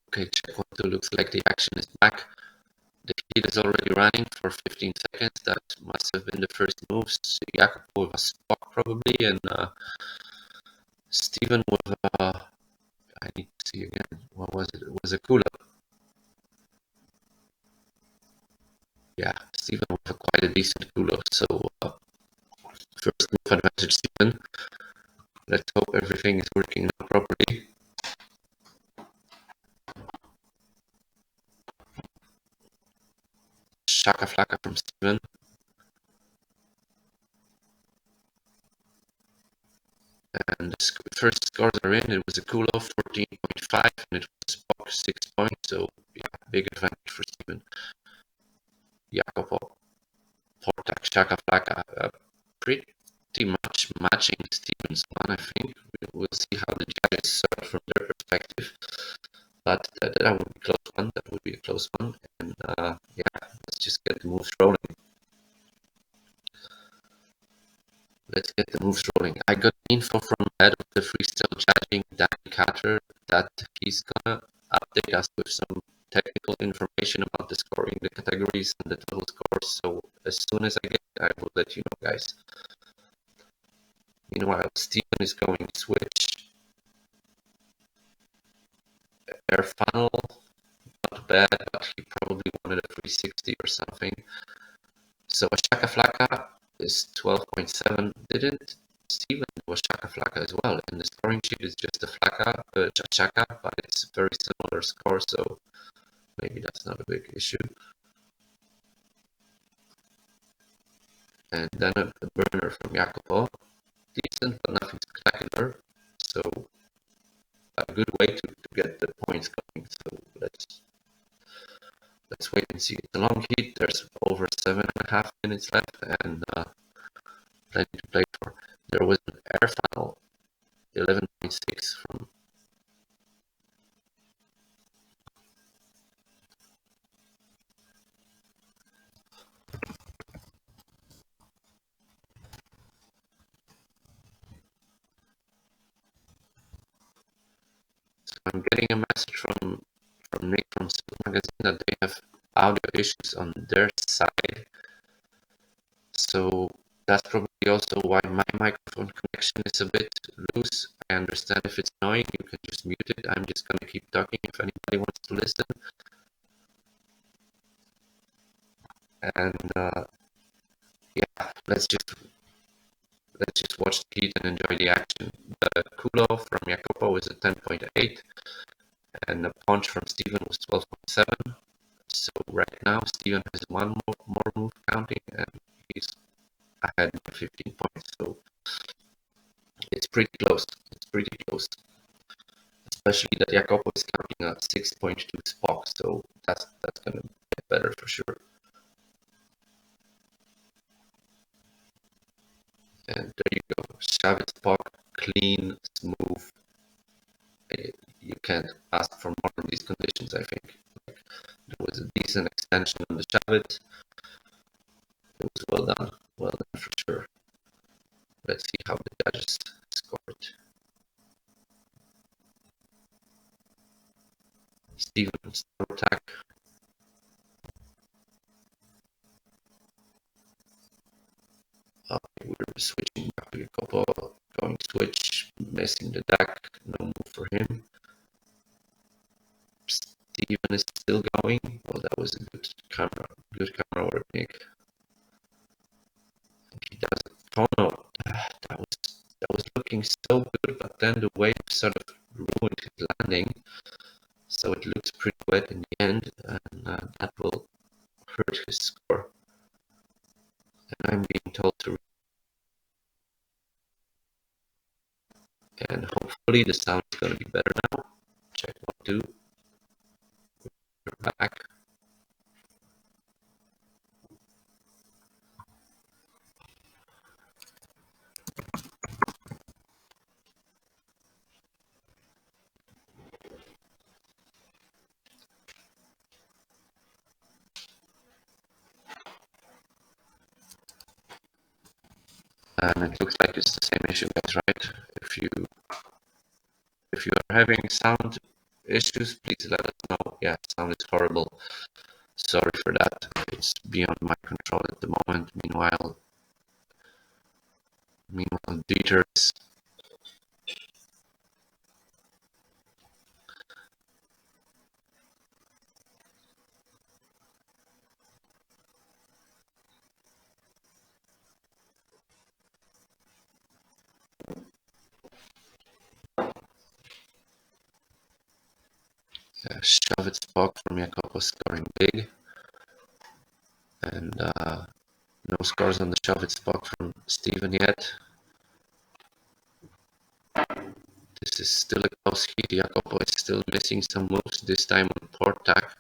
Okay, check 1, 2, looks like the action is back. The heat is already running for 15 seconds. That must have been the first moves. Jacopo was Spock probably, and Steven with, I need to see again, what was it? It was a cool up. Yeah, Steven with quite a decent cool up. So, first move advantage, Steven. Let's hope everything is working out properly. Shaka flaka from Steven. And the first scores are in. It was a cool off 14.5 and it was Spock 6 points. So, yeah, big advantage for Steven. Jacopo, Portak, Shaka flaka, pretty much matching Steven's one, I think. We'll see how the judges sort from their perspective. But that would be a close one. That would be a close one. And yeah, let's just get the moves rolling. Let's get the moves rolling. I got info from head of the freestyle judging, Danny Carter, that he's gonna update us with some technical information about the scoring, the categories, and the total scores. So as soon as I get it, I will let you know, guys. Meanwhile, Steven is going to switch. Air funnel, not bad, but he probably wanted a 360 or something. So a Shaka Flaka is 12.7. Didn't Steven was Shaka Flaka as well? And the scoring sheet is just a Flaka, Shaka, but it's a very similar score, so maybe that's not a big issue. And then a burner from Jacopo. Decent, but nothing spectacular. So a good way to get the points going. So let's wait and see. It's a long heat. There's over 7.5 minutes left, and plenty to play for. There was an air funnel, 11.6 from. So I'm getting a message from Nick from Surfmagazin that they have audio issues on their side. So that's probably also why my microphone connection is a bit loose. I understand if it's annoying, you can just mute it. I'm just going to keep talking if anybody wants to listen. And yeah, let's just watch the heat and enjoy the action. The Kulo from Jacopo is a 10.8, and the punch from Steven was 12.7. So right now, Steven has one more move counting, and he's ahead by 15 points. So it's pretty close. It's pretty close. Especially that Jacopo is counting a 6.2 Spock, so that's gonna get better for sure. And there you go. Shove it, Spock, clean, smooth. You can't ask for more in these conditions, I think. Like, there was a decent extension on the shove it. It was well done for sure. Let's see how the judges scored. Steven's attack. We're switching back to Jacopo, going switch, missing the deck, no move for him. Steven is still going. Well, that was a good camera work, Nick. He does it. Oh no, that was looking so good, but then the wave sort of ruined his landing, so it looks pretty wet in the end, and that will hurt his score. And I'm being told to. And hopefully the sound is going to be better now. Check 1, 2. We're back. And it looks like it's the same issue, guys, right? If you are having sound issues, please let us know. Yeah, sound is horrible. Sorry for that. It's beyond my control at the moment. Meanwhile, Dieter's shove it spock from Jacopo scoring big, and no scores on the shove it spock from Steven yet. This is still a close heat. Jacopo is still missing some moves, this time on port tack.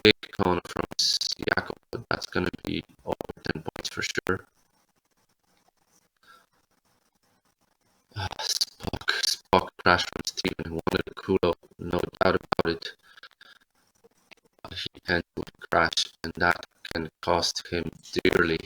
Big cone from Jacopo, that's going to be over 10 points for sure. Spock crash from Steven, who wanted a culo, no doubt about it. But he ends with a crash, and that can cost him dearly.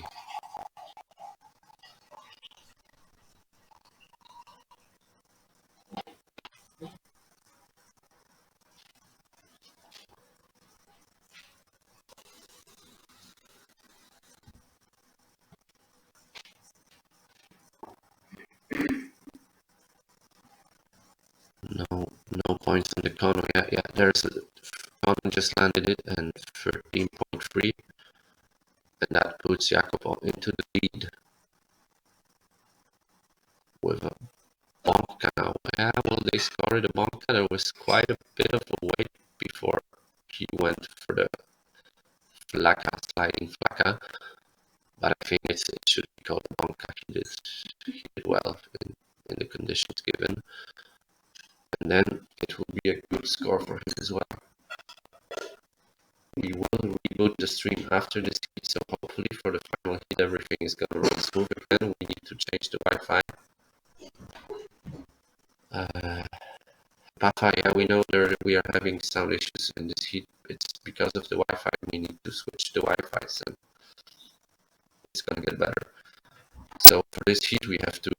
No points on the Kono. Yeah, there's a Kono just landed it and 13.3, and that puts Jacopo into the lead with a bonka now. Yeah, well, they scored a bonka. There was quite a bit of a wait before he went for the sliding flaka, but I think it should be called a bonka. He did well in the conditions given, and then it will be a good score for him as well. We will reboot the stream after this heat, so hopefully for the final heat everything is gonna run smooth again. We need to change the Wi-Fi. Papa, yeah, we know we are having sound issues in this heat. It's because of the Wi-Fi. We need to switch the Wi-Fi, so it's gonna get better. So for this heat we have 2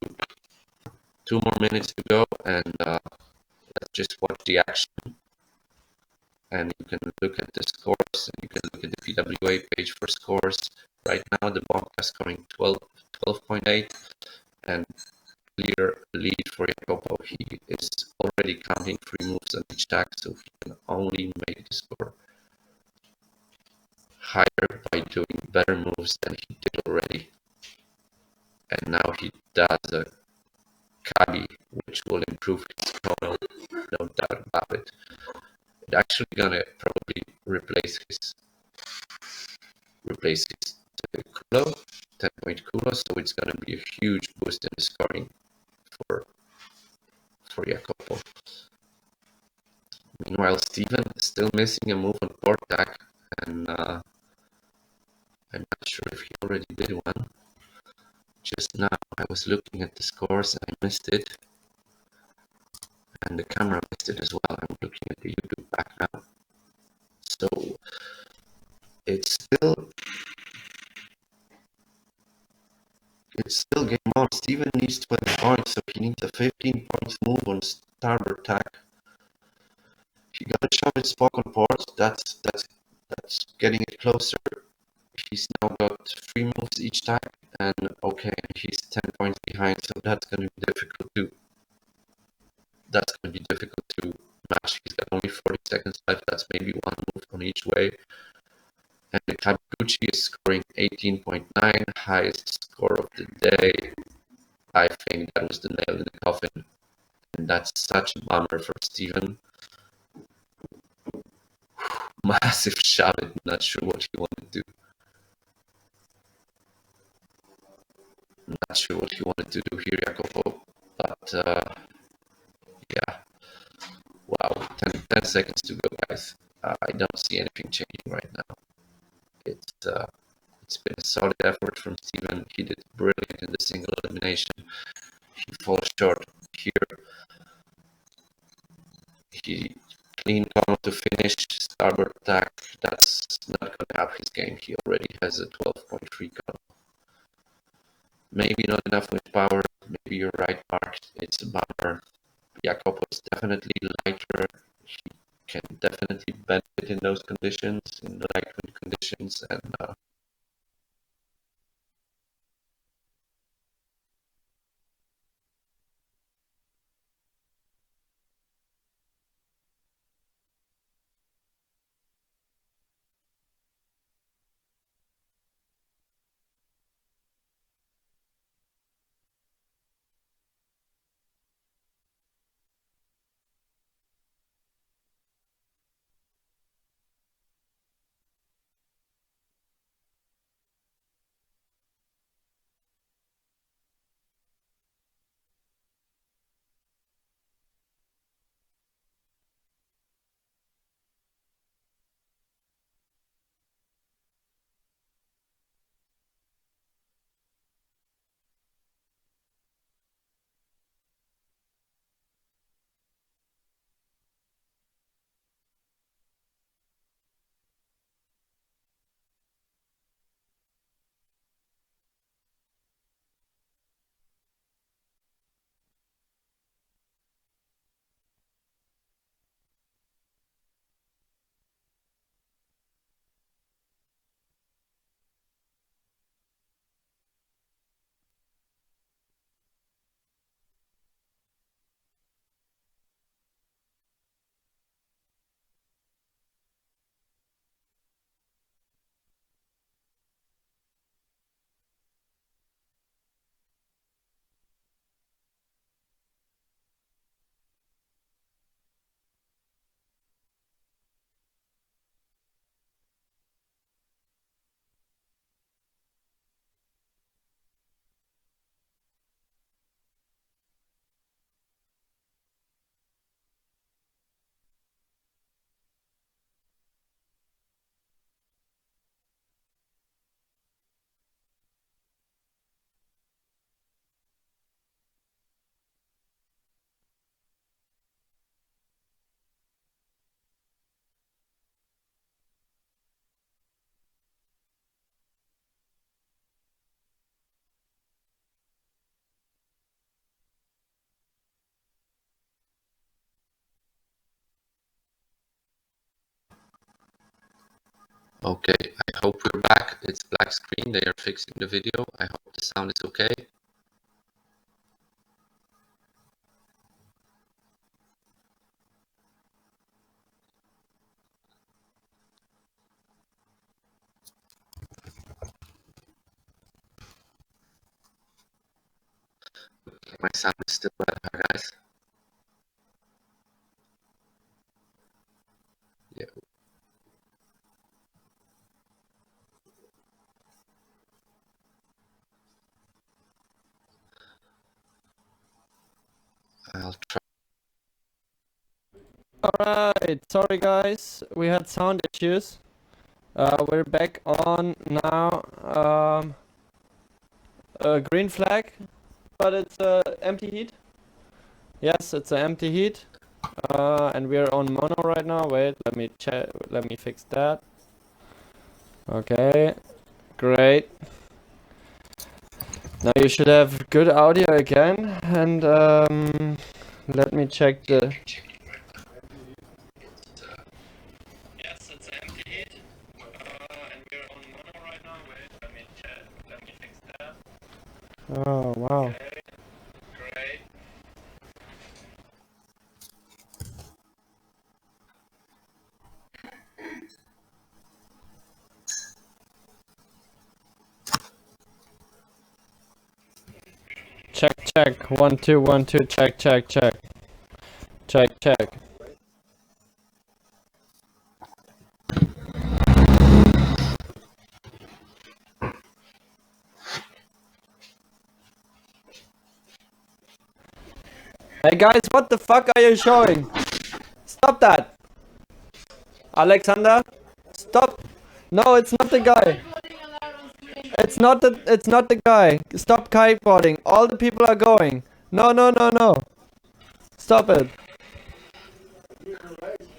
more minutes to go, and let's just watch the action. And you can look at the scores, and you can look at the PWA page for scores. Right now the Bonka is scoring 12.8, and clear lead for Jacopo. He is already counting 3 moves on each tack, so he can only make the score higher by doing better moves than he did already. And now he does a Kagi, which will improve his chrono, no doubt about it. It's actually gonna probably replace his Kulo, 10-point Kulo, so it's gonna be a huge boost in the scoring for Jacopo. Meanwhile, Steven is still missing a move on port tack, and I'm not sure if he already did one. Just now I was looking at the scores and I missed it, and the camera missed it as well. I'm looking at the YouTube back now. So it's still game on. Steven needs 20 points, so he needs a 15 points move on starboard tack. He got a shove his spock on port. That's getting it closer. He's now got 3 moves each time, and okay, he's 10 points behind, so that's going to be difficult to match. He's got only 40 seconds left. That's maybe 1 move on each way. And Kabuchi is scoring 18.9, highest score of the day. I think that was the nail in the coffin, and that's such a bummer for Steven. Massive shot. I'm not sure what he wanted to do. Not sure what he wanted to do here, Jacopo, but yeah. Wow, 10 seconds to go, guys. I don't see anything changing right now. It's been a solid effort from Steven. He did brilliant in the single elimination. He falls short here. He clean come to finish, starboard tack. That's not going to have his game. He already has a 12.3 count. maybe not enough wind power. Maybe you're right, Mark. It's a bummer. Jacopo is definitely lighter. He can definitely benefit in those conditions, in the light wind conditions, and okay, I hope we're back. It's black screen. They are fixing the video. I hope the sound is okay. My sound is still bad, guys. Yeah, I'll try. Alright, sorry guys, we had sound issues. We're back on now. A green flag, but it's empty heat. Yes, it's an empty heat. And we're on mono right now. Wait, let me check. Let me fix that. Okay, great. Now you should have good audio again. And let me check the. Yes, it's empty heat. And we're on mono right now. Wait, let me check. Let me fix that. Oh, wow. Okay, great. Check, check. 1, 2, 1, 2. Check, check, check. Check, check. Hey guys, what the fuck are you showing? Stop that! Alexander, stop! No, it's not the guy. It's not the guy. Stop kiteboarding. All the people are going. No, no, no, no. Stop it.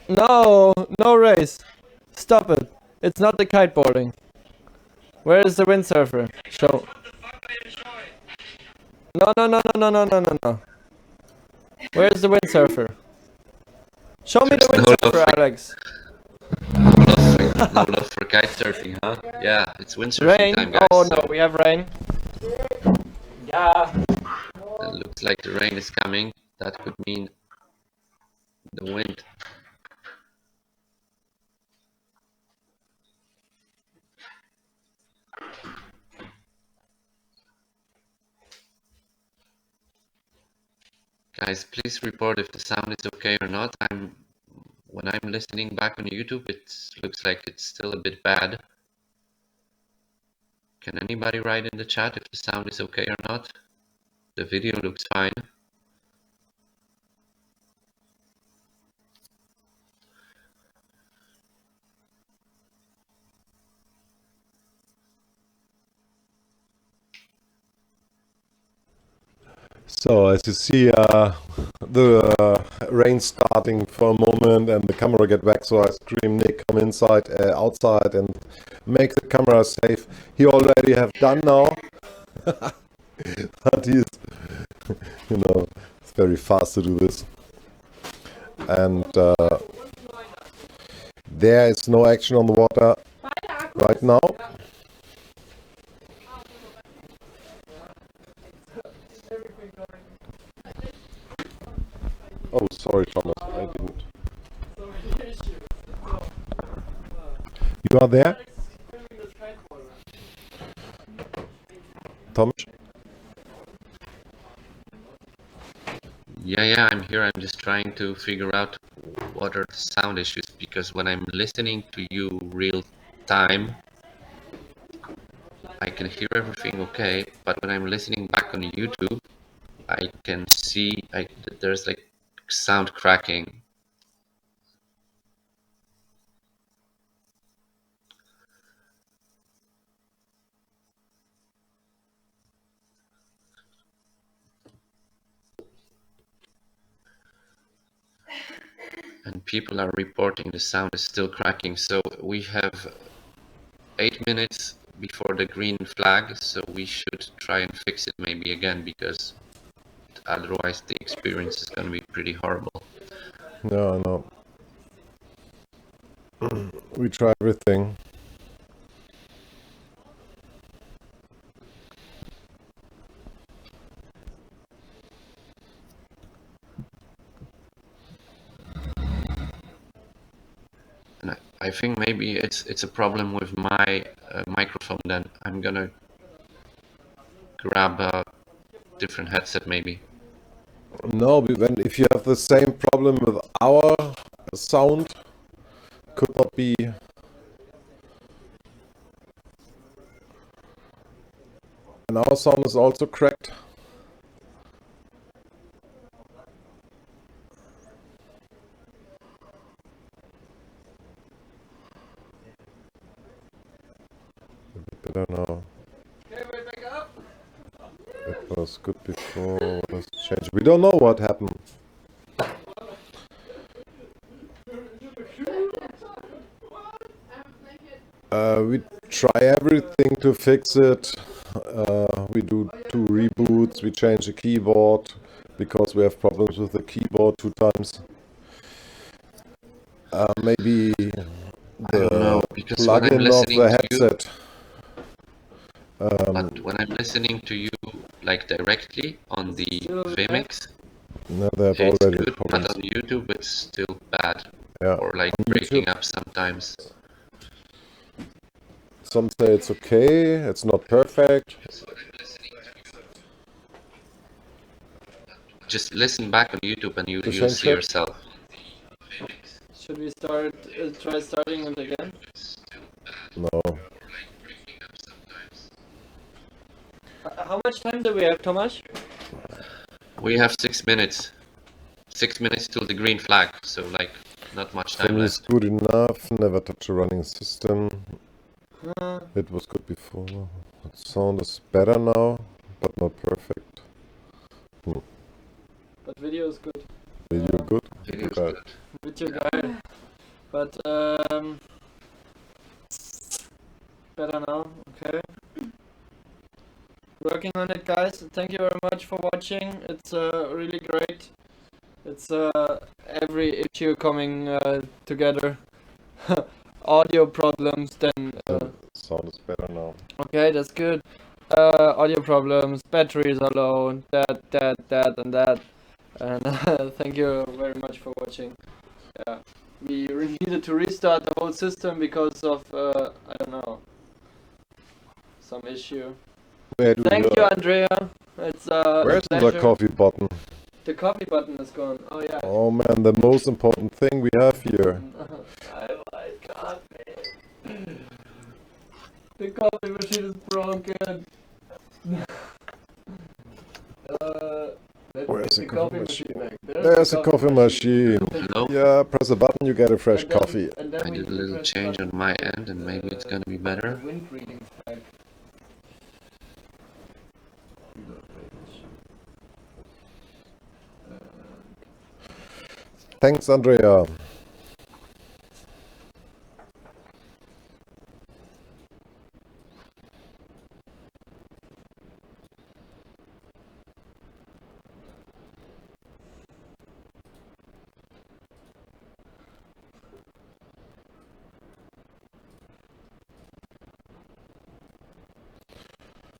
No, no race. Stop it. It's not the kiteboarding. Where is the windsurfer? Show. No, no, no, no, no, no, no, no. Where's the windsurfer? Show me the There's no love windsurfer, for- Alex. No love for kite surfing, huh? Yeah, it's windsurfing Rain? time, guys. Oh so no, we have rain. Yeah. it looks like the rain is coming. That could mean the wind. Guys, please report if the sound is okay or not. When I'm listening back on YouTube, it looks like it's still a bit bad. Can anybody write in the chat if the sound is okay or not? The video looks fine. So as you see, the rain starting for a moment and the camera get back. So I scream, Nick, come outside and make the camera safe. He already have done now, but he's, it's very fast to do this. And there is no action on the water right now. Oh, sorry, Thomas, I didn't. You are there? Thomas? Yeah, I'm here. I'm just trying to figure out what are the sound issues, because when I'm listening to you real time, I can hear everything okay, but when I'm listening back on YouTube, I can see that there's like sound cracking. And people are reporting the sound is still cracking. So we have 8 minutes before the green flag, so we should try and fix it maybe again, because otherwise the experience is going to be pretty horrible. No. We try everything. And I think maybe it's a problem with my microphone. Then I'm gonna grab a different headset maybe. No, if you have the same problem with our sound, could not be. And our sound is also cracked. I don't know. It was good before. What has changed? We don't know what happened. We try everything to fix it. We do 2 reboots. We change the keyboard because we have problems with the keyboard 2 times. Maybe I don't know, because when I'm plug-in of listening the to you, headset. but when I'm listening to you like directly on the Vmix, No, they have it's already good, problems. but on YouTube it's still bad, Yeah. or like On breaking YouTube, up sometimes. some say it's okay, it's not perfect. Just listen back on YouTube and you'll change see it? yourself. Should we try starting it again? No. How much time do we have, Thomas? We have 6 minutes. 6 minutes till the green flag, so like not much For time me, it's left. good enough. Never touch a running system. It was good before. The sound is better now, but not perfect. But video is good. Video good? Video's Bad. good. Video guy. But better now. Okay. Working on it, guys. Thank you very much for watching. It's really great. It's every issue coming together. Audio problems, then Sound is better now. okay, that's good. Audio problems, batteries are low, that, and that. And thank you very much for watching. Yeah, we needed to restart the whole system because of I don't know, some issue. Thank you, Andrea. It's Where's a the pleasure. coffee button? The coffee button is gone. Oh yeah. Oh man, the most important thing we have here. I like coffee. The coffee machine is broken. Where's the coffee machine? back. There's a coffee machine. Hello? Yeah, press a button, you get a fresh And then- coffee. and then I we did a can little press change button on my to end, and maybe it's gonna be the better. wind readings back. Thanks, Andrea.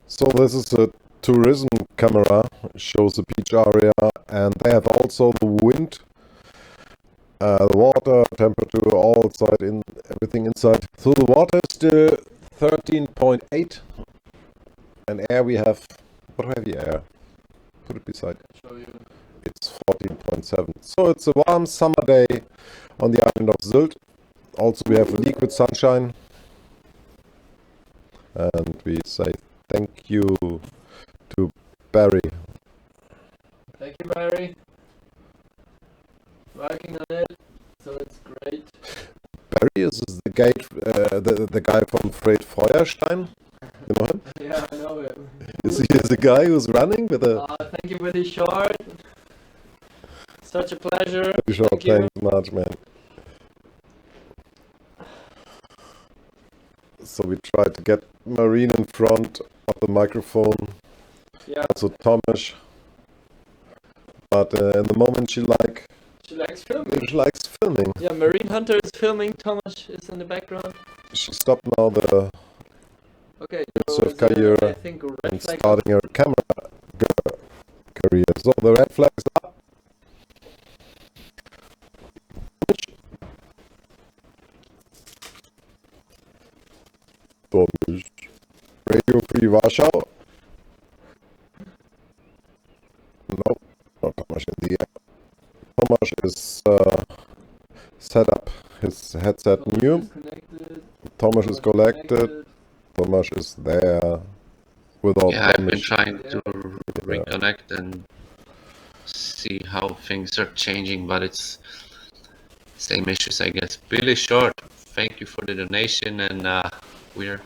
So this is a tourism camera, shows the beach area, and they have also the wind, the water, temperature, all inside, everything inside. So the water is still 13.8, and air we have, what have you air? Put it beside. Show you. It's 14.7. So it's a warm summer day on the island of Sylt. Also we have liquid sunshine. And we say thank you to Barry. Thank you, Barry. Working on it, so it's great. Barry is the guy, the guy from Fred Feuerstein. You know him? Yeah, I know him. Is he the guy who's running with a Thank you, Willie Short. Such a pleasure. short Thank you. thanks much, man. So we tried to get Marine in front of the microphone. Yeah, Also Thomas. But in the moment she likes filming. likes filming. Yeah, Marine Hunter is filming. Thomas is in the background. She stopped now the Okay, Windsurf so career I think red and flag. starting her camera career. So the red flag is up. Thomas. Radio Free Warschau. No, not Thomas in the air. Thomas is set up his headset Thomas new. is connected. Thomas is collected. Thomas is there without Yeah, I've been Thomas. trying to reconnect and see how things are changing, but it's same issues, I guess. Billy Short, thank you for the donation, and we're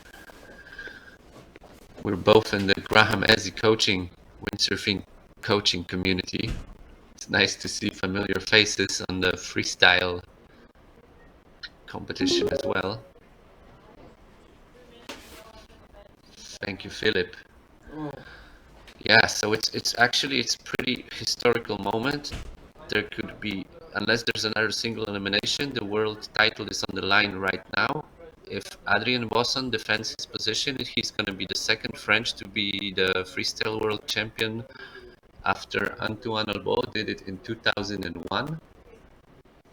both in the Graham Ezzy coaching, windsurfing coaching community. It's nice to see familiar faces on the freestyle competition as well. Thank you, Philip. Oh, Yeah, so it's actually it's pretty historical moment. There could be, unless there's another single elimination, the world title is on the line right now. If Adrien Bosson defends his position, he's going to be the second French to be the freestyle world champion after Antoine Albo did it in 2001.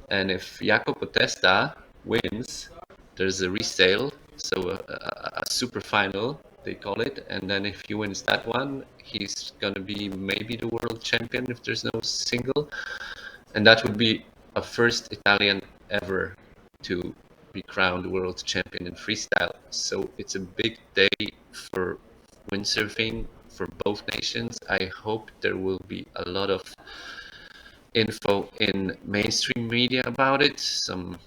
And if Jaco Potesta wins, there's a resale, so a super final, they call it. And then if he wins that one, he's going to be maybe the world champion if there's no single. And that would be a first Italian ever to be crowned world champion in freestyle. So it's a big day for windsurfing for both nations. I hope there will be a lot of info in mainstream media about it, some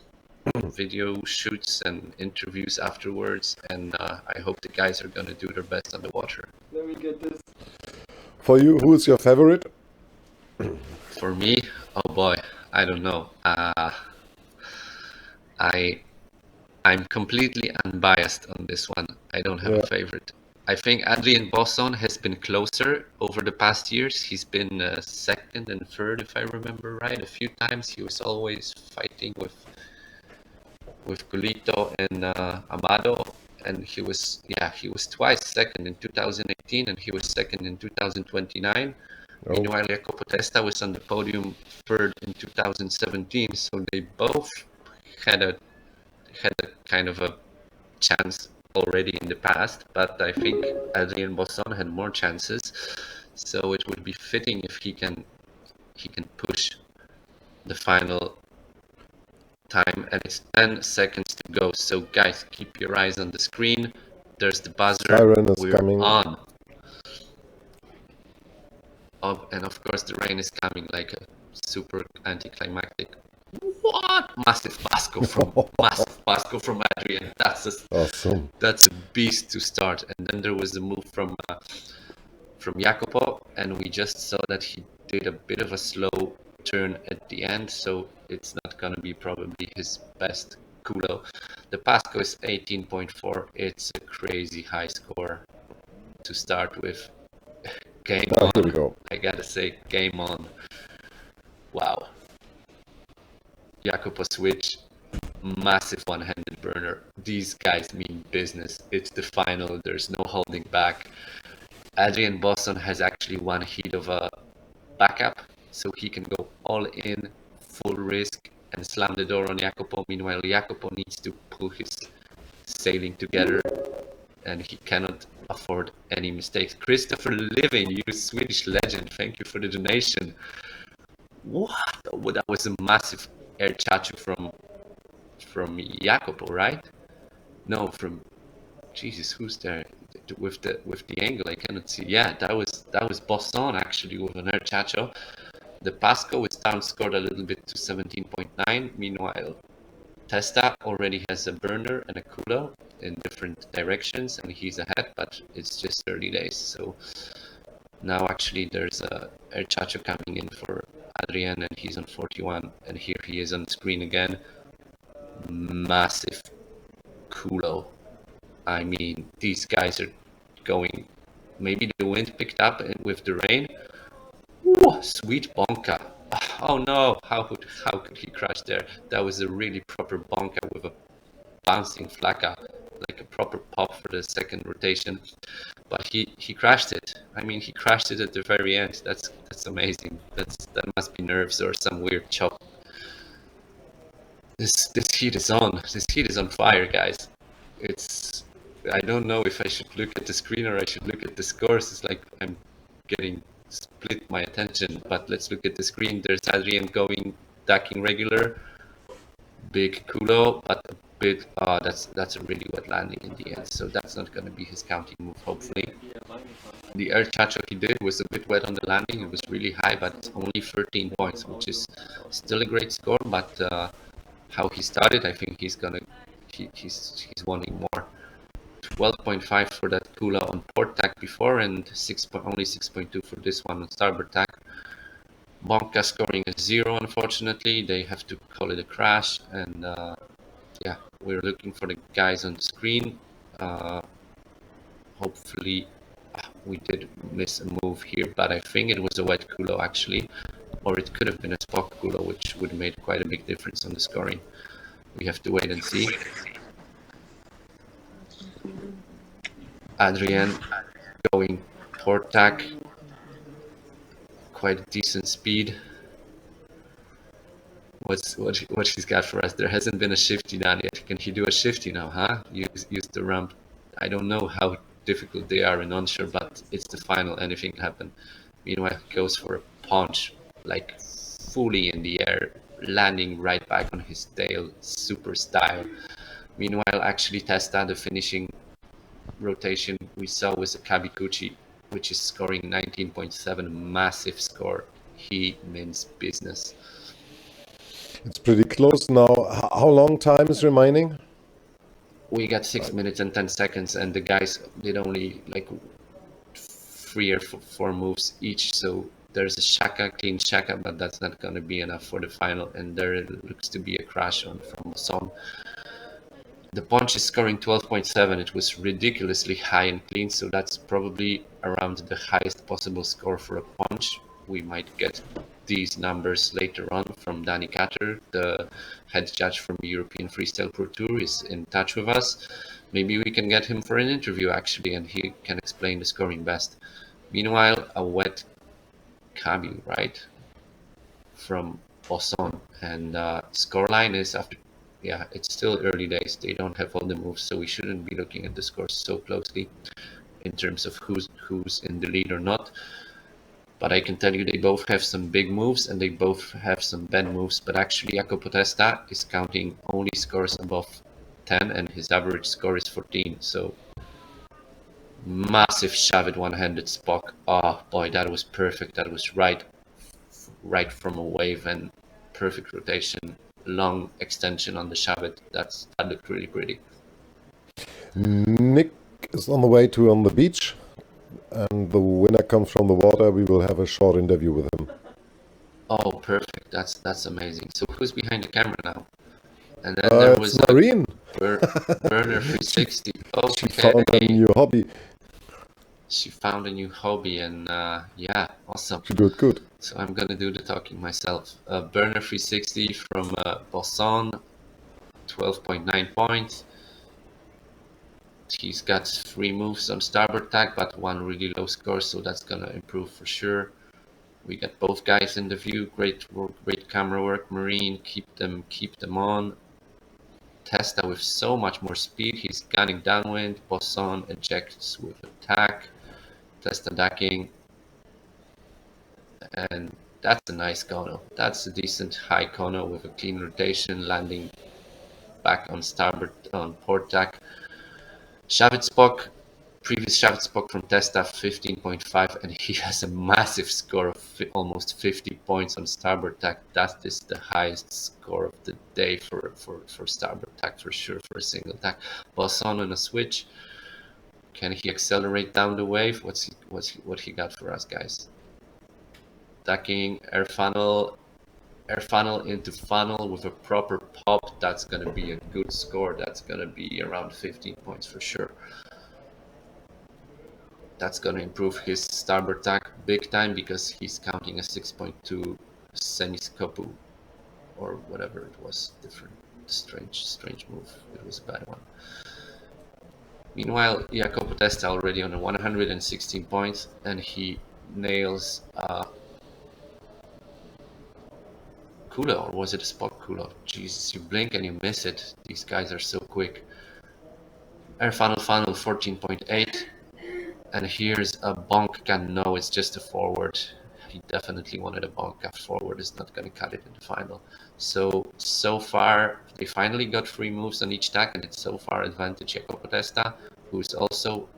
video shoots and interviews afterwards, and I hope the guys are going to do their best on the water. let me get this. For you, who is your favorite? For me, oh boy, I don't know. I'm completely unbiased on this one. I don't have a favorite. I think Adrien Bosson has been closer over the past years. He's been second and third, if I remember right. A few times he was always fighting with Gulito and Amado, and he was twice second in 2018, and he was second in 2029. Oh, Meanwhile, Jacopo Testa was on the podium third in 2017. So they both had a kind of a chance already in the past, but I think Adrien Bosson had more chances. So it would be fitting if he can push the final time, and it's 10 seconds to go. So guys, keep your eyes on the screen. There's the buzzer. siren is We're coming. on. And of course the rain is coming like a super anticlimactic. What? Massive Pasco from Adrian. Awesome. That's a beast to start. And then there was a move from Jacopo, and we just saw that he did a bit of a slow turn at the end, so it's not gonna be probably his best culo. The Pasco is 18.4. It's a crazy high score to start with. Game on. Here we go. I gotta say, game on. Wow. Jacopo switch, massive one-handed burner. These guys mean business. It's the final. There's no holding back. Adrien Bosson has actually one heat of a backup, so he can go all in, full risk, and slam the door on Jacopo. Meanwhile, Jacopo needs to pull his sailing together, and he cannot afford any mistakes. Christopher Living, you Swedish legend, thank you for the donation. What? Oh, that was a massive air chachu from Jacopo, right? No, from Jesus, who's there with the angle? I cannot see. Yeah, that was Bosson actually with an air chacho. The Pasco is down scored a little bit to 17.9. Meanwhile, Testa already has a burner and a culo in different directions, and he's ahead, but it's just early days. So now actually there's a air chacho coming in for Adrien, and he's on 41, and here he is on the screen again. Massive culo. I mean, these guys are going. Maybe the wind picked up with the rain. Ooh, sweet bonka. Oh no! How could he crash there? That was a really proper bonka with a bouncing flaca, like a proper pop for the second rotation. But he crashed it. I mean, he crashed it at the very end. That's amazing. That must be nerves or some weird chop. This heat is on. This heat is on fire, guys. I don't know if I should look at the screen or I should look at the scores. It's like I'm getting split my attention. But let's look at the screen. There's Adrien going tacking regular, big culo, but a bit. That's a really wet landing in the end. So that's not going to be his counting move. Hopefully, the air chacho he did was a bit wet on the landing. It was really high, but it's only 13 points, which is still a great score. But how he started, I think he's wanting more. 12.5 for that Kula on port tack before, and only 6.2 for this one on starboard tack. Bonka scoring a 0, unfortunately. They have to call it a crash, and yeah, we're looking for the guys on the screen. Hopefully, we did miss a move here, but I think it was a wet Kulo actually, or it could have been a Spock Kulo, which would have made quite a big difference on the scoring. We have to wait and see. Adrien going port tack, quite a decent speed. What she's got for us? There hasn't been a shifty done yet. Can he do a shifty now, huh? Use the ramp. I don't know how difficult they are in onshore, but it's the final. Anything can happen. Meanwhile, he goes for a punch, like fully in the air, landing right back on his tail, super style. Meanwhile, actually, Testa, the finishing rotation we saw was a Kabikuchi, which is scoring 19.7, massive score. He means business. It's pretty close now. How long time is remaining? We got 6 minutes and 10 seconds, and the guys did only like 3 or 4 moves each. So there's a shaka, clean shaka, but that's not going to be enough for the final. And there looks to be a crash from Son. The Punch is scoring 12.7. It was ridiculously high and clean, so that's probably around the highest possible score for a Punch. We might get these numbers later on from Danny Catter, the head judge from the European Freestyle Pro Tour, is in touch with us. Maybe we can get him for an interview actually, and he can explain the scoring best. Meanwhile, a wet Kabi, right, from Bosson, and scoreline is after. Yeah, it's still early days. They don't have all the moves, so we shouldn't be looking at the scores so closely in terms of who's in the lead or not. But I can tell you they both have some big moves and they both have some bad moves. But actually, Jacopo Testa is counting only scores above 10 and his average score is 14. So massive shove at one-handed Spock. Oh boy, that was perfect. That was right from a wave and perfect rotation. Long extension on the shove. That looked really pretty. Nick is on the way to on the beach, and the winner comes from the water. We will have a short interview with him. Oh, perfect! That's amazing. So who's behind the camera now? And then there was Marine. Burner 360. Okay. She found a new hobby. She found a new hobby, and yeah, awesome. Good. So I'm gonna do the talking myself. Burner 360 from Bosson, 12.9 points. He's got 3 moves on starboard tack, but 1 really low score, so that's gonna improve for sure. We got both guys in the view. Great work, great camera work. Marine, keep them on. Testa with so much more speed. He's gunning downwind. Bosson ejects with a tack. Testa tacking. And that's a nice kono. That's a decent high kono with a clean rotation, landing back on starboard on port tack. Shavit Spock, previous Shavit Spock from Testa, 15.5, and he has a massive score of almost 50 points on starboard tack. That is the highest score of the day for starboard tack for sure, for a single tack. Bosson on a switch. Can he accelerate down the wave? What he got for us, guys? Tacking, air funnel into funnel with a proper pop. That's gonna be a good score. That's gonna be around 15 points for sure. That's gonna improve his starboard tack big time because he's counting a 6.2 semi-scopu or whatever it was. Different, strange move. It was a bad one. Meanwhile, Jacopo Testa already on 116 points, and he nails Kula, or was it a Spock Kula? Jesus, you blink and you miss it. These guys are so quick. Air funnel 14.8. And here's a bonk can. No, it's just a forward. He definitely wanted a bonk. A forward is not going to cut it in the final. So far, they finally got 3 moves on each tack, and it's so far advantage Jacopo Testa, who's also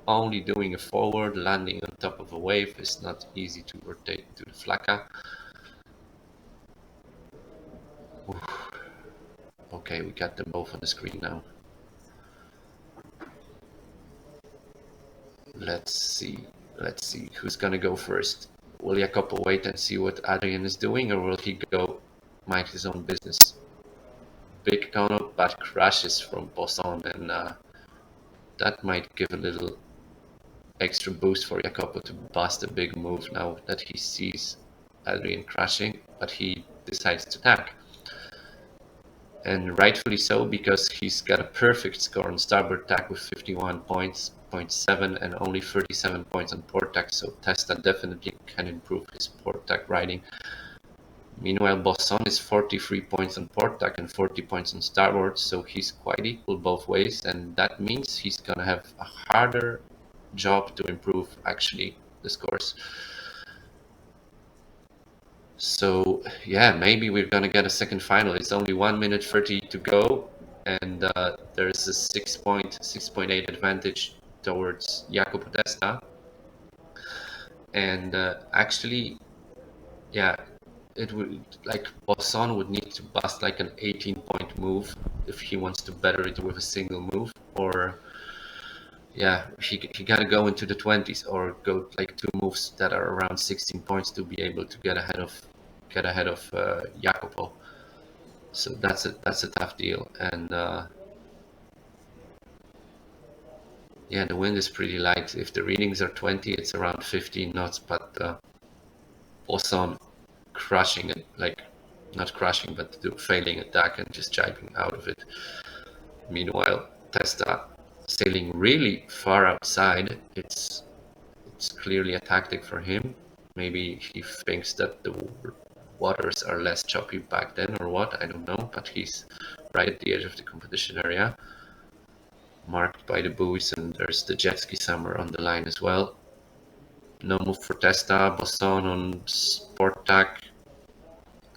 only doing a forward, landing on top of a wave. It's not easy to rotate to the flaka. Oof. Okay, we got them both on the screen now. Let's see who's gonna go first. Will Jacopo wait and see what Adrian is doing, or will he go mind his own business? Big kono, but crashes from Bosson, and that might give a little extra boost for Jacopo to bust a big move now that he sees Adrian crashing, but he decides to tack. And rightfully so, because he's got a perfect score on starboard tack with 51 points, 0.7, and only 37 points on port tack, so Testa definitely can improve his port tack riding. Meanwhile, Bosson is 43 points on port tack and 40 points on starboard, so he's quite equal both ways, and that means he's gonna have a harder job to improve actually the scores. So yeah, maybe we're gonna get a second final. It's only 1 minute 30 to go, and there's a 6.8 advantage towards Jacopo Testa. And actually, yeah, it would, like, Bosson would need to bust like an 18-point move if he wants to better it with a single move, or yeah, he gotta go into the 20s or go like 2 moves that are around 16 points to be able to get ahead of Jacopo. So that's a tough deal, and Yeah, the wind is pretty light. If the readings are 20, it's around 15 knots, but Boson crushing it, like not crushing, but failing attack and just jibing out of it. Meanwhile, Testa sailing really far outside. It's clearly a tactic for him. Maybe he thinks that the waters are less choppy back then or what, I don't know, but he's right at the edge of the competition area, marked by the buoys, and there's the jet ski somewhere on the line as well. No move for Testa. Boson on sport tack,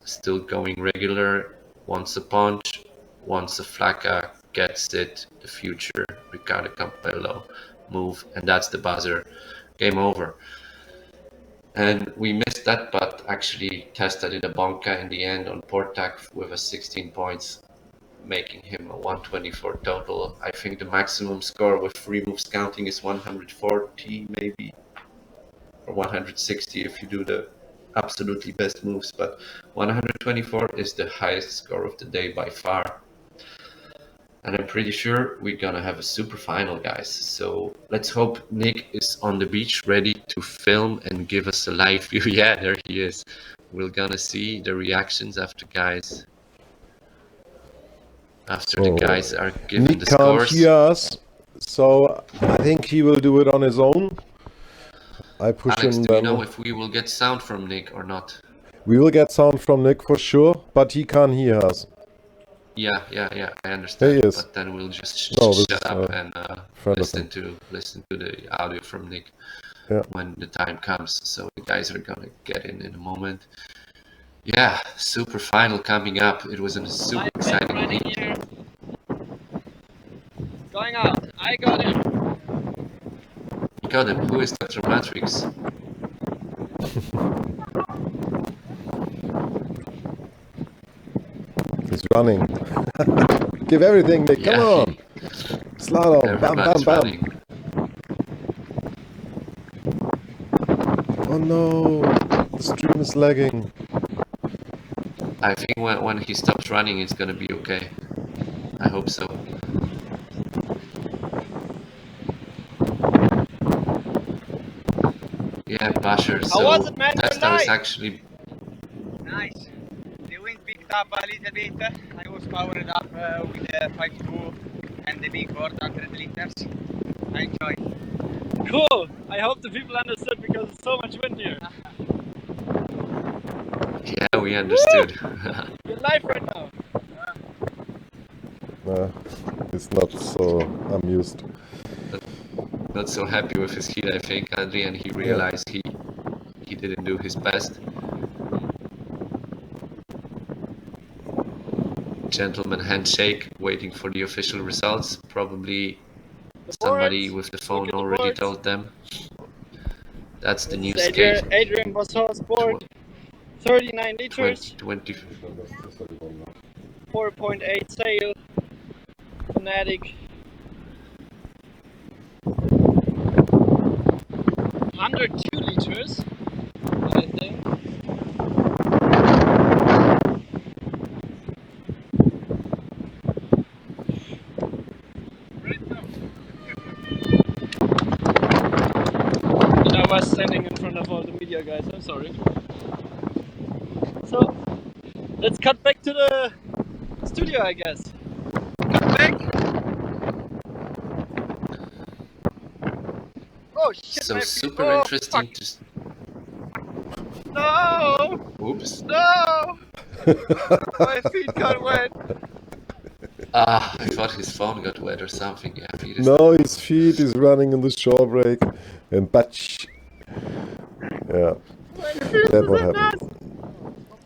still going regular, wants a punch, wants a flaca, gets it, the future Ricardo Campello move, and that's the buzzer. Game over. And we missed that, but actually Testa did a bonka in the end on Portac with a 16 points, making him a 124 total. I think the maximum score with free moves counting is 140 maybe, or 160 if you do the absolutely best moves, but 124 is the highest score of the day by far. And I'm pretty sure we're gonna have a super final, guys. So let's hope Nick is on the beach ready to film and give us a live view. Yeah, there he is. We're gonna see the reactions after the guys are given Nick the can't scores. hear us, so I think he will do it on his own. I push Alex, him do you then. know if we will get sound from Nick or not? We will get sound from Nick for sure, but he can't hear us. Yeah, I understand. He is. But then we'll just No, this shut is, up and friend of listen to the audio from Nick Yeah. when the time comes. So the guys are gonna get in a moment. Yeah, super final coming up. It was a super exciting week. Here. Going out. I got him. You got him. Who is Dr. Matrix? He's running. Give everything, Nick. Come Yeah, on. Slalom. Bam, bam, everybody's bam. running. Oh no. The stream is lagging. I think when he stops running, it's gonna be okay. I hope so. Yeah, Basher. How was it, man? Testa was actually. Nice. The wind picked up a little bit. I was powered up with the 5.2 and the big board 100 liters. I enjoyed. Cool. I hope the people understood because it's so much wind here. Yeah, we understood. You're live right now. He's not so amused. Not so happy with his heat, I think, Adrian. He realized he didn't do his best. Gentleman handshake, waiting for the official results. Probably somebody with the phone already told them. That's the new skate. Adrian Bossor Sport, 39 liters, 4.8 sail, Fanatic, 102 liters, I think. And I was standing in front of all the media guys, I'm sorry. So, let's cut back to the studio, I guess. Cut back. Oh shit! So my feet. super Oh, interesting fuck. to. No! Oops. No! My feet got wet. Ah, I thought his phone got wet or something. Yeah, feet is No, his feet is running in the shore break and batch. Yeah, that's what happened.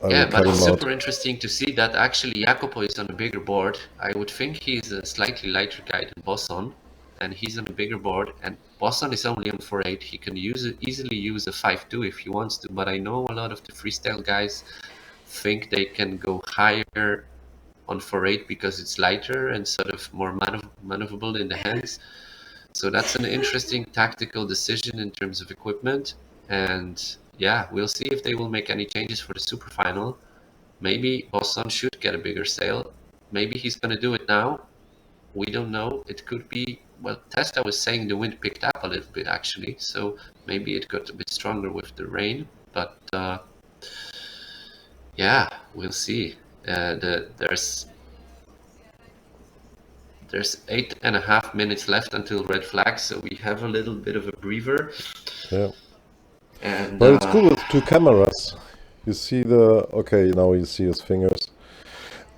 Yeah, but it's super interesting to see that actually Jacopo is on a bigger board. I would think he's a slightly lighter guy than Bosson, and he's on a bigger board. And Bosson is only on 4.8. He can easily use a 5.2 if he wants to. But I know a lot of the freestyle guys think they can go higher on 4.8 because it's lighter and sort of more maneuverable in the hands. So that's an interesting tactical decision in terms of equipment. And yeah, we'll see if they will make any changes for the super final. Maybe Boston should get a bigger sail. Maybe he's going to do it now. We don't know. It could be well, Tesla was saying the wind picked up a little bit actually, so maybe it got a bit stronger with the rain, but yeah, we'll see. There's 8.5 minutes left until red flag, so we have a little bit of a breather. Yeah. And But it's cool with 2 cameras. You see okay, now you see his fingers.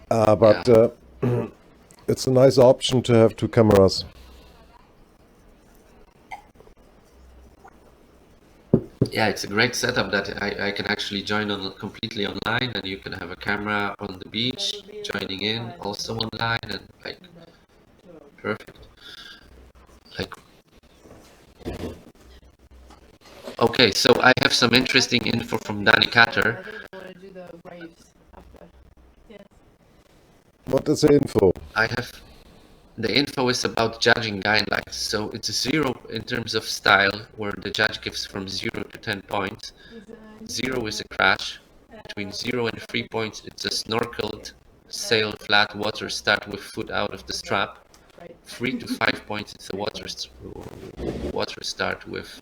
But it's a nice option to have 2 cameras. yeah, it's a great setup that I can actually join on completely online, and you can have a camera on the beach joining in also online, and like perfect. Like, okay, so I have some interesting info from Danny Catter. What is the info? The info is about judging guidelines. So it's a 0 in terms of style, where the judge gives from 0 to 10 points. 0 is a crash. Between 0 and 3 points, it's a snorkeled, sail flat water start with foot out of the strap. 3 to 5 points, it's a water start with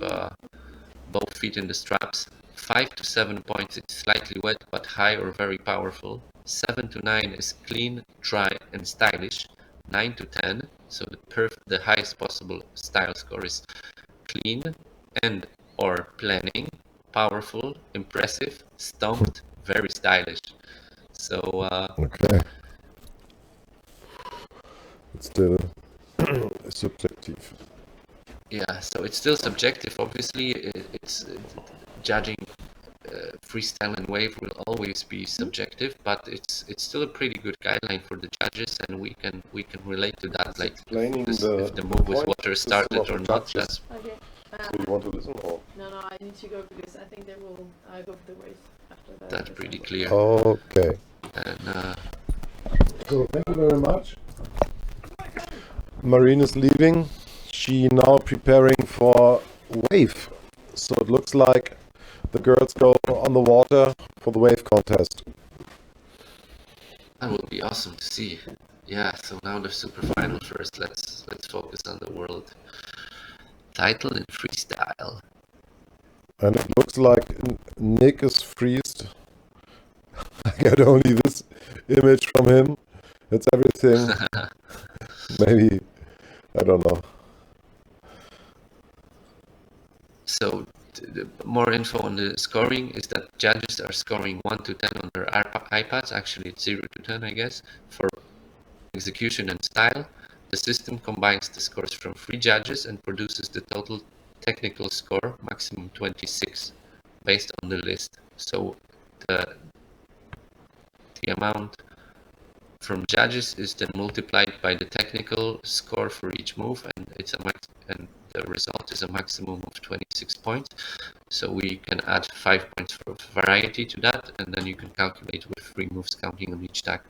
both feet in the straps. 5 to 7 points, it's slightly wet but high or very powerful. 7 to 9 is clean, dry, and stylish. 9 to 10, so the highest possible style score is clean and or planning, powerful, impressive, stumped, very stylish. So Okay. It's still subjective. yeah, so it's still subjective. Obviously, it's judging freestyle and wave will always be subjective, but it's still a pretty good guideline for the judges, and we can relate to that. Like if the move was water started or not. That's Okay. So you want to listen or? No, I need to go because I think they will go for the waves after that. that's pretty clear. Okay. And So thank you very much. Marine is leaving. She now preparing for wave. So it looks like the girls go on the water for the wave contest. that would be awesome to see. Yeah. So now the super final first. Let's focus on the world title in freestyle. And it looks like Nick is freezed. I got only this image from him. It's everything. Maybe, I don't know. So more info on the scoring is that judges are scoring 1 to 10 on their iPads. Actually, it's 0 to 10, I guess, for execution and style. The system combines the scores from 3 judges and produces the total technical score, maximum 26, based on the list. So the amount from judges is then multiplied by the technical score for each move, and and the result is a maximum of 26 points. So we can add 5 points for variety to that, and then you can calculate with 3 moves counting on each tag.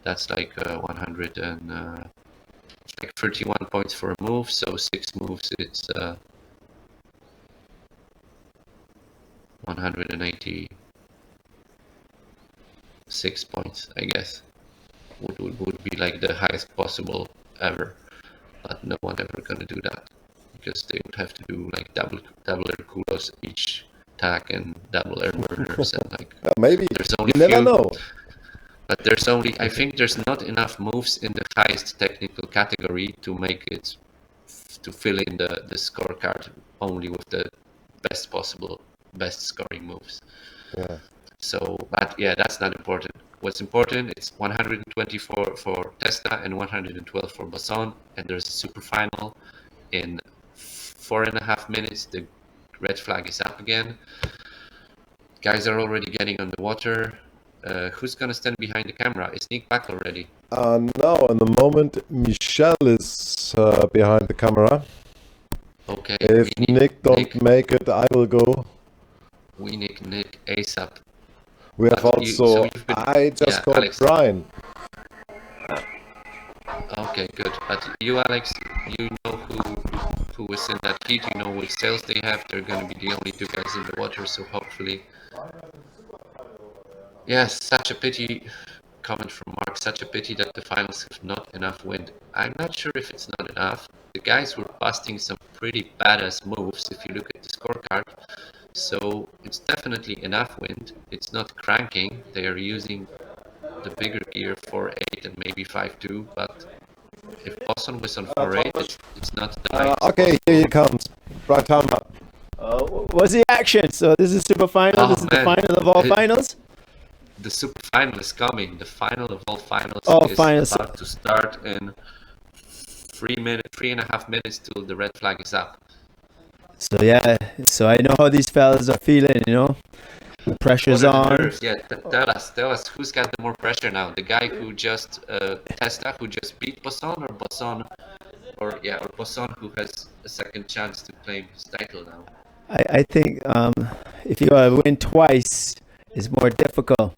That's like 100 and it's like 31 points for a move. So 6 moves, it's 186 points, I guess. Would be like the highest possible ever, but no one ever gonna do that because they would have to do like double air kudos each tag and double air burners and like Maybe there's only you never few, know. but I think there's not enough moves in the highest technical category to make it to fill in the scorecard only with the best scoring moves. Yeah. So, but yeah, that's not important. What's important is 124 for Testa and 112 for Basson, and there's a super final in 4.5 minutes. The red flag is up again. Guys are already getting on the water. Who's gonna stand behind the camera? Is Nick back already? No, in the moment, Michelle is behind the camera. Okay. If Nick don't make it, I will go. We need Nick ASAP. We have But also, I just called Alex. Brian. Okay, good. But you, Alex, you know who was in that heat. You know which sails they have. They're going to be the only 2 guys in the water. So hopefully, yes. Such a pity. Comment from Mark. Such a pity that the finals have not enough wind. I'm not sure if it's not enough. the guys were busting some pretty badass moves if you look at the scorecard. So it's definitely enough wind. It's not cranking. They are using the bigger gear 4.8 and maybe 5.2, but if Boston was on 4.8, it's not the lightest Okay, possible. here he comes. Right time up. What's the action? So this is super final. Oh, This is the man. final of all finals. The super final is coming. The final of all finals is finals. about to start in 3.5 minutes till the red flag is up. So yeah, so I know how these fellas are feeling. You know, the pressure's What are the on. nerves? Yeah, tell us who's got the more pressure now? The guy who just Testa, who just beat Bosson, or Bosson, or Bosson, who has a second chance to claim his title now. I think if you win twice, it's more difficult.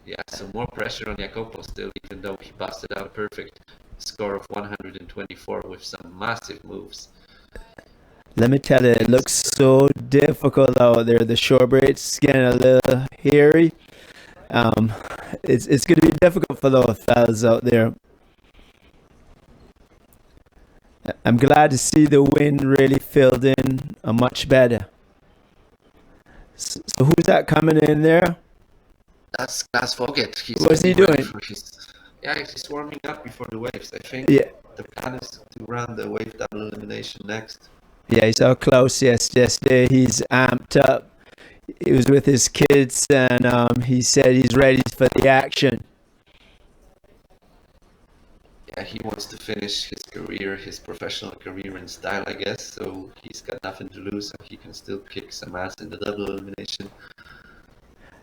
Yeah, so more pressure on Jacopo still, even though he busted out a perfect score of 124 with some massive moves. Let me tell you, it looks so difficult out there. The shore braid's getting a little hairy. It's going to be difficult for those fellas out there. I'm glad to see the wind really filled in much better. So who's that coming in there? That's Folgt. What's he doing? He's warming up before the waves. I think Yeah, the plan is to run the wave double elimination next. yeah, he's so close yesterday. He's amped up. He was with his kids, and he said he's ready for the action. Yeah, he wants to finish his career, his professional career in style, I guess. So he's got nothing to lose, so he can still kick some ass in the double elimination.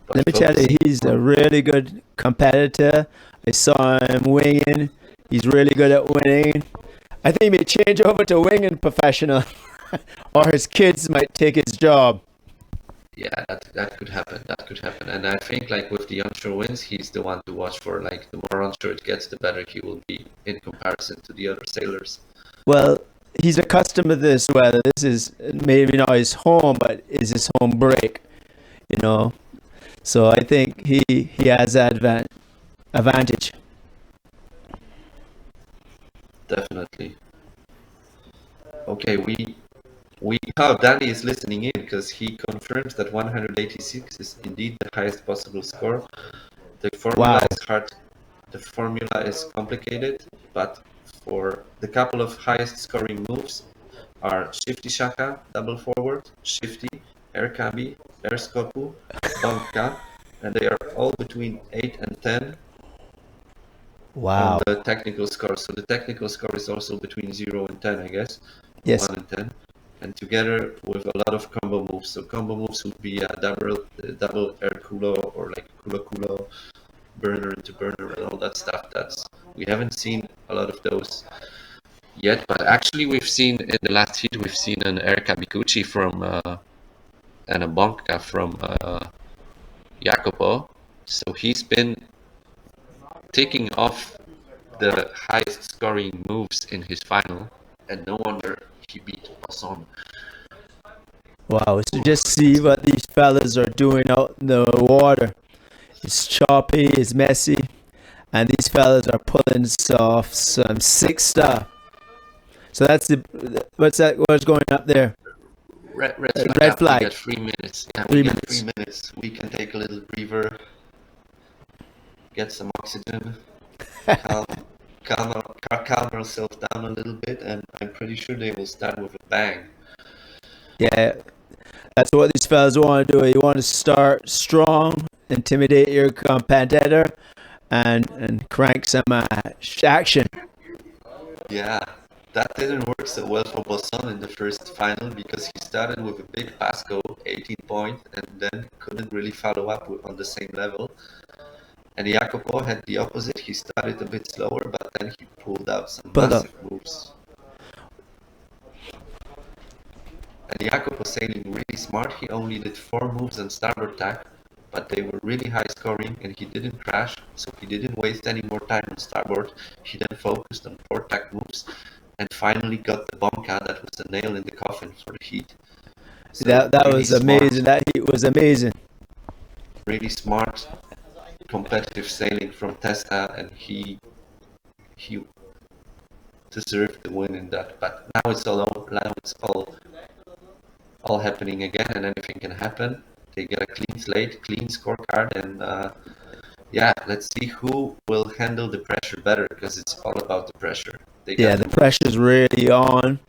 But Let me tell you, he's a really good competitor. I saw him winging. He's really good at winning. I think he may change over to winging professional, or his kids might take his job. Yeah, that could happen. That could happen. And I think like with the onshore winds, he's the one to watch for. Like the more onshore it gets, the better he will be in comparison to the other sailors. Well, he's accustomed to this weather. This is maybe not his home, but is his home break. You know, so I think he has that advantage. Definitely. Okay, Danny is listening in because he confirms that 186 is indeed the highest possible score. The formula is hard. The formula is complicated, but for the couple of highest scoring moves are Shifty Shaka, double forward, Shifty, Air Kabi, Air Skopu, Banka, and they are all between 8 and 10 on the technical score. So the technical score is also between 0 and 10, I guess. Yes. 1 and 10. And together with a lot of combo moves. So combo moves would be a double air culo or like culo, burner into burner and all that stuff. We haven't seen a lot of those yet, but actually we've seen in the last heat, we've seen an air kabikuchi from and a bonka from Jacopo. So he's been taking off the highest scoring moves in his final, and no wonder he beat Bosson. Wow, so just see what these fellas are doing out in the water. It's choppy, it's messy, and these fellas are pulling off some sick stuff. So that's what's going up there? Red flag. We got 3 minutes. Yeah, we got 3 minutes. We can take a little breather, get some oxygen, calm ourselves down a little bit, and I'm pretty sure they will start with a bang. Yeah, that's what these fellas want to do. You want to start strong, intimidate your competitor, and crank some action. Yeah, that didn't work so well for Bosson in the first final because he started with a big Pasco, 18 point, and then couldn't really follow up on the same level. And Jacopo had the opposite. He started a bit slower, but then he pulled out some massive moves. And Jacopo sailing really smart. He only did 4 moves on starboard tack, but they were really high scoring and he didn't crash, so he didn't waste any more time on starboard. He then focused on port tack moves and finally got the bonka that was the nail in the coffin for the heat. So that really was amazing. That heat was amazing. Really smart, competitive sailing from Testa, and he deserved the win in that. But now it's all over. Now it's all happening again, and anything can happen. They get a clean slate, clean scorecard, and yeah, let's see who will handle the pressure better, because it's all about the pressure. Yeah, the pressure's really on.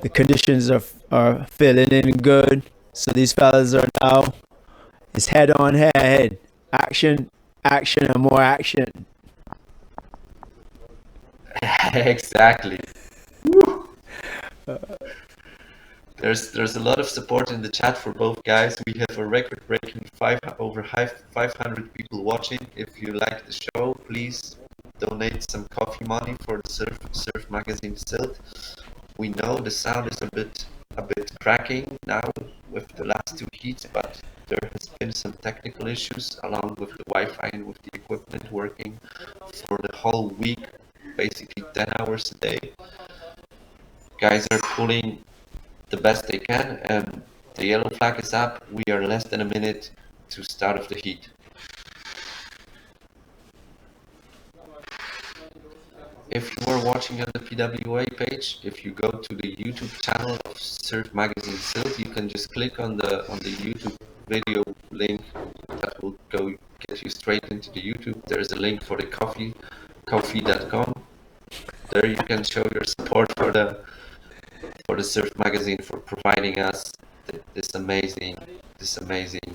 The conditions are filling in good. So these fellas are now, it's head on head. Action, action, and more action. Exactly. There's a lot of support in the chat for both guys. We have a record-breaking over 500 people watching. If you like the show, please donate some coffee money for the Surfmagazin Sylt. We know the sound is a bit cracking now with the last 2 heats, but there has been some technical issues along with the Wi-Fi and with the equipment working for the whole week, basically 10 hours a day. Guys are pulling the best they can, and the yellow flag is up. We are less than a minute to start of the heat. If you are watching on the PWA page, if you go to the YouTube channel of Surfmagazin Sylt, you can just click on the YouTube video link that will get you straight into the YouTube. There's a link for the coffee.com. There you can show your support for the Surf Magazine, for providing us this amazing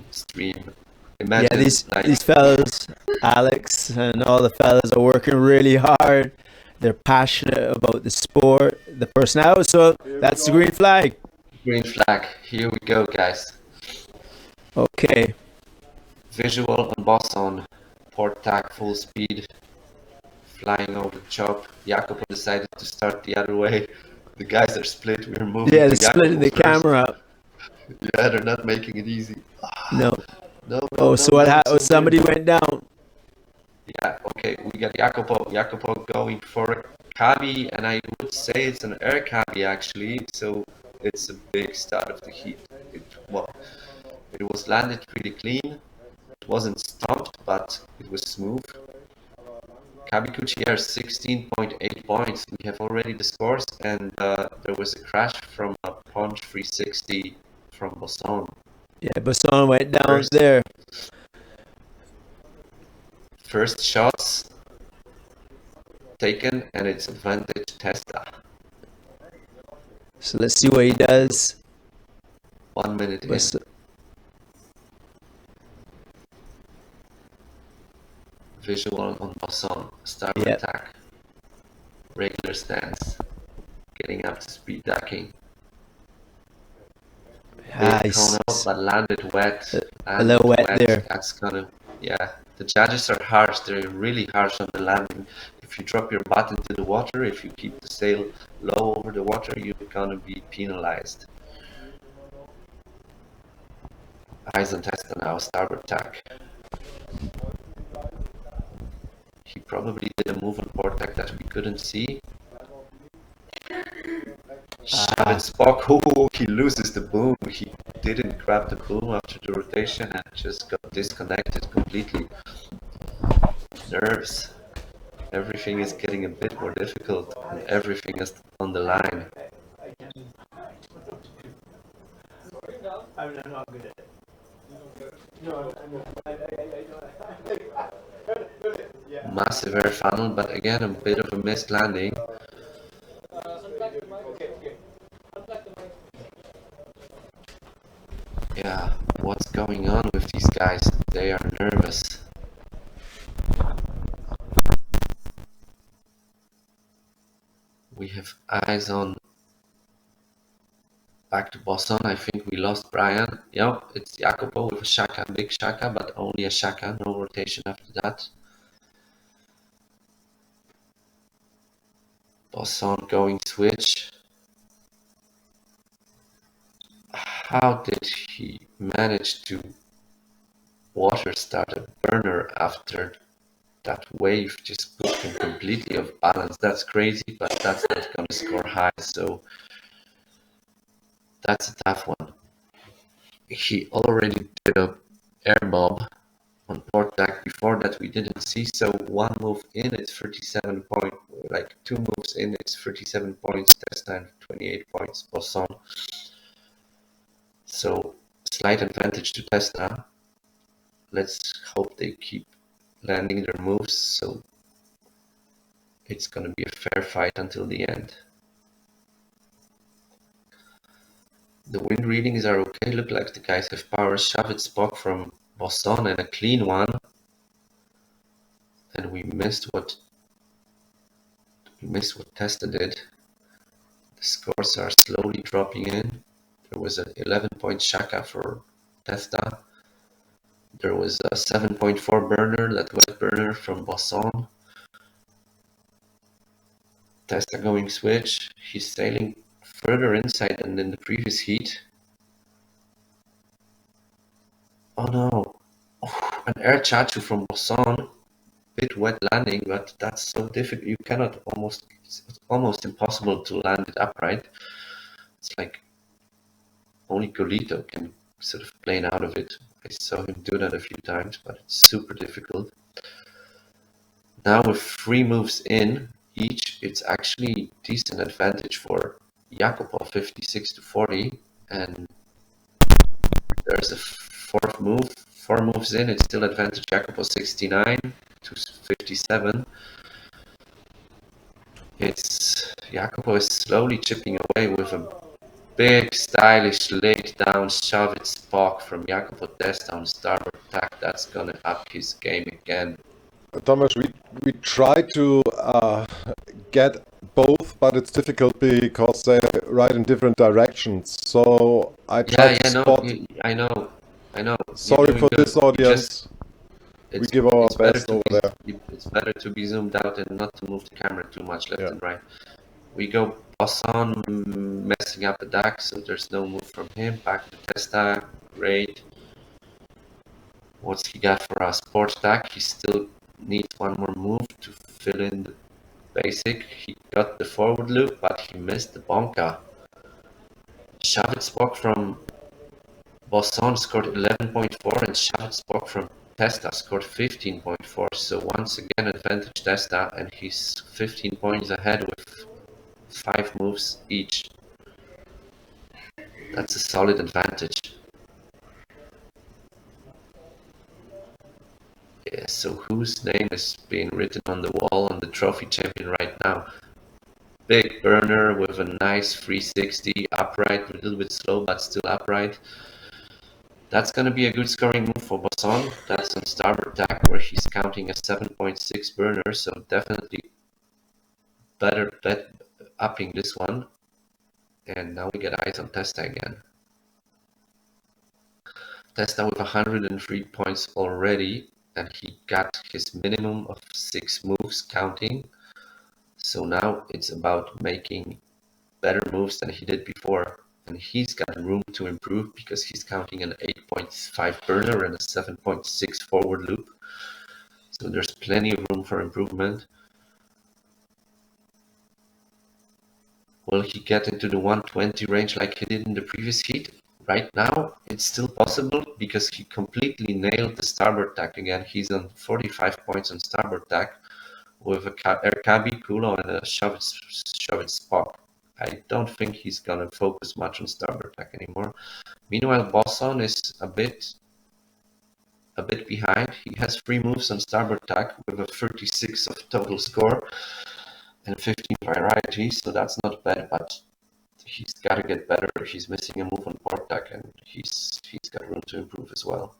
stream. Imagine, yeah, these fellas, Alex and all the fellas, are working really hard. They're passionate about the sport, the personnel. So that's the green flag. Green flag. Here we go, guys. Okay. Visual on boss on. Port tack full speed. Flying over the chop. Jacopo decided to start the other way. The guys are split. We're moving. Yeah, they're splitting the camera up. Yeah, they're not making it easy. No. No, so what happened? Somebody went down. Yeah, okay, we got Jacopo going for a cabi, and I would say it's an air cabi actually, so it's a big start of the heat. It was landed pretty clean. It wasn't stumped, but it was smooth. Kabikuchi Air 16.8 points. We have already the scores, and there was a crash from a punch 360 from Bosson. Yeah, Bosson went down there. First shots taken, and it's advantage Testa. So let's see what he does. 1 minute in. Visual on Bosson. Starboard attack. Regular stance. Getting up to speed ducking. Nice. But landed wet. A little wet there. That's gonna, yeah. The judges are harsh. They're really harsh on the landing. If you drop your butt into the water, if you keep the sail low over the water, you're gonna be penalized. Eyes on Testa now. Starboard tack. He probably did a move on port tack that we couldn't see. Shove it, Spock. Oh, he loses the boom. He didn't grab the boom after the rotation and just got disconnected completely. Nerves. Everything is getting a bit more difficult, and everything is on the line. Massive air funnel, but again a bit of a missed landing. Yeah, what's going on with these guys? They are nervous. We have eyes on back to Boston. I think we lost Brian. Yep, it's Jacopo with a shaka, big shaka, but only a shaka, no rotation after that. Boston going switch. How did he manage to water start a burner after that wave just put him completely off balance? That's crazy, but that's not gonna score high, so that's a tough one. He already did a air bob on port tack. Before that we didn't see, so one move in it's 37 point, like two moves in it's 37 points, test time 28 points, Bosson. So slight advantage to Testa. Let's hope they keep landing their moves, so it's gonna be a fair fight until the end. The wind readings are okay, look like the guys have power. Shove it spot from Bosson and a clean one. And we missed what Testa did. The scores are slowly dropping in. There was an 11-point Shaka for Testa. There was a 7.4 burner, that wet burner from Bosson. Testa going switch. He's sailing further inside than in the previous heat. Oh no. Oh, an air chachu from Bosson. Bit wet landing, but that's so difficult. You cannot it's almost impossible to land it upright. It's like only Golito can sort of plane out of it. I saw him do that a few times, but it's super difficult. Now with 3 moves in each, it's actually decent advantage for Jacopo, 56 to 40, and there's a 4th move. 4 moves in, it's still advantage Jacopo, 69 to 57. Jacopo is slowly chipping away with a big stylish laid down shove it spock from Jacopo Testa on starboard tack. That's gonna up his game again. Thomas, we try to get both, but it's difficult because they ride in different directions. So I try to spot. I know. Sorry for this audience. We give our best over there. It's better to be zoomed out and not to move the camera too much left and right. We go Bosson messing up the deck, so there's no move from him. Back to Testa, great. What's he got for us? Port deck, he still needs one more move to fill in the basic. He got the forward loop, but he missed the bonka. Shove it spock from Bosson scored 11.4 and Shove it spock from Testa scored 15.4. So once again advantage Testa, and he's 15 points ahead with 5 moves each. That's a solid advantage. Yeah, so whose name is being written on the wall on the trophy champion right now? Big burner with a nice 360 upright, a little bit slow but still upright. That's going to be a good scoring move for Bosson. That's on starboard tack where he's counting a 7.6 burner, so definitely better bet upping this one. And now we get eyes on Testa again. Testa with 103 points already, and he got his minimum of 6 moves counting. So now it's about making better moves than he did before. And he's got room to improve because he's counting an 8.5 burner and a 7.6 forward loop. So there's plenty of room for improvement. Will he get into the 120 range like he did in the previous heat? Right now, it's still possible because he completely nailed the starboard tack again. He's on 45 points on starboard tack with a Erkabi, Kulo, and a shove it spot. I don't think he's gonna focus much on starboard tack anymore. Meanwhile, Bosson is a bit behind. He has 3 moves on starboard tack with a 36 of total score and 15 variety, so that's not bad, but he's got to get better. He's missing a move on port tack, and he's got room to improve as well.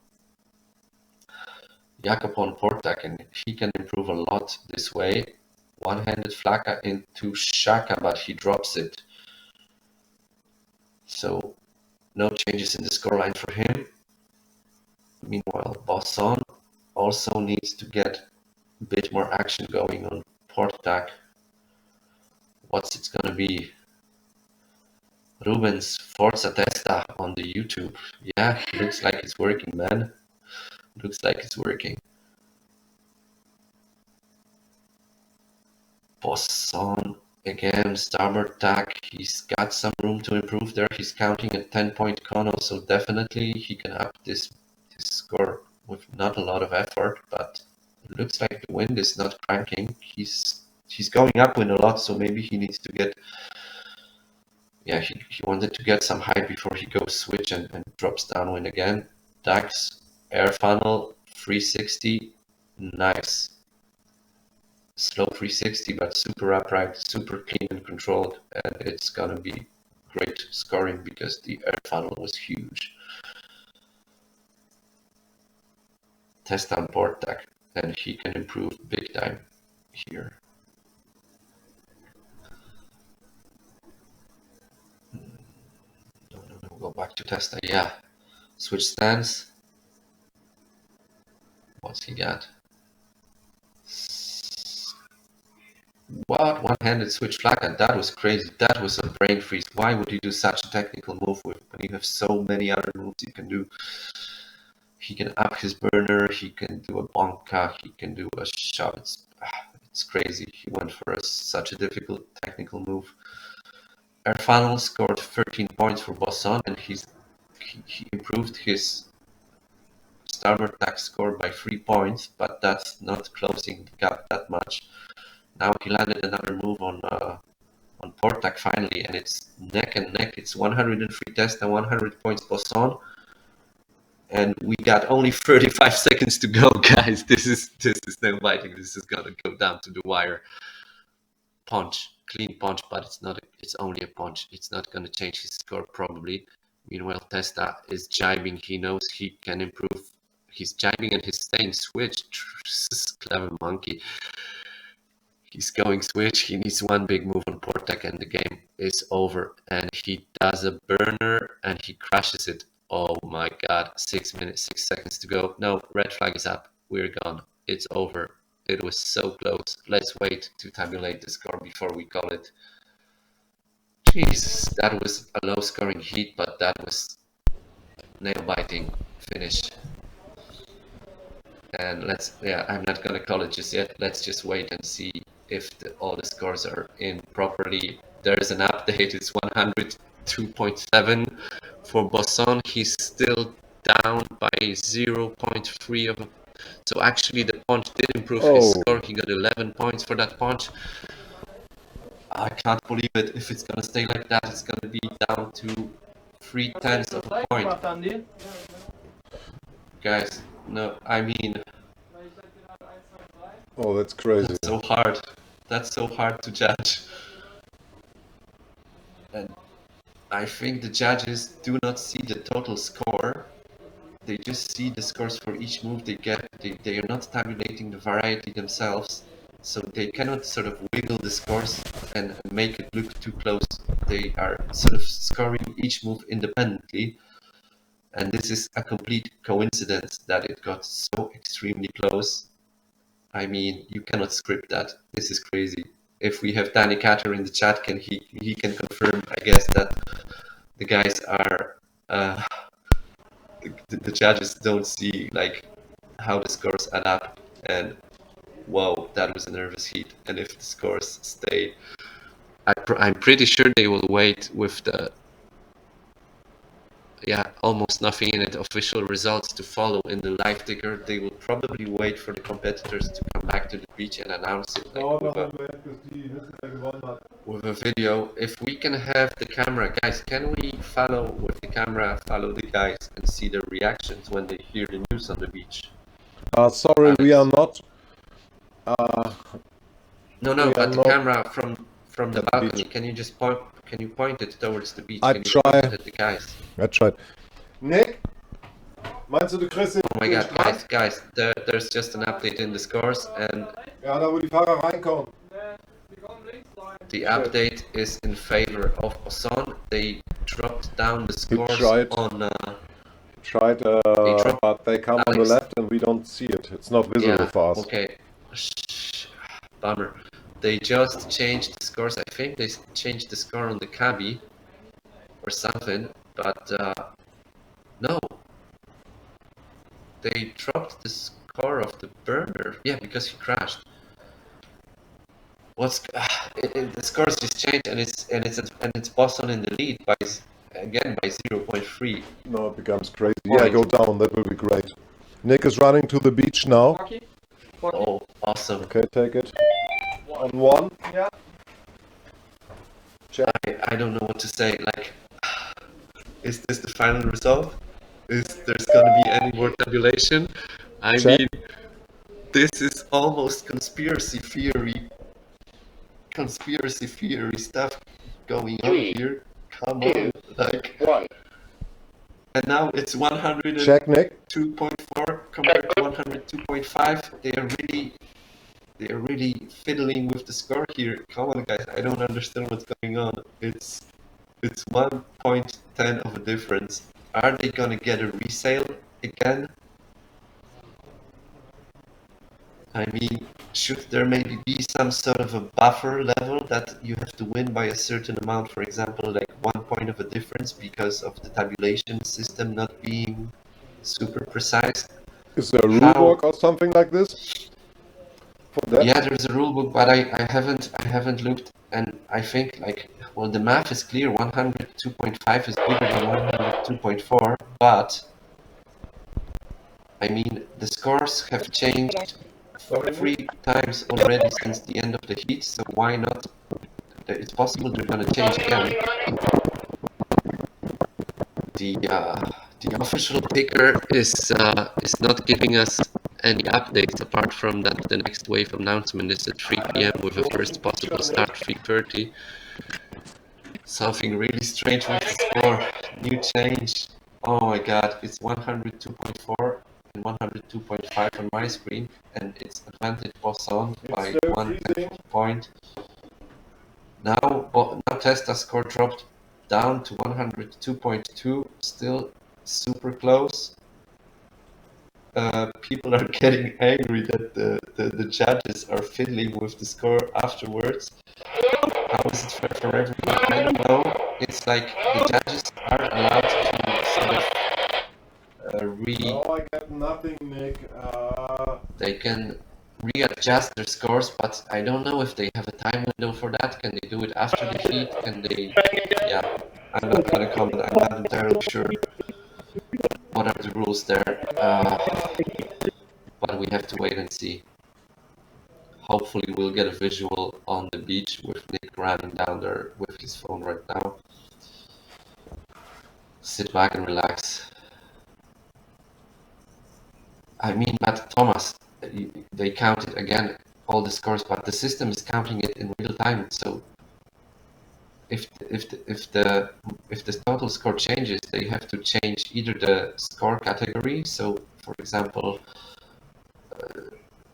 Jacopo on port tack, and he can improve a lot this way. One-handed flaka into Shaka, but he drops it. So no changes in the scoreline for him. Meanwhile, Bosson also needs to get a bit more action going on port tack. What's it gonna be? Rubens Forza Testa on the YouTube. Yeah, looks like it's working, man. Looks like it's working. Bosson again, starboard tack. He's got some room to improve there. He's counting a 10-point Kono, so definitely he can up this score with not a lot of effort, but it looks like the wind is not cranking. He's going upwind a lot, so maybe he needs to get, yeah, he wanted to get some height before he goes switch and drops downwind again. Dax, air funnel, 360, nice. Slow 360, but super upright, super clean and controlled, and it's gonna be great scoring because the air funnel was huge. Test on board deck, and he can improve big time here. No, go back to Testa. Yeah, switch stance. What's he got? What? One-handed switch flag, and that was crazy. That was a brain freeze. Why would you do such a technical move when you have so many other moves you can do? He can up his burner, he can do a bonka, he can do a shove. It's crazy. He went for such a difficult technical move. Air funnel scored 13 points for Bosson, and he improved his starboard tack score by 3 points, but that's not closing the gap that much. Now he landed another move on port tack finally, and it's neck and neck. It's 103 test and 100 points Bosson. And we got only 35 seconds to go, guys. This is no biting. This is gonna go down to the wire. Punch, clean punch, but it's only a punch. It's not gonna change his score probably. Meanwhile, Testa is jibing. He knows he can improve. He's jibing and he's staying switch. Clever monkey. He's going switch. He needs one big move on port deck, and the game is over. And he does a burner and he crashes it. Oh my god, 6 minutes, 6 seconds to go. No, red flag is up. We're gone. It's over. It was so close. Let's wait to tabulate the score before we call it. Jesus, that was a low scoring heat, but that was nail biting finish. And I'm not gonna call it just yet. Let's just wait and see if all the scores are in properly. There's an update. It's 102.7 for Bosson. He's still down by 0.3 of a. So actually the punch did improve his score. He got 11 points for that punch. I can't believe it. If it's gonna stay like that, it's gonna be down to 3/10 of a point. Guys, no, I mean, Oh, that's crazy. that's so hard. That's so hard to judge. And I think the judges do not see the total score. They just see the scores for each move they get. They are not tabulating the variety themselves, so they cannot sort of wiggle the scores and make it look too close. They are sort of scoring each move independently, and this is a complete coincidence that it got so extremely close. I mean, you cannot script that. This is crazy. If we have Danny Catter in the chat, he can confirm, I guess, that the guys are the judges don't see like how the scores add up, and whoa, that was a nervous heat. And if the scores stay, I'm pretty sure they will wait with the almost nothing in it official results to follow in the live ticker. They will probably wait for the competitors to come back to the beach and announce it like with a video. If we can have the camera, guys, can we follow with the camera, follow the guys and see their reactions when they hear the news on the beach? Sorry, Alex? we are not. No, but the camera from the balcony. beach. Can you just point? Can you point it towards the beach? I Can you try. point it at the guys? I tried. Nick, meinst du, du kriegst Oh my god, guys, there's just an update in the scores, and Ja, da wo die Fahrer reinkommen. the update is in favor of Bosson. They dropped down the scores tried. on. Tried, dropped- but they come on the Alex. left and we don't see it. It's not visible for us. Okay. Bummer. They just changed the scores. I think they changed the score on the cabby or something, but no. They dropped the score of the burner. Yeah, because he crashed. The scores just changed, and it's Boston in the lead by 0.3. No, it becomes crazy. Yeah, go down. That will be great. Nick is running to the beach now. 40? Oh, awesome. Okay, take it. On one. Yeah. I don't know what to say. Like, is this the final result? Is there's gonna be any more tabulation? I Check. mean, this is almost conspiracy theory stuff going on here. Come on, like. And now it's 102.4 Check, Nick. compared to 102.5. They are really fiddling with the score here. Come on, guys, I don't understand what's going on. It's 1.10 of a difference. Are they gonna get a resale again? I mean, should there maybe be some sort of a buffer level that you have to win by a certain amount, for example, like 1 point of a difference because of the tabulation system not being super precise? Is there a rule book or something like this? For that? Yeah, there's a rule book, but I haven't looked, and I think like, well, the math is clear. 102.5 is bigger than 102.4, but I mean the scores have changed 3 times already since the end of the heat, so why not? It's possible they're gonna change again. The official picker is not giving us any updates apart from that the next wave announcement is at 3 p.m. with a first possible start 3:30. Something really strange with the score. New change. Oh my god, it's 102.4 and 102.5 on my screen, and it's advantage boss on by 1/10 point. Now Testa score dropped down to 102.2, still super close. People are getting angry that the judges are fiddling with the score afterwards. How is it fair for everyone? I don't know. It's like the judges are allowed to sort of Oh, I got nothing, Nick. they can readjust their scores, but I don't know if they have a time window for that. Can they do it after the heat? Can they? Yeah, I'm not gonna comment. I'm not entirely sure what are the rules there, but we have to wait and see. Hopefully we'll get a visual on the beach with Nick running down there with his phone right now. Sit back and relax. I mean, but Thomas, they counted again all the scores, but the system is counting it in real time. So if the total score changes, they have to change either the score category. So, for example,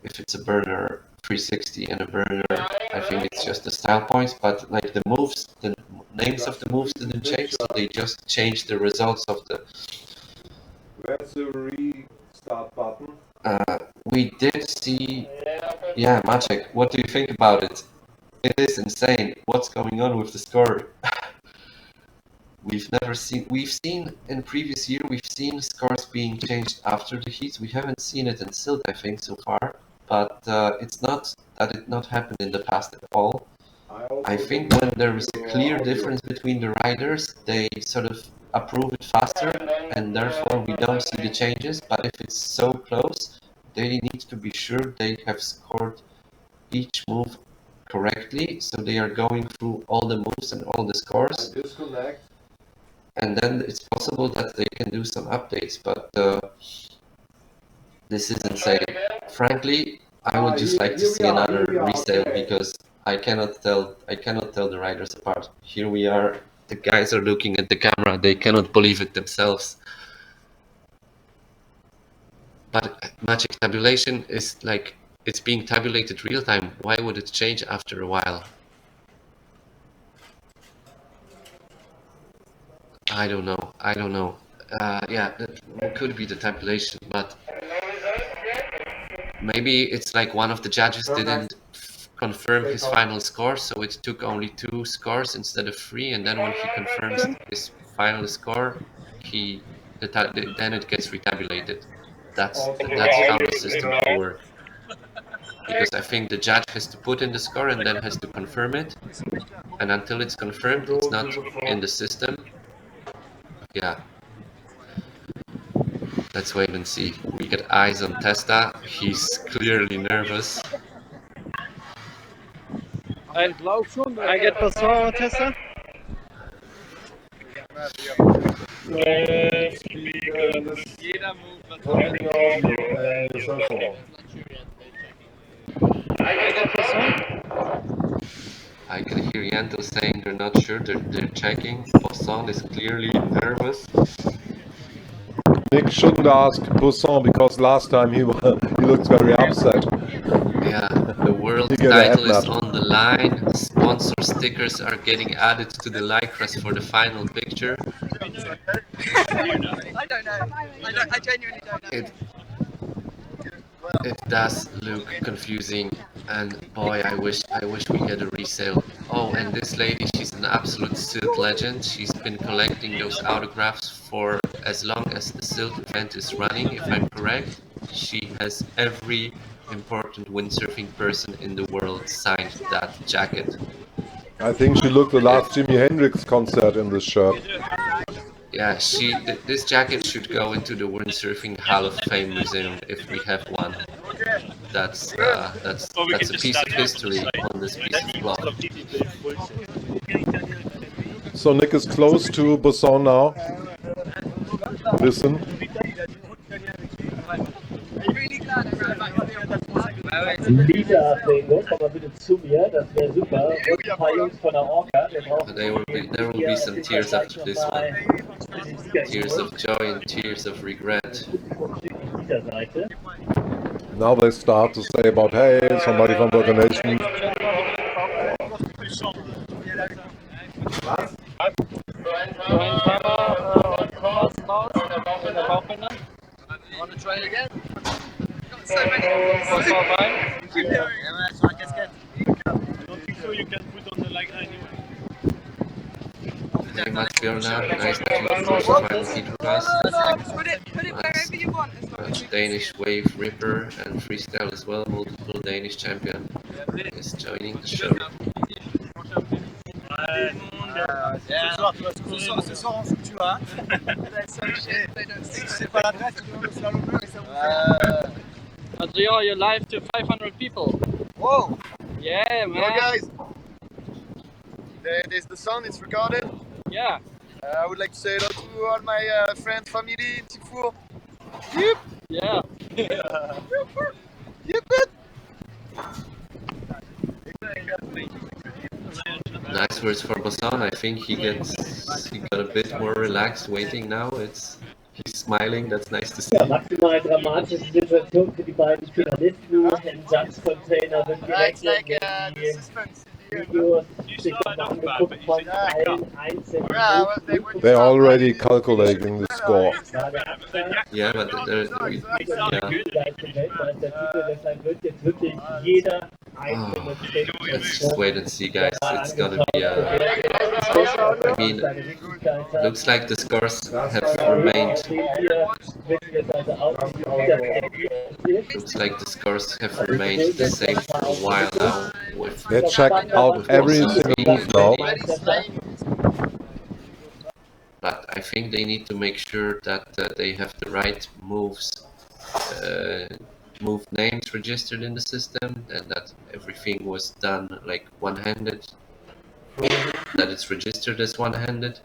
if it's a burner 360 and a burner, I think it's just the style points. But like the moves, the names of the moves didn't change, so they just changed the results of the. Where's the restart button? We did see, yeah, Maciek, what do you think about it? It is insane. What's going on with the score? We've seen in previous year, we've seen scores being changed after the heats. We haven't seen it in Sylt, I think, so far. But it's not that it not happened in the past at all. I think when there is a clear difference between the riders, they sort of approve it faster, and therefore we don't see the changes. But if it's so close, they need to be sure they have scored each move correctly, so they are going through all the moves and all the scores. Disconnect. And then it's possible that they can do some updates, but this is insane. Frankly, I would just like to see another resale because I cannot tell the riders apart. Here we are, the guys are looking at the camera, they cannot believe it themselves. But magic tabulation is like, it's being tabulated real time. Why would it change after a while? I don't know. Yeah, that could be the tabulation, but maybe it's like one of the judges didn't confirm his final score, so it took only 2 scores instead of 3, and then when he confirms his final score, then it gets retabulated. That's how the system will work. Because I think the judge has to put in the score and then has to confirm it, and until it's confirmed, it's not in the system. Yeah. Let's wait and see. We get eyes on Testa. He's clearly nervous. I get the saw tester. I can hear Yanto saying they're not sure, they're checking. Bosson is clearly nervous. Nick shouldn't ask Poussin because last time he looked very upset. Yeah, the world You get a title head is nod. on the line. Sponsor stickers are getting added to the lycras for the final picture. I don't know. I genuinely don't know. It does look confusing, and boy, I wish we get a resale. Oh, and this lady, she's an absolute Sylt legend. She's been collecting those autographs for as long as the Sylt event is running, if I'm correct. She has every important windsurfing person in the world signed that jacket. I think she looked the last Jimi Hendrix concert in this shirt. Yeah, this jacket should go into the Windsurfing Hall of Fame museum if we have one. That's a piece of history on this piece of cloth. So Nick is close to Poussin now. Listen. Lisa Bingo, komm mal bitte zu mir, das wäre super. Und ein paar Jungs von der Orca, wir brauchen There will be some tears after this one. Tears of joy and tears of regret. dieser Seite. Now they start to say about, hey, somebody from the organization. Want to try it again? Got so many. Keep doing it. Yeah, that's fine. Just get. I don't think so. You can put on the leg anyway. Very much, Bjornar. Nice that you first final heat class. Put it wherever you want. As long as Danish wave ripper and freestyle as well. Multiple Danish champion is joining the show. Ce soir, on joue, tu vois. C'est pas l'adresse, tu vois, le slalom bleu et ça vous fait. Adrian, you're live to 500 people. Whoa! Yeah, man. Hello guys! There's the sound, it's recorded. Yeah. I would like to say hello to all my friends, family in Tifour. Yep! Yeah. Yep! Nice words for Bosson. I think he got a bit more relaxed waiting now. He's smiling. That's nice to see. Ja, maximal dramatische Situation für die beiden Finalisten. Im Satzcontainer wird It's like direkt the suspense. Videos sich nochmal angeguckt von allen einzelnen. They're already calculating the score. Yeah, but Deshalb wird jetzt wirklich jeder einzelne let's just wait and see, guys. It's gonna be. I mean, looks like the scores have remained. Looks like the scores have remained the same for a while now. They check out every single move now. But I think they need to make sure that they have the right move names registered in the system, and that everything was done like one-handed, that it's registered as one-handed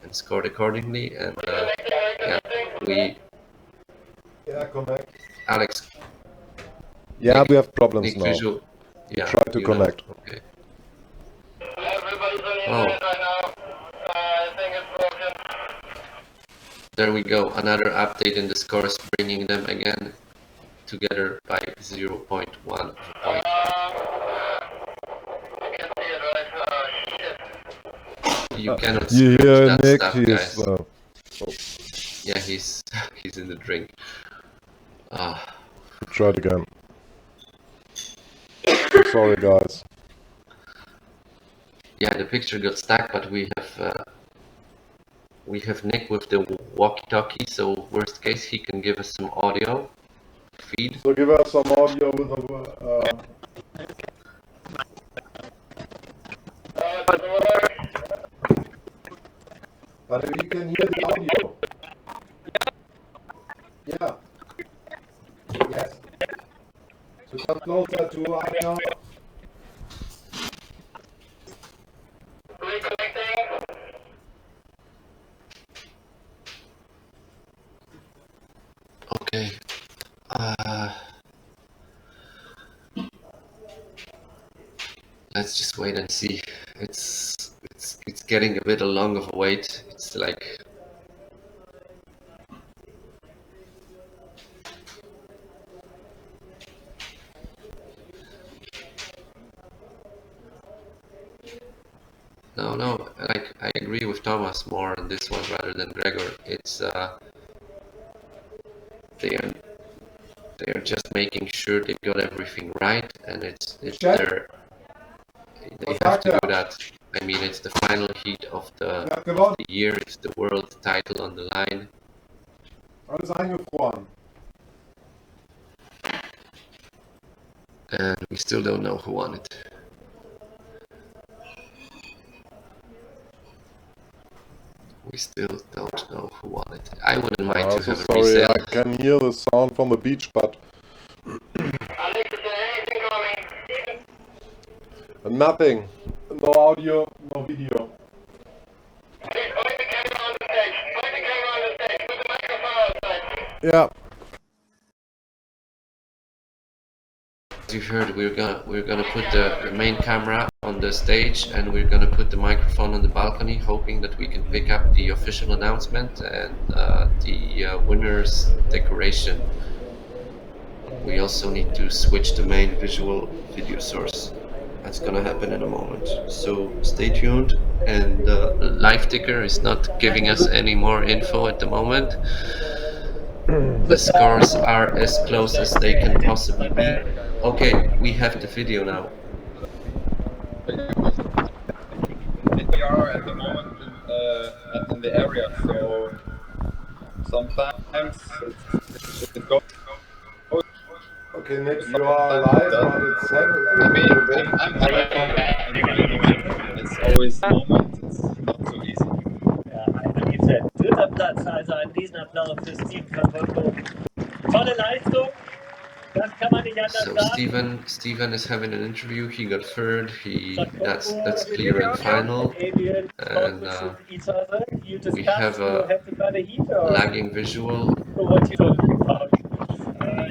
and scored accordingly. And Alex. Yeah, we have problems Nick now. Visual. Yeah, Try to connect. Okay. Oh. There we go. Another update in the scores, bringing them again together by 0.1 of a point. You cannot You scratch hear that Nick? stuff, He's. guys. Yeah, he's in the drink. Try it again. Sorry, guys. Yeah, the picture got stuck, but we have Nick with the walkie-talkie. So worst case, he can give us some audio feed. So give us some audio with the. But you can hear the audio. Come closer to Anya. Okay. Let's just wait and see. It's getting a bit long of a wait. It's like no. Like I agree with Thomas more on this one rather than Gregor. It's they're just making sure they got everything right, and they have to do that. I mean, it's the final heat of the year. It's the world title on the line. Alles eingefroren. And we still don't know who won it. We still don't know who won it. I wouldn't mind to have a resale. I can hear the sound from the beach, but nothing. No audio, no video. Yeah. As you heard, we're gonna put the main camera on the stage, and we're gonna put the microphone on the balcony, hoping that we can pick up the official announcement and the winner's decoration. We also need to switch the main visual video source. That's gonna happen in a moment. So stay tuned. And the live ticker is not giving us any more info at the moment. The scores are as close as they can possibly be. Okay, we have the video now. We are at the moment in the area, so sometimes it goes. Okay, next you are live, but it's it's always a moment, it's not so easy. Ja, ein dritter Platz, also ein Riesenapplaus für Steven von Volko. Tolle Leistung, das kann man nicht anders sagen. Steven is having an interview. He got third. That's clear and final. And we have a lagging visual. What you talking about?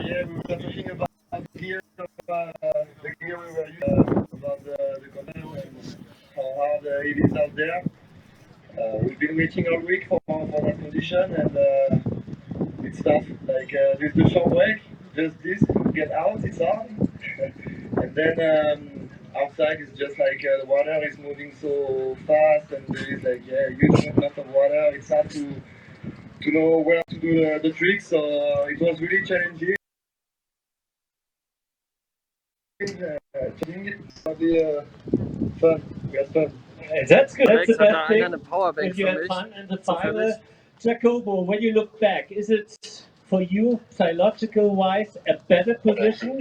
Yeah, we were talking about gear, the gear we were using, about the control and how hard it is out there. We've been waiting all week for that condition, and it's tough. Like with the short break, just this, get out, it's hard. And then outside is just like the water is moving so fast, and there is like huge amount of water. It's hard to know where to do the tricks, so it was really challenging. Fun. We had fun. That's good. That's the best thing. Eine Powerbank If you für had mich. fun in the final. Jacobo, when you look back, is it for you, psychological-wise, a better position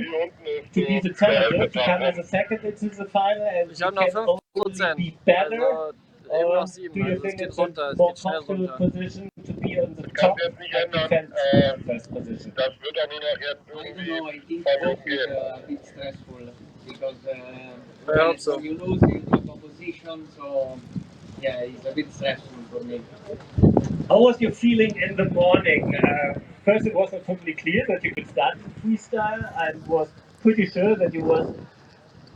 to be the challenger, to come as a second into the final, and Ich you habe noch can only be better? Also, eben Or noch 7, do you also es think geht it's a runter, es more geht schnell comfortable runter. position to be on the top and defend the first position? Das wird dann jetzt irgendwie I think bei both uns is gehen. a bit stressful because I hope so. when you lose, you drop a position, so yeah, it's a bit stressful for me. How was your feeling in the morning? First, it wasn't totally clear that you could start in freestyle. I was pretty sure that you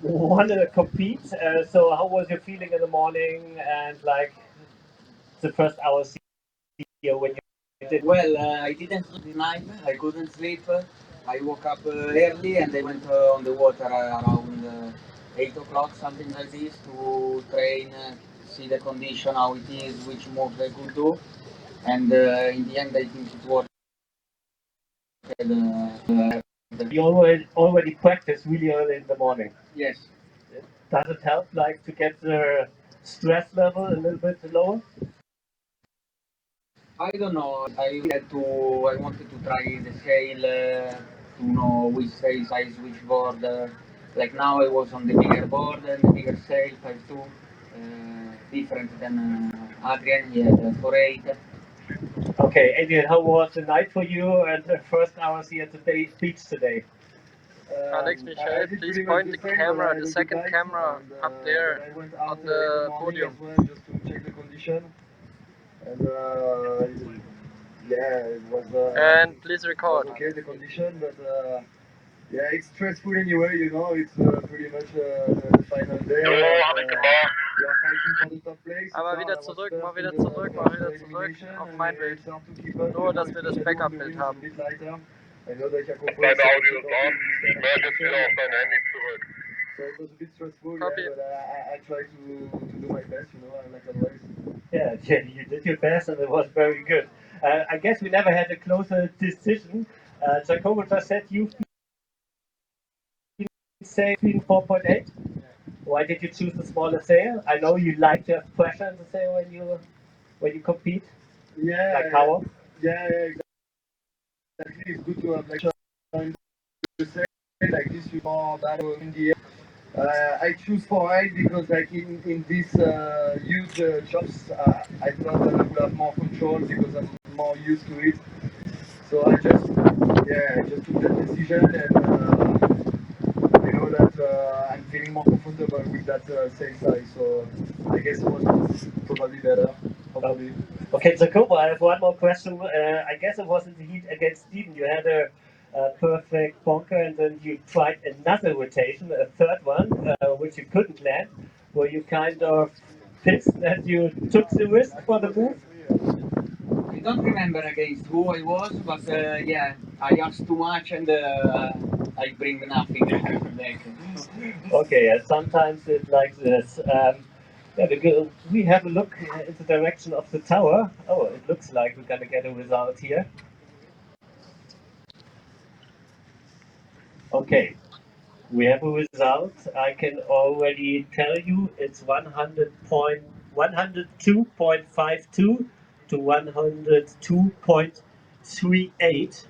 wanted to compete. So, how was your feeling in the morning and like the first hours here when you did? Well, I didn't sleep this night. I couldn't sleep. I woke up early and I went on the water around 8 o'clock, something like this, to train, see the condition, how it is, which moves I could do. And in the end, I think it worked. You already practiced really early in the morning. Yes. Does it help, like, to get the stress level a little bit lower? I don't know. I wanted to try the sail to know which sail size, which board. Like now, I was on the bigger board and the bigger sail, 5.2, different than Adrian. He had 4.8. Okay, Adrian, how was the night for you and the first hours here at the beach today? Alex, Michael, please point the camera, the second camera up there on the podium. Just to check the condition. And yeah, it was. And please record. Okay, the condition, but yeah, it's stressful anyway. You know, it's pretty much the final day. We are fighting for the top place. Aber wieder zurück, mal wieder zurück, mal wieder zurück auf mein Bild. Nur, dass wir das Backup-Bild haben. Dein Audio ist an. Ich melde jetzt wieder auf dein Handy zurück. So it was a bit stressful, Copy. yeah, but I tried to do my best, you know, like always. Yeah, you did your best and it was very good. I guess we never had a closer decision. Jacobo just said you've been saying 4.8. Why did you choose the smaller sail? I know you like to have pressure in the sail when you compete. Yeah. Like power. Yeah, exactly. It's good to have like on the sail like this before battle in the air. I choose 4.8 because like in this huge chops, I thought that I would have more control because I'm more used to it. So I just took that decision, and you know that I'm feeling more comfortable with that sail size. So I guess it was probably better. Probably. Okay, Jacobo, I have one more question. I guess it was in the heat against Steven. You had a perfect bunker, and then you tried another rotation, a third one, which you couldn't land. Were you kind of pissed that you took the risk for the move? I don't remember against who I was, but yeah, I asked too much and I bring nothing back. Okay, and sometimes it's like this. We have a look in the direction of the tower. Oh, it looks like we're gonna get a result here. Okay, we have a result. I can already tell you it's 102.52 to 102.38.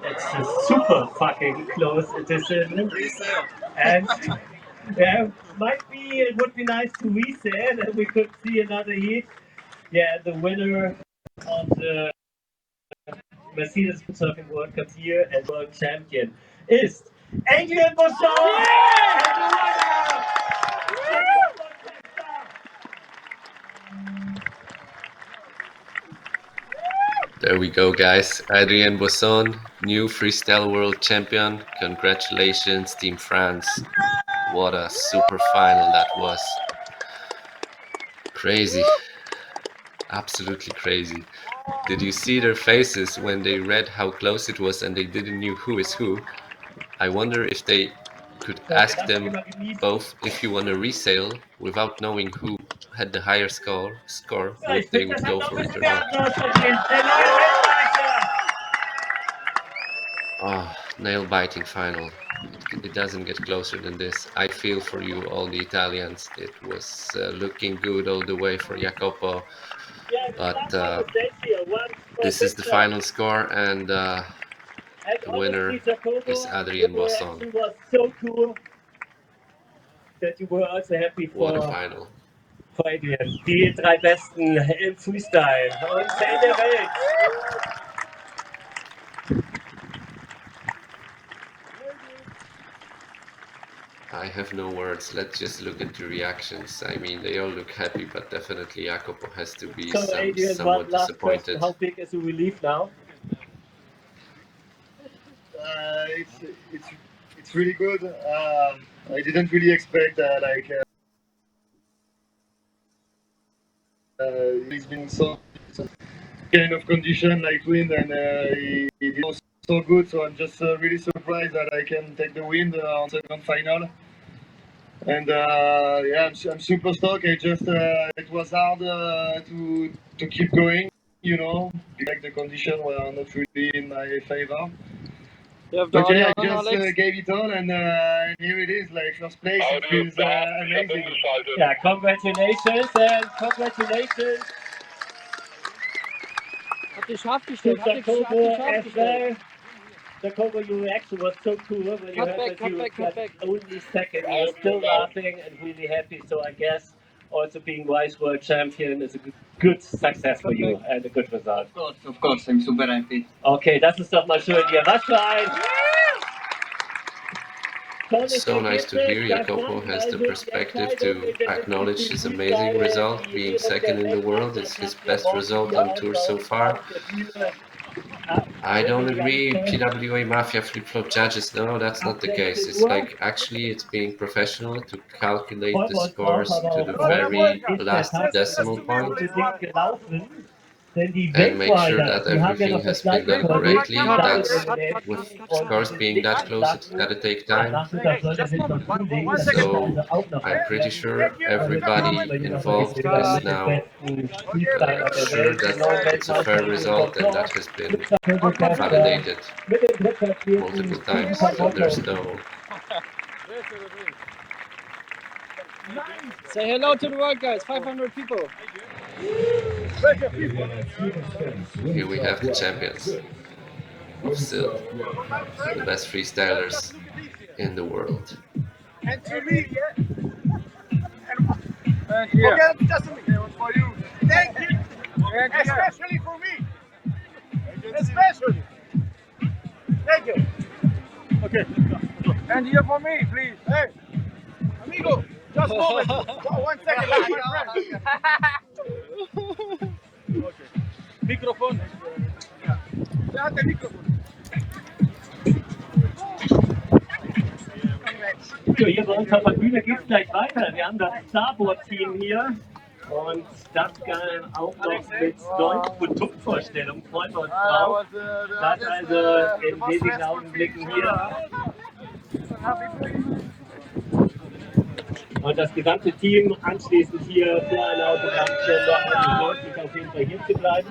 It's a super fucking close decision. And yeah, it would be nice to reset and we could see another heat. Yeah, the winner of the Mercedes-Benz Surfing World Cup here and world champion is Adrian Bosson! There we go, guys. Adrien Bosson, new freestyle world champion. Congratulations, Team France. What a super final that was. Crazy. Absolutely crazy. Did you see their faces when they read how close it was and they didn't know who is who? I wonder if they could ask them both if you want to resail without knowing who had the higher score, would they would go for it or not. Oh, nail-biting final. It doesn't get closer than this. I feel for you, all the Italians. It was looking good all the way for Jacopo, but this is the final score, and the winner is Adrien Bosson. It was so cool that you were also happy What a final. For Adrian. Die drei Besten im Freestyle und Sail der Welt. I have no words. Let's just look at the reactions. I mean, they all look happy, but definitely Jacopo has to be Adrian, somewhat disappointed. Question, how big is the relief now? It's really good. I didn't really expect it's been so kind of condition like wind, and it was so good. So I'm just really surprised that I can take the wind on second final. And yeah, I'm super stoked. It was hard to keep going, you know, like the conditions were not really in my favor. But yeah, I just gave it all, and here it is, like first place. It feels amazing. Yeah, congratulations and congratulations. Hat die scharf gestellt, Jacobo, your reaction was so cool when you heard that you got only second. You were still laughing and really happy. So I guess also being Vice World Champion is a good success for you and a good result. Of course, I'm super happy. Okay, das ist doch mal schön hier. Was für ein... It's so nice to hear Jacopo has the perspective to acknowledge his amazing result. Being second in the world is his best result on tour so far. I don't agree, PWA Mafia flip-flop judges. No, that's not the case. It's like, actually, it's being professional to calculate the scores to the very last decimal point and make sure that everything has been done correctly. That's, with scores being that close, it's gotta take time. So I'm pretty sure everybody involved is now sure that it's a fair result and that has been validated multiple times. So there's no... Say hello to the world, guys. 500 people. Here we have the champions of Sylt, the best freestylers in the world. And to me, okay, just for you. Thank you. Especially for me. Especially. Thank you. Okay. And here for me, please. Hey, amigo, just moment. 1 second, my friend. Okay. Mikrofon. Ja, der Mikrofon. So, hier bei uns auf der Bühne geht es gleich weiter. Wir haben das Starboard-Team hier und das auch noch mit deutschen Produktvorstellungen. Freuen wir uns drauf. Das also in wenigen Augenblicken hier. Und das gesamte Team anschließend hier für eine Autogrammstunde. Also lohnt sich auf jeden Fall hier zu bleiben.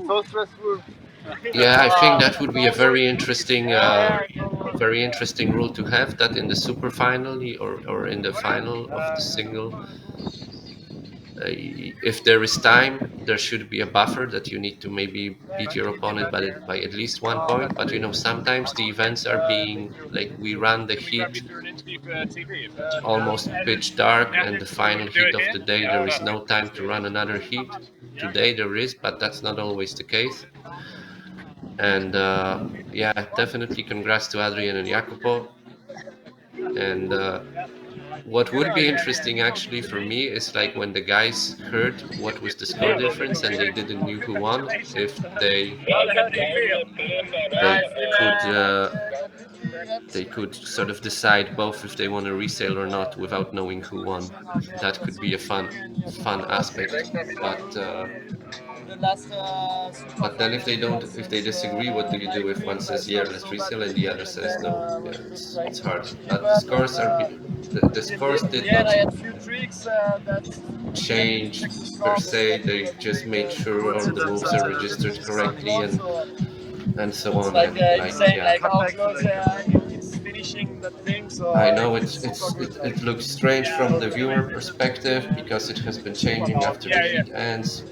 So stressful. Yeah, I think that would be a very interesting rule to have, that in the super final or in the final of the single, if there is time, there should be a buffer that you need to maybe beat your opponent by at least 1 point. But you know, sometimes the events are being like, we run the heat almost pitch dark, and the final heat of the day there is no time to run another heat. Today there is, but that's not always the case. And yeah, definitely congrats to Adrian and Jacopo. And what would be interesting actually for me is like when the guys heard what was the score difference and they didn't know who won, if they could sort of decide both if they want to resale or not without knowing who won. That could be a fun aspect. But then if they disagree, what do you do if one says yeah, let's resell, and the other says no? Yeah, it's hard. But the scores did not change per se. They just made sure all the moves are registered correctly and so on. Like how Yeah. close it's finishing that thing. So I know it looks strange from the viewer perspective because it has been changing after the heat ends.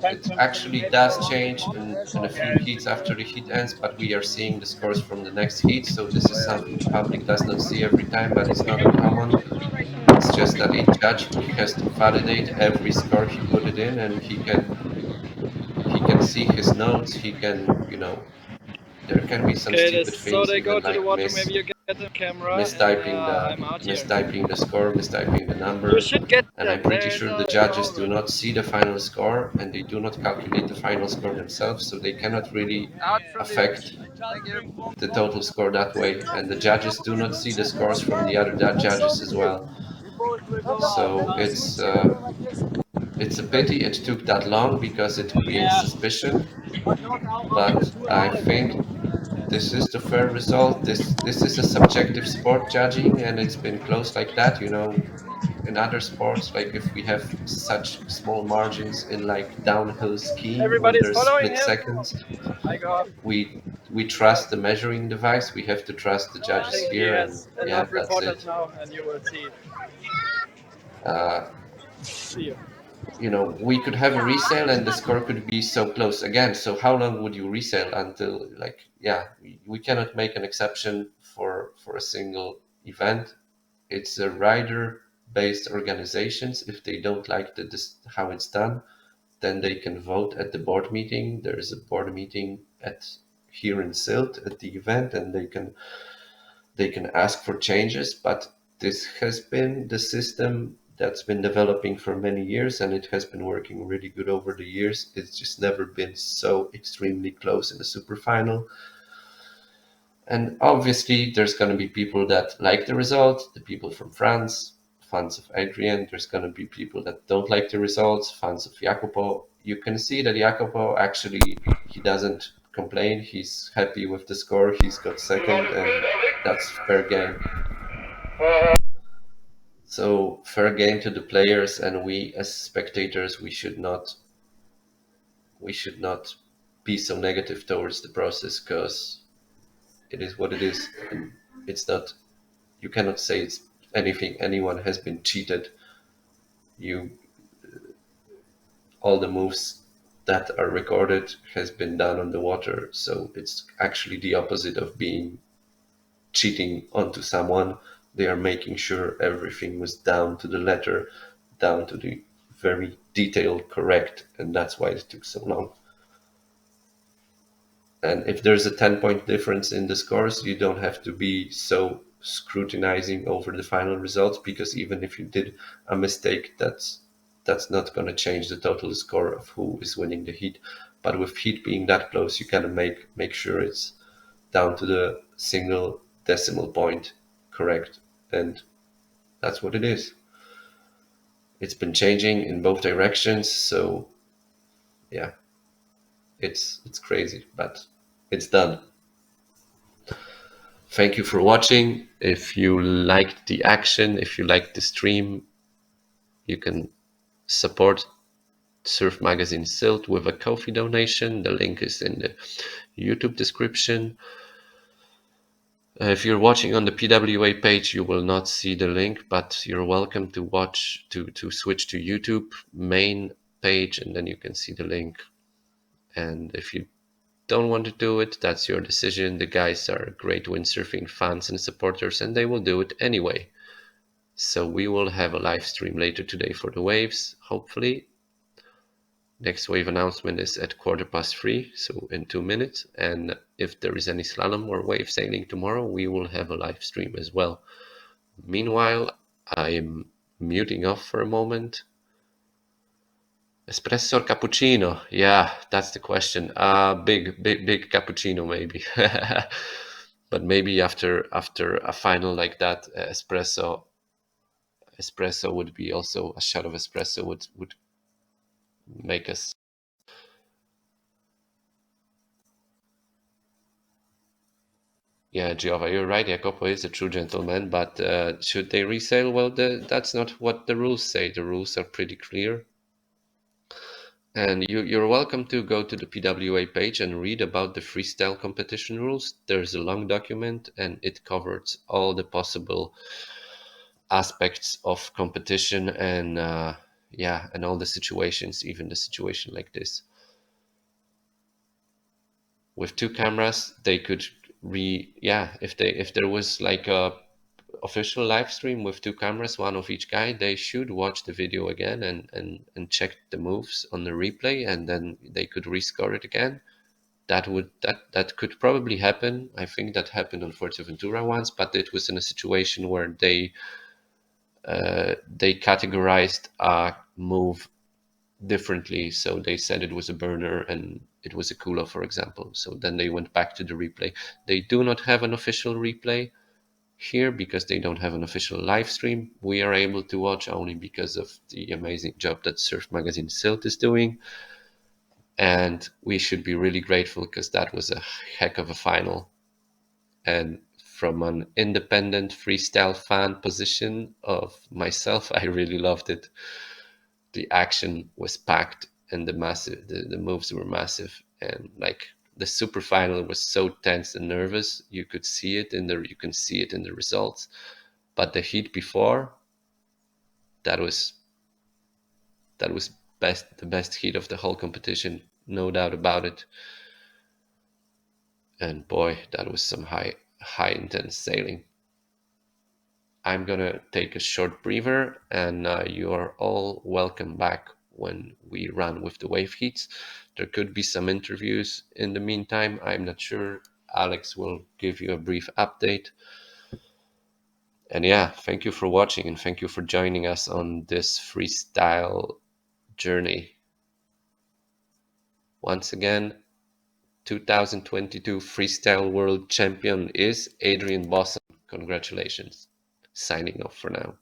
It actually does change in a few heats after the heat ends, but we are seeing the scores from the next heat, so this is something the public does not see every time, but it's not uncommon. It's just that a judge has to validate every score he put it in, and he can see his notes. He can, you know, there can be some stupid things. So they go even to the like water, maybe you get the camera. mistyping the score, mistyping the number. You should get and I'm pretty sure the judges do not see the final score, and they do not calculate the final score themselves, so they cannot really affect the total score that way. And the judges do not see the scores from the other judges as well. So it's a pity it took that long because it creates suspicion. But I think this is the fair result. This is a subjective sport judging, and it's been close like that. You know, in other sports, like if we have such small margins in like downhill skiing, where there's split seconds, we trust the measuring device. We have to trust the judges here, and yeah, that's it. Now, and you will see. You know, we could have a resale and the score could be so close again. So how long would you resale until, like, yeah, we cannot make an exception for a single event. It's a rider-based organizations. If they don't like how it's done, then they can vote at the board meeting. There is a board meeting here in Sylt at the event, and they can ask for changes. But this has been the system that's been developing for many years, and it has been working really good over the years. It's just never been so extremely close in the super final. And obviously, there's going to be people that like the result, the people from France, fans of Adrian. There's going to be people that don't like the results, fans of Jacopo. You can see that Jacopo actually, he doesn't complain. He's happy with the score. He's got second, and that's fair game. So fair game to the players, and we as spectators, we should not be so negative towards the process, because it is what it is. And it's not, you cannot say it's anyone has been cheated. All the moves that are recorded has been done on the water, so it's actually the opposite of being cheating onto someone. They are making sure everything was down to the letter, down to the very detailed correct, and that's why it took so long. And if there's a 10-point difference in the scores, you don't have to be so scrutinizing over the final results, because even if you did a mistake, that's not going to change the total score of who is winning the heat. But with heat being that close, you kind of make sure it's down to the single decimal point correct, and that's what it is. It's been changing in both directions, so yeah, it's crazy, but it's done. Thank you for watching. If you liked the action, if you liked the stream, you can support Surfmagazin Sylt with a Ko-fi donation. The link is in the YouTube description. If you're watching on the PWA page, you will not see the link, but you're welcome to switch to YouTube main page, and then you can see the link. And if you don't want to do it, that's your decision. The guys are great windsurfing fans and supporters, and they will do it anyway. So we will have a live stream later today for the waves, hopefully. Next wave announcement is at 3:15, so in 2 minutes. And if there is any slalom or wave sailing tomorrow, we will have a live stream as well. Meanwhile, I'm muting off for a moment. Espresso or cappuccino? Yeah, that's the question. Big cappuccino maybe. But maybe after a final like that, espresso would be also, a shot of espresso would make us. Yeah, Giova, you're right. Jacopo is a true gentleman, but should they resale? Well, that's not what the rules say. The rules are pretty clear. And you're welcome to go to the PWA page and read about the freestyle competition rules. There's a long document, and it covers all the possible aspects of competition, and and all the situations, even the situation like this. With 2 cameras, they could if there was like a official live stream with 2 cameras, one of each guy, they should watch the video again and check the moves on the replay, and then they could rescore it again. That could probably happen. I think that happened on Fuerteventura once, but it was in a situation where they categorized a move differently. So they said it was a burner and it was a culo, for example. So then they went back to the replay. They do not have an official replay here because they don't have an official live stream. We are able to watch only because of the amazing job that Surfmagazin Sylt is doing. And we should be really grateful because that was a heck of a final. And from an independent freestyle fan position of myself, I really loved it. The action was packed and the moves were massive, and like the super final was so tense and nervous. You can see it in the results, but the heat before, that was that was the best heat of the whole competition, no doubt about it. And boy, that was some high intense sailing. I'm gonna take a short breather, and you are all welcome back when we run with the wave heats. There could be some interviews in the meantime, I'm not sure. Alex will give you a brief update. And yeah, thank you for watching, and thank you for joining us on this freestyle journey. Once again, 2022 Freestyle World Champion is Adrian Bosson. Congratulations. Signing off for now.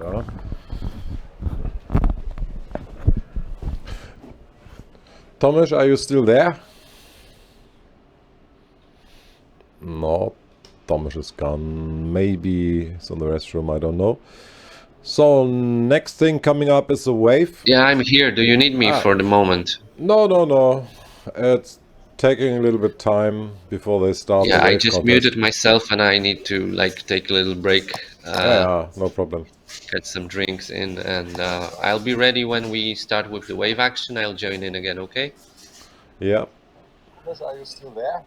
Ja. Thomas, are you still there? No, Thomas is gone. Maybe it's in the restroom, I don't know. So, next thing coming up is a wave. Yeah, I'm here. Do you need me for the moment? No. It's taking a little bit time before they start Yeah, the I wave just contest. muted myself, and I need to take a little break. Yeah, no problem. Get some drinks in, and I'll be ready when we start with the wave action. I'll join in again, okay? Yeah. Thomas, are you still there?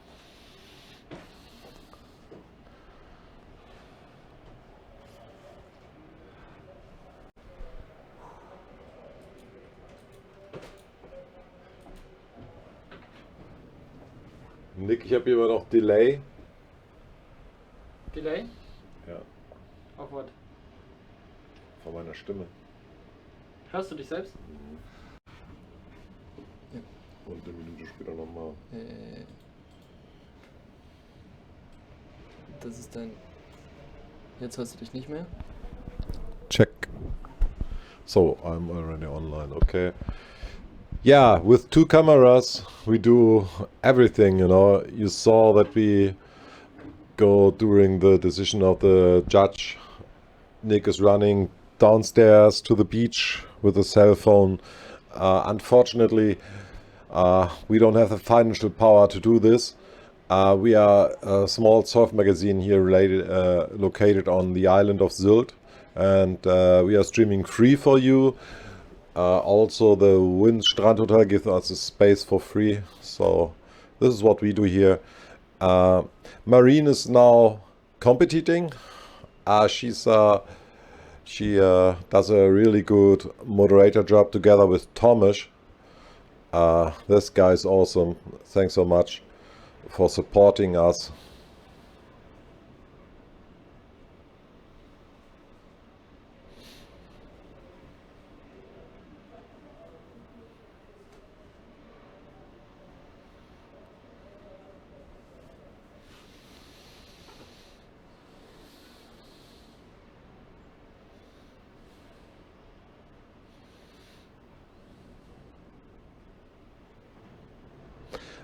Nick, ich habe hier immer noch Delay. Delay? Ja, Auf was? von meiner Stimme. Hörst du dich selbst? Und eine Minute später nochmal. Das ist dein... Jetzt hörst du dich nicht mehr? Check. So, I'm already online, okay. Yeah, with two cameras we do everything, you know. You saw that we go during the decision of the judge. Nick is running downstairs to the beach with a cell phone. Unfortunately, we don't have the financial power to do this. We are a small surf magazine here located on the island of Sylt, and we are streaming free for you. Also, the Strand Hotel gives us a space for free, so this is what we do here. Marine is now competing. She does a really good moderator job together with Thomas. This guy is awesome. Thanks so much for supporting us.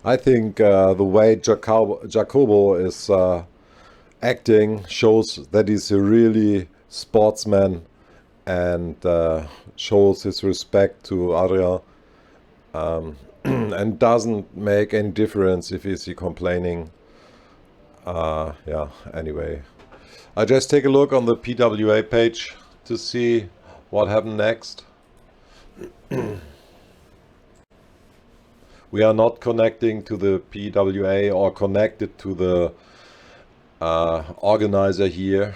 I think the way Jacobo is acting shows that he's a really sportsman and shows his respect to Adria, and doesn't make any difference if he's complaining. Yeah, anyway. I just take a look on the PWA page to see what happened next. We are not connecting to the PWA or connected to the organizer here.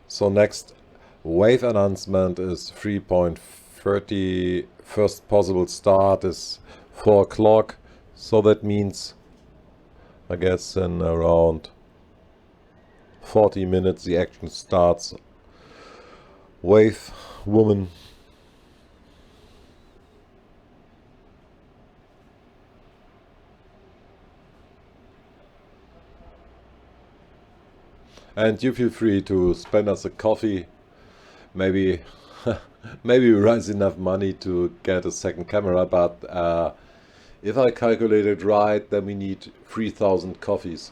So next wave announcement is 3.30. First possible start is 4 o'clock. So that means, I guess, in around 40 minutes the action starts. Wave woman. And you feel free to spend us a coffee. Maybe maybe we raise enough money to get a second camera, but if I calculated right, then we need 3,000 coffees.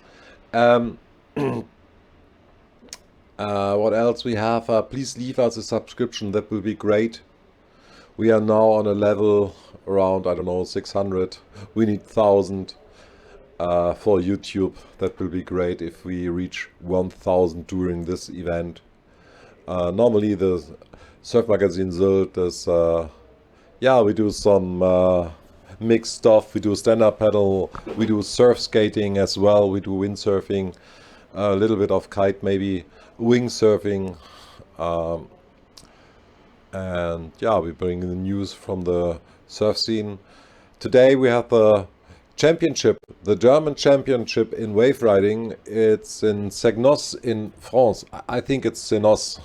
What else we have? Please leave us a subscription, that will be great. We are now on a level around, I don't know, 600. We need 1,000 for YouTube. That will be great if we reach 1,000 during this event. Normally the Surfmagazin Sylt is, yeah, we do some mixed stuff. We do stand-up paddle, we do surf skating as well, we do windsurfing, a little bit of kite maybe, wing surfing, and yeah, we bring the news from the surf scene. Today we have the championship, the German championship in wave riding. It's in Segnos in France. I think it's Senos.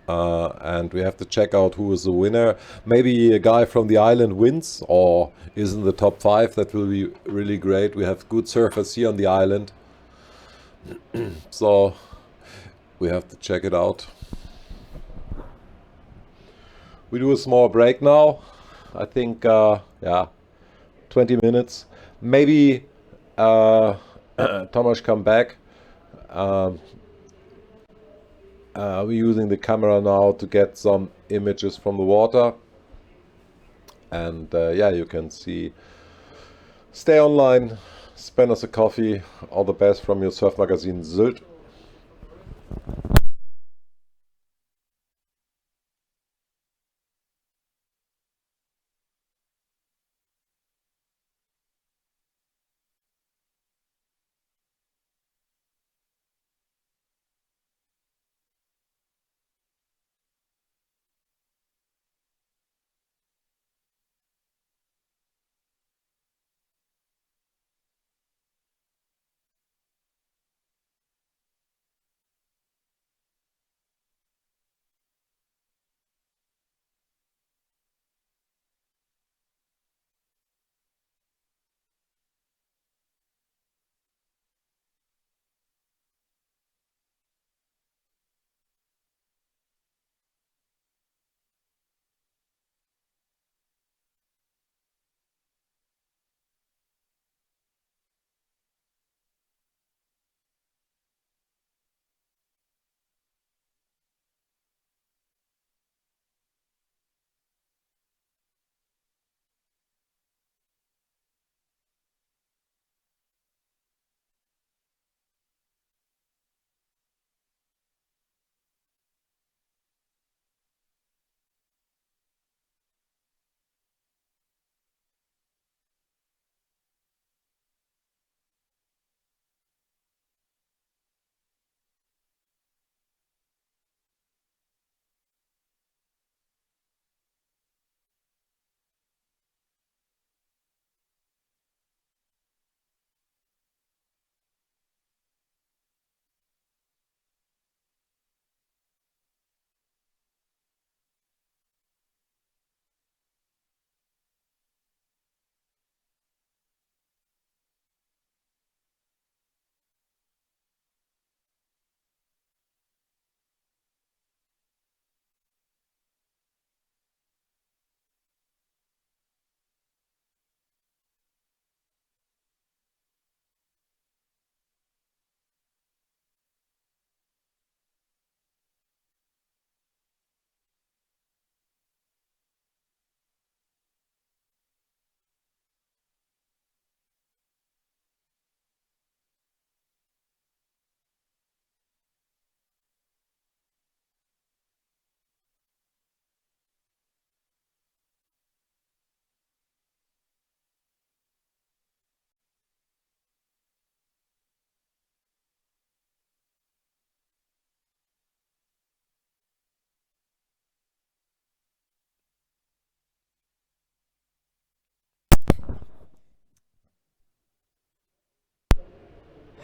And we have to check out who is the winner. Maybe a guy from the island wins or is in the top 5. That will be really great. We have good surfers here on the island. So we have to check it out. We do a small break now. I think, yeah, 20 minutes. Maybe Thomas come back. We're using the camera now to get some images from the water. And yeah, you can see. Stay online, spend us a coffee. All the best from your Surfmagazin Sylt.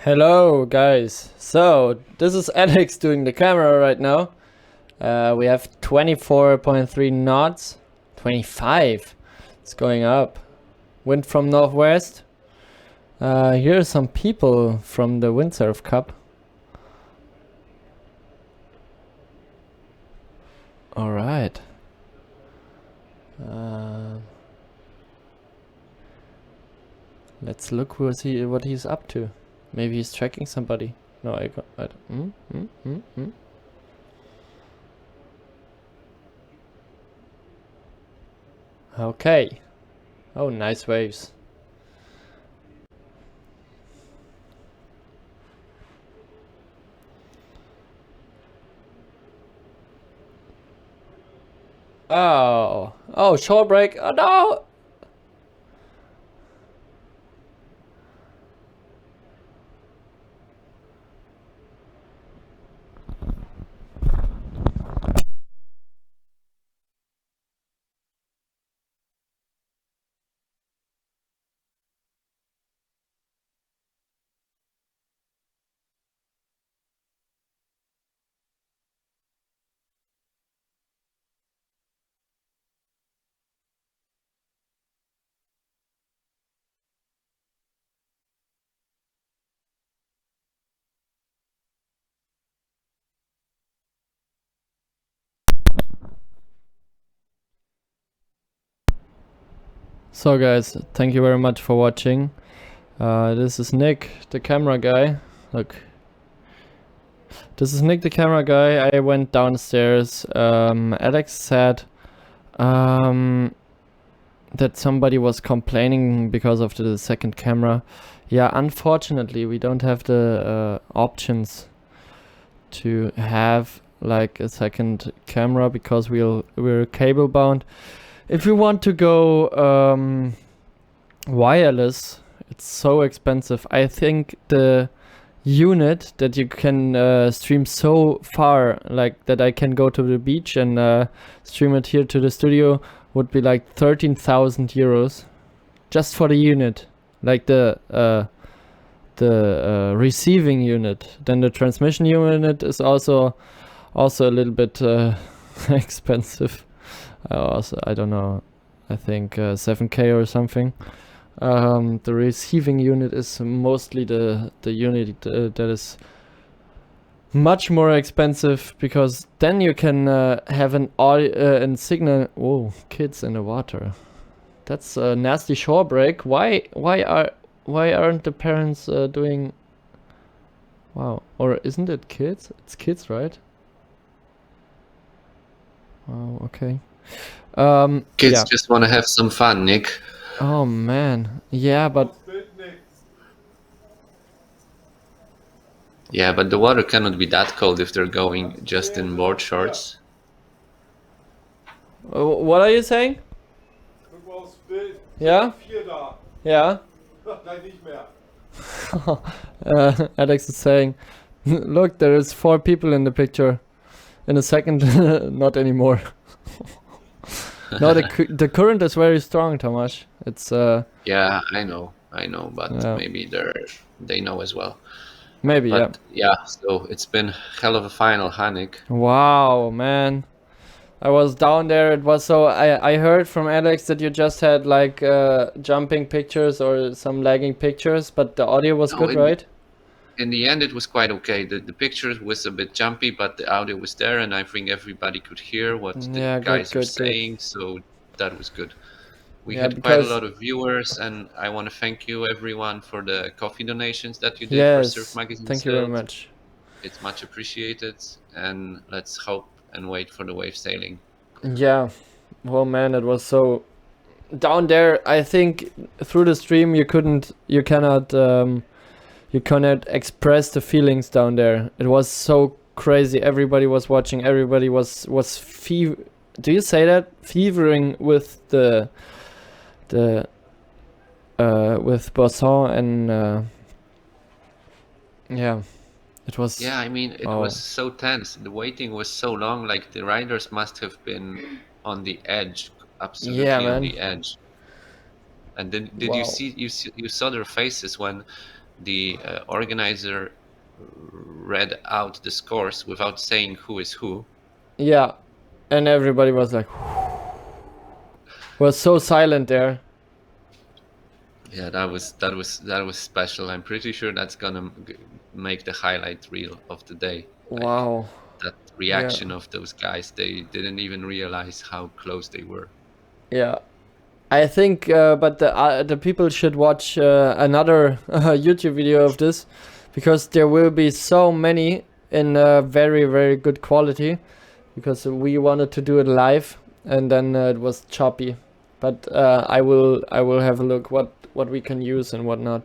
Hello guys, so this is Alex doing the camera right now. We have 24.3 knots, 25, it's going up. Wind from northwest. Here are some people from the Windsurf Cup. Alright. Let's look what he's up to. Maybe he's tracking somebody. No, I don't. Okay. Oh, nice waves. Oh, shore break. Oh no! So guys, thank you very much for watching. This is Nick, the camera guy. Look. This is Nick, the camera guy. I went downstairs. Alex said that somebody was complaining because of the second camera. Yeah, unfortunately we don't have the options to have like a second camera because we're cable bound. If we want to go wireless, it's so expensive. I think the unit that you can stream so far, like that I can go to the beach and stream it here to the studio, would be like 13,000 euros just for the unit, like the receiving unit. Then the transmission unit is also a little bit expensive. I don't know, I think 7K or something. The receiving unit is mostly the unit that is much more expensive, because then you can have an audio and signal. Whoa, kids in the water. That's a nasty shore break. Why aren't the parents doing? Wow, or isn't it kids? It's kids, right? Oh, okay. Kids just want to have some fun, Nick. Oh man, yeah, but the water cannot be that cold if they're going just in board shorts. What are you saying? Yeah? Yeah? Alex is saying, look, there is 4 people in the picture. In a second, not anymore. No, the current is very strong, Tomasz. It's Yeah, I know, but maybe they know as well. Maybe, but, yeah. So it's been hell of a final, huh, Nick? Wow, man. I was down there. It was so. I heard from Alex that you just had like jumping pictures or some lagging pictures, but the audio was good, right? In the end, it was quite okay. The pictures was a bit jumpy, but the audio was there, and I think everybody could hear what the guys were saying, so that was good. We had quite a lot of viewers, and I want to thank you, everyone, for the coffee donations that you did for Surfmagazin Sylt. Thank you very much. It's much appreciated, and let's hope and wait for the wave sailing. Yeah, well, man, it was so down there. I think through the stream you cannot express the feelings down there. It was so crazy. Everybody was watching. Everybody was do you say that? Fevering with with Bosson and yeah, it was. Yeah, I mean, it was so tense. The waiting was so long. Like the riders must have been on the edge, absolutely on the edge. And then did you saw their faces when the organizer read out the scores without saying who is who. Yeah, and everybody was like, was so silent there. Yeah, that was special. I'm pretty sure that's gonna make the highlight reel of the day. Wow. That reaction of those guys, they didn't even realize how close they were. Yeah, I think, but the people should watch another YouTube video of this, because there will be so many in very, very good quality, because we wanted to do it live and then it was choppy. But I will have a look what we can use and what not.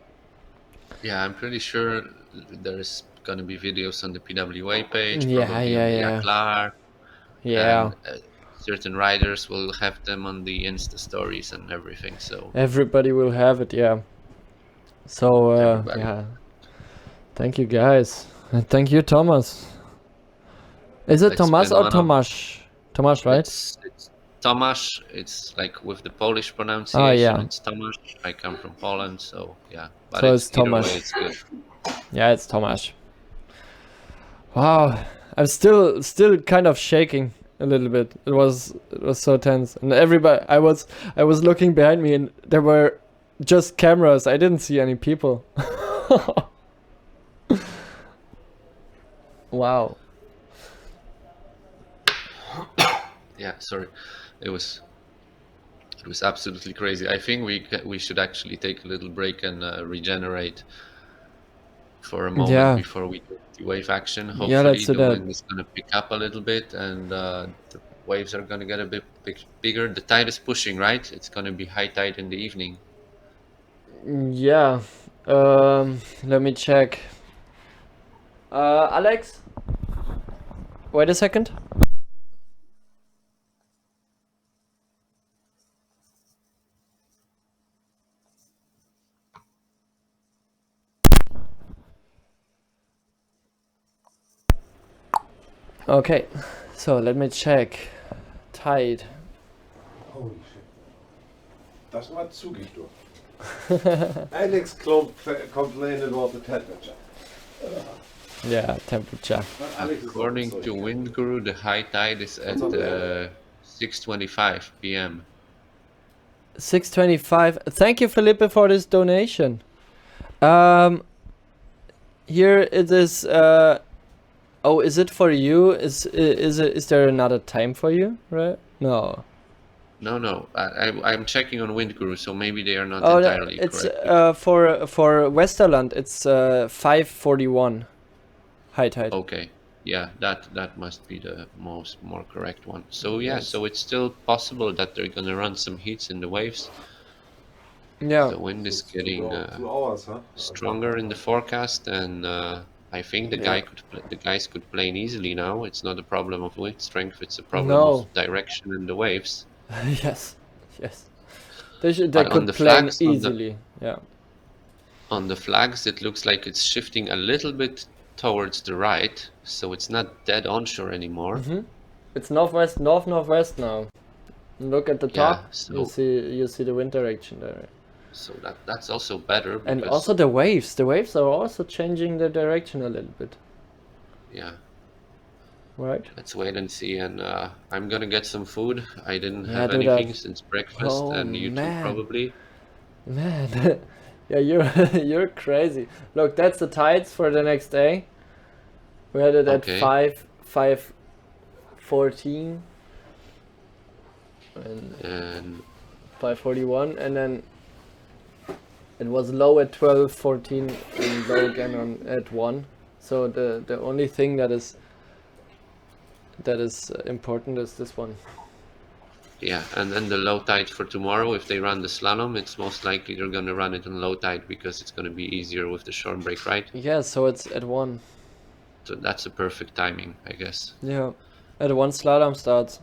Yeah, I'm pretty sure there's gonna be videos on the PWA page. Yeah, probably yeah, on the yeah. Yaklar, Yeah. and certain riders will have them on the Insta stories and everything. So everybody will have it, yeah. So yeah, thank you guys, and thank you, Thomas. Is it It's Thomas been or one of- Tomasz? Tomasz, right? It's Tomasz. It's like with the Polish pronunciation. yeah. It's Tomasz. I come from Poland, so yeah. But So it's either way, Tomasz. it's good. Yeah, it's Tomasz. Wow, I'm still kind of shaking a little bit. It was so tense, and everybody. I was looking behind me, and there were just cameras. I didn't see any people. Wow. Yeah, sorry. It was absolutely crazy. I think we should actually take a little break and regenerate for a moment before we do the wave action. Hopefully let's do the that. wind is going to pick up a little bit, and the waves are going to get a bit bigger. The tide is pushing, right? It's going to be high tide in the evening. Yeah. Let me check. Alex? Wait a second. Okay, so let me check. Tide. Holy shit. Das war zugig, du. Alex complained about the temperature. Yeah, temperature. According to Wind Guru, the high tide is at 6:25 p.m. 6:25. Thank you, Felipe, for this donation. Here it is. Oh, is it for you? Is there another time for you? Right? No. No. I'm checking on Wind Guru, so maybe they are not Oh, entirely it's correct. for Westerland. It's 5:41 high tide. Okay, yeah, that must be the more correct one. So yeah, so it's still possible that they're gonna run some heats in the waves. Yeah. The wind is getting 2 hours, huh? stronger in the forecast, and I think the guys could plane easily now. It's not a problem of wind strength; it's a problem of direction in the waves. Yes. They But on could the plan flags, easily. Yeah. On the flags, it looks like it's shifting a little bit towards the right, so it's not dead onshore anymore. It's northwest now. Look at the top. Yeah, so- You see the wind direction there. So that's also better. And because- also the waves. The waves are also changing the direction a little bit. Yeah. Right. Let's wait and see, and I'm gonna get some food. I didn't Yeah, have do anything that. since breakfast, Oh, and you man. too probably. Man, yeah, you're crazy. Look, that's the tides for the next day. We had it at Okay. 5:14 And 5:41, and then it was low at 12:14 and low again at 1. So the only thing that is important is this one. yeah, and then the low tide for tomorrow. If they run the slalom, it's most likely they're gonna run it on low tide because it's gonna be easier with the shore break, right? Yeah, so it's at 1. So that's a perfect timing, I guess. Yeah, at 1 slalom starts.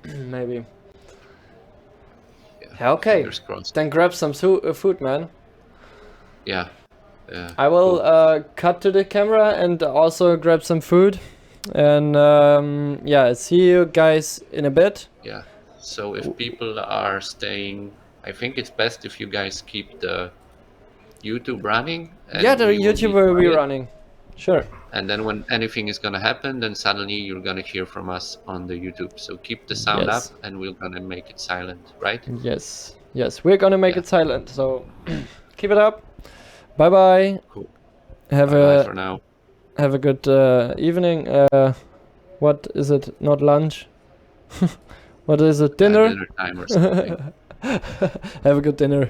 Maybe. Yeah, Okay, fingers crossed. then grab some food, man. Yeah. I will cut to the camera and also grab some food. And yeah, see you guys in a bit. Yeah. So if people are staying, I think it's best if you guys keep the YouTube running. And Yeah, the we will YouTube be will be quiet. running. Sure. And then when anything is gonna happen, then suddenly you're gonna hear from us on the YouTube. So keep the sound Yes. up, and we're gonna make it silent, right? Yes. Yes, we're gonna make Yeah. it silent. So keep it up. Bye bye. Cool. Have Bye for now. have a good evening. What is it? Not lunch. What is it? Dinner. Dinner time or something. Have a good dinner.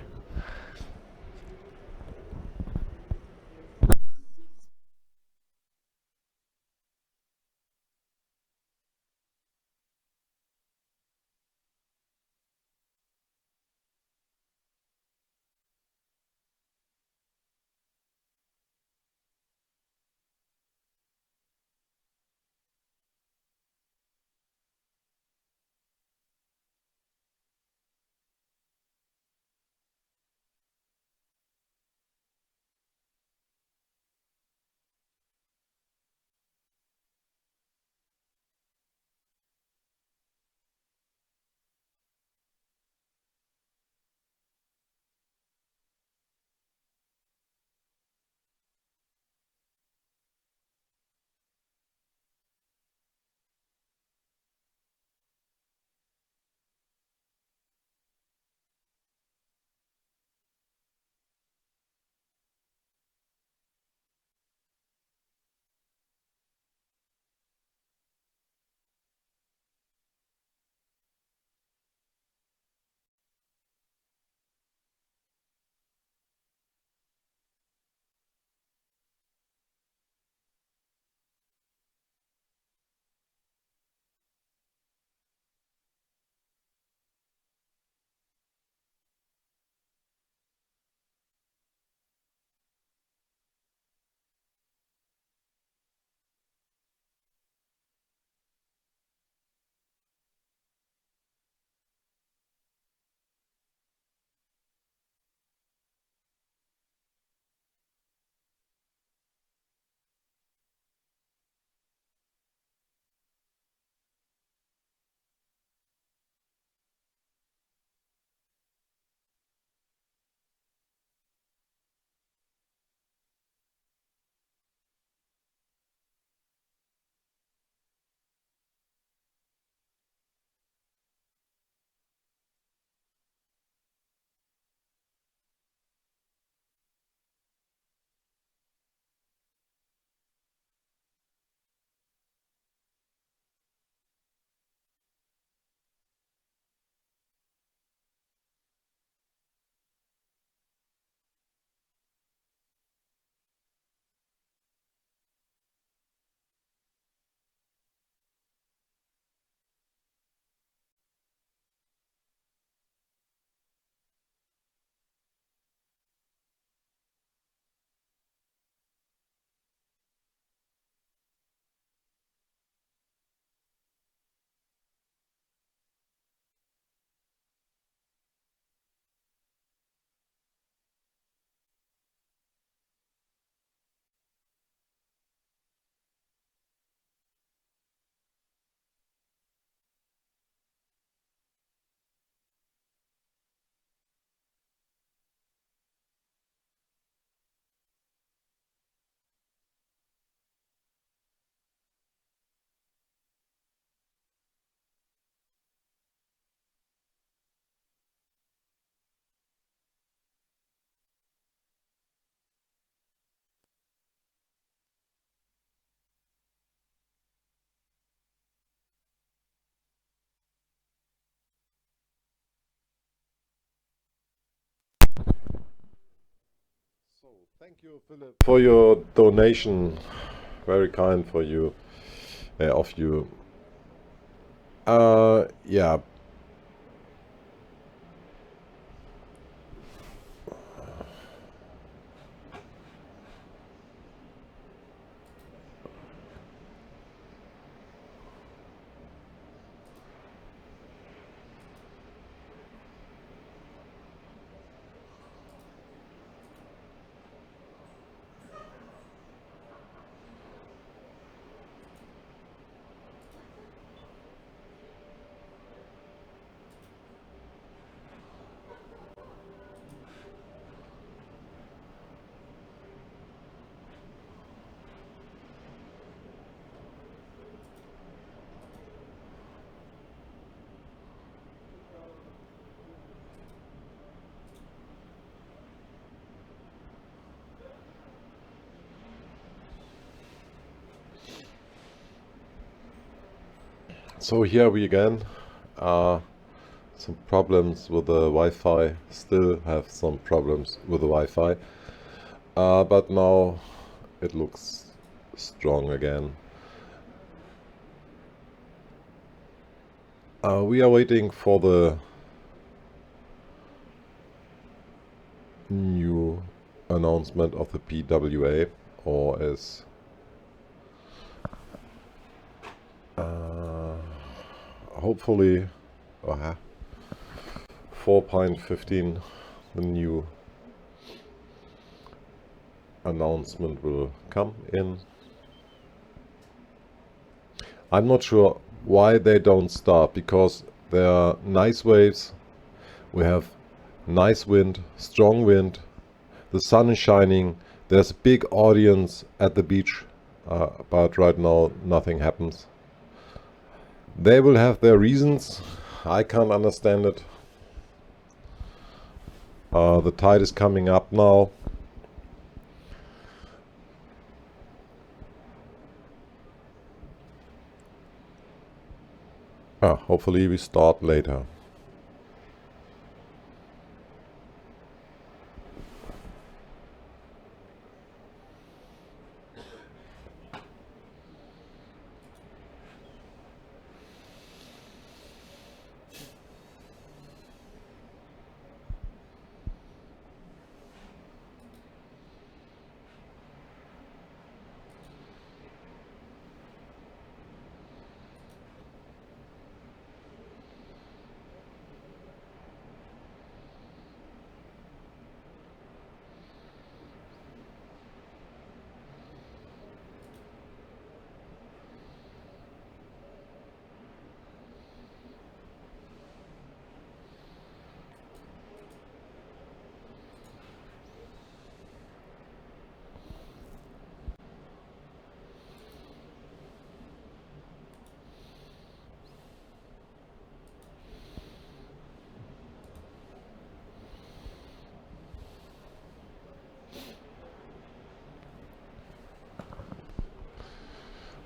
Thank you, Philip, for your donation. Very kind for you, of you. Yeah. So here we again. Some problems with the Wi-Fi. Still have some problems with the Wi-Fi. But now it looks strong again. We are waiting for the new announcement of the PWA, or as hopefully 4.15, the new announcement will come in. I'm not sure why they don't start, because there are nice waves, we have nice wind, strong wind, the sun is shining, there's a big audience at the beach, but right now nothing happens. They will have their reasons, I can't understand it. The tide is coming up now. Hopefully we start later.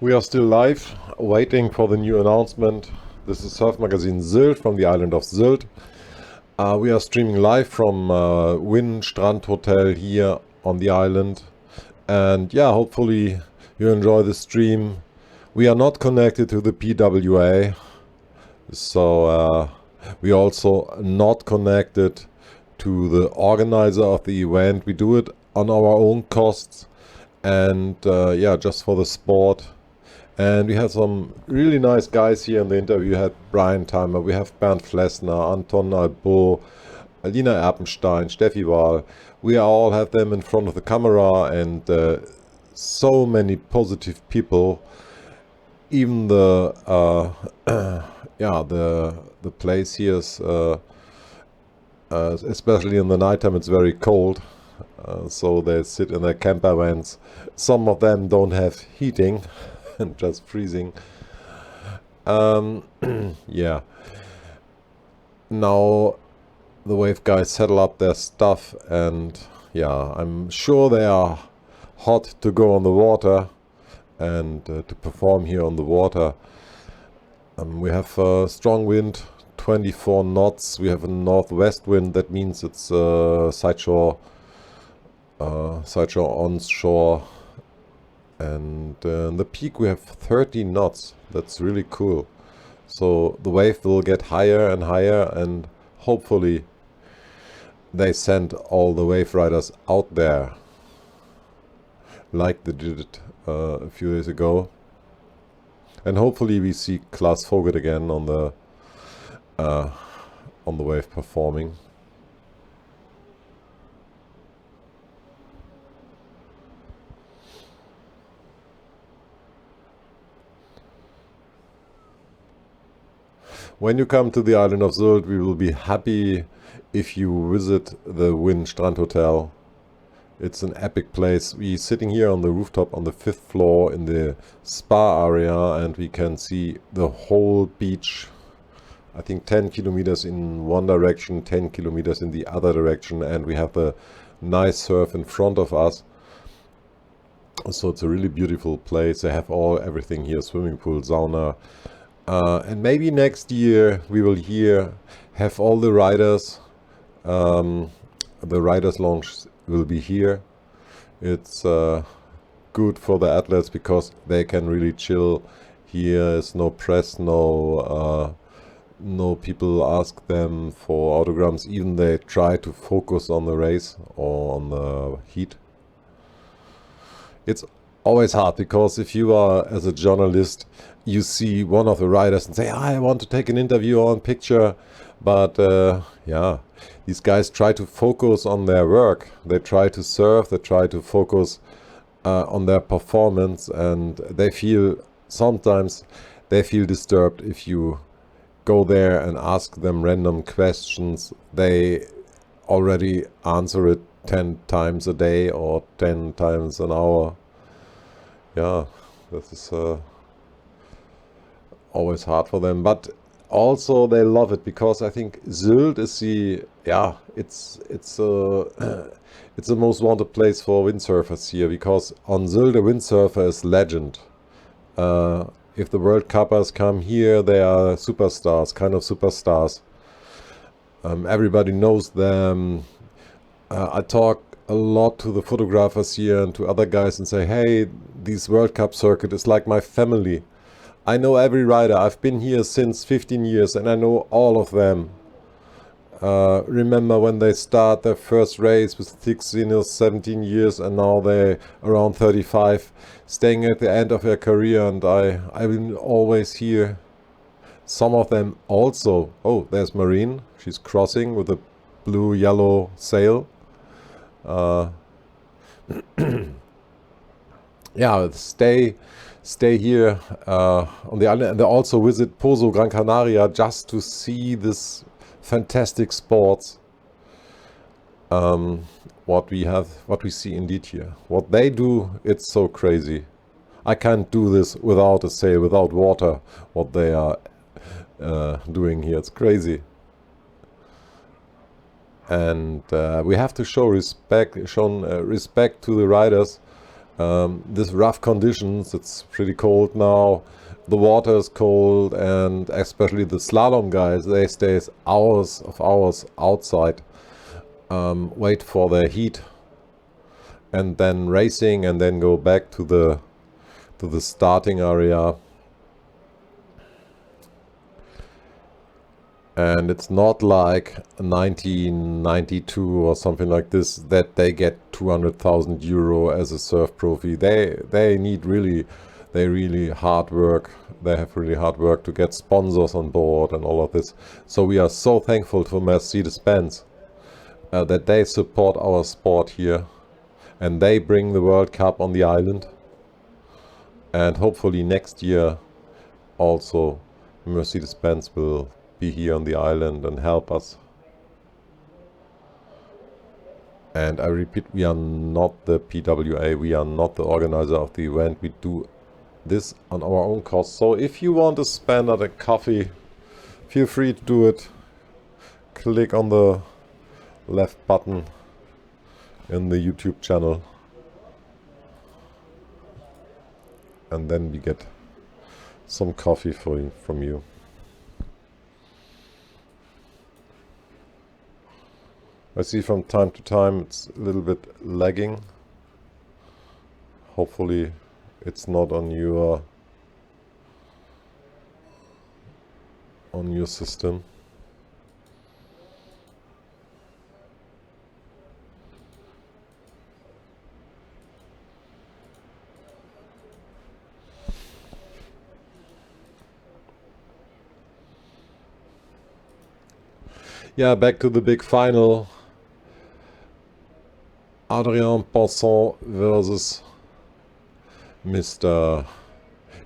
We are still live, waiting for the new announcement. This is Surfmagazin Sylt from the island of Sylt. We are streaming live from Win Strand Hotel here on the island. And yeah, hopefully you enjoy the stream. We are not connected to the PWA, so we are also not connected to the organizer of the event. We do it on our own costs, and yeah, just for the sport. And we have some really nice guys here in the interview. We had Brian Timer, we have Bernd Flessner, Anton Albo, Alina Erpenstein, Steffi Wahl. We all have them in front of the camera, and so many positive people. Even the yeah, the place here is especially in the nighttime, it's very cold. So they sit in their camper vans. Some of them don't have heating. And just freezing. Yeah. Now the wave guys settle up their stuff, and yeah, I'm sure they are hot to go on the water and to perform here on the water. We have strong wind, 24 knots. We have a northwest wind. That means it's sideshore onshore. And in the peak we have 30 knots. That's really cool. So the wave will get higher and higher, and hopefully they send all the wave riders out there like they did it a few days ago. And hopefully we see Klaus Vogel again on the wave performing. When you come to the island of Sylt, we will be happy if you visit the Win Strand Hotel. It's an epic place. We're sitting here on the rooftop on the 5th floor in the spa area, and we can see the whole beach. I think 10 kilometers in one direction, 10 kilometers in the other direction, and we have the nice surf in front of us. So it's a really beautiful place. They have everything here, swimming pool, sauna, And maybe next year we will have all the riders. The riders launch will be here. It's good for the athletes because they can really chill. Here is no press, no people ask them for autograms. Even they try to focus on the race or on the heat. It's always hard because if you are, as a journalist, you see one of the riders and say, I want to take an interview or a picture. But yeah, these guys try to focus on their work. They try to surf, they try to focus on their performance, and sometimes they feel disturbed if you go there and ask them random questions. They already answer it 10 times a day or 10 times an hour. Yeah, this is always hard for them, but also they love it because I think Sylt is it's the most wanted place for windsurfers here, because on Sylt a windsurfer is legend. If the World Cuppers come here, they are superstars, kind of superstars. Everybody knows them. I talk a lot to the photographers here and to other guys and say, hey, this World Cup circuit is like my family. I know every rider. I've been here since 15 years and I know all of them. Remember when they start their first race with 16 or 17 years and now they're around 35, staying at the end of their career, and I will always hear some of them also. Oh, there's Marine. She's crossing with a blue-yellow sail. Yeah, stay here on the island, and they also visit Pozo, Gran Canaria, just to see this fantastic sports. What we see indeed here, what they do, it's so crazy. I can't do this without a sail, without water. What they are doing here, it's crazy. And we have to show respect to the riders. This rough conditions, it's pretty cold now, the water is cold, and especially the slalom guys, they stay hours outside, wait for their heat, and then racing, and then go back to the starting area. And it's not like 1992 or something like this that they get 200,000 euro as a surf profi. They really hard work. They have really hard work to get sponsors on board and all of this. So we are so thankful to Mercedes-Benz that they support our sport here, and they bring the World Cup on the island. And hopefully next year also Mercedes-Benz will be here on the island and help us. And I repeat, we are not the PWA, we are not the organizer of the event. We do this on our own cost. So if you want to spend at a coffee, feel free to do it. Click on the left button in the YouTube channel, and then we get some coffee from you. I see from time to time it's a little bit lagging. Hopefully it's not on your system. Yeah, back to the big final. Adrien Pinson versus Mr.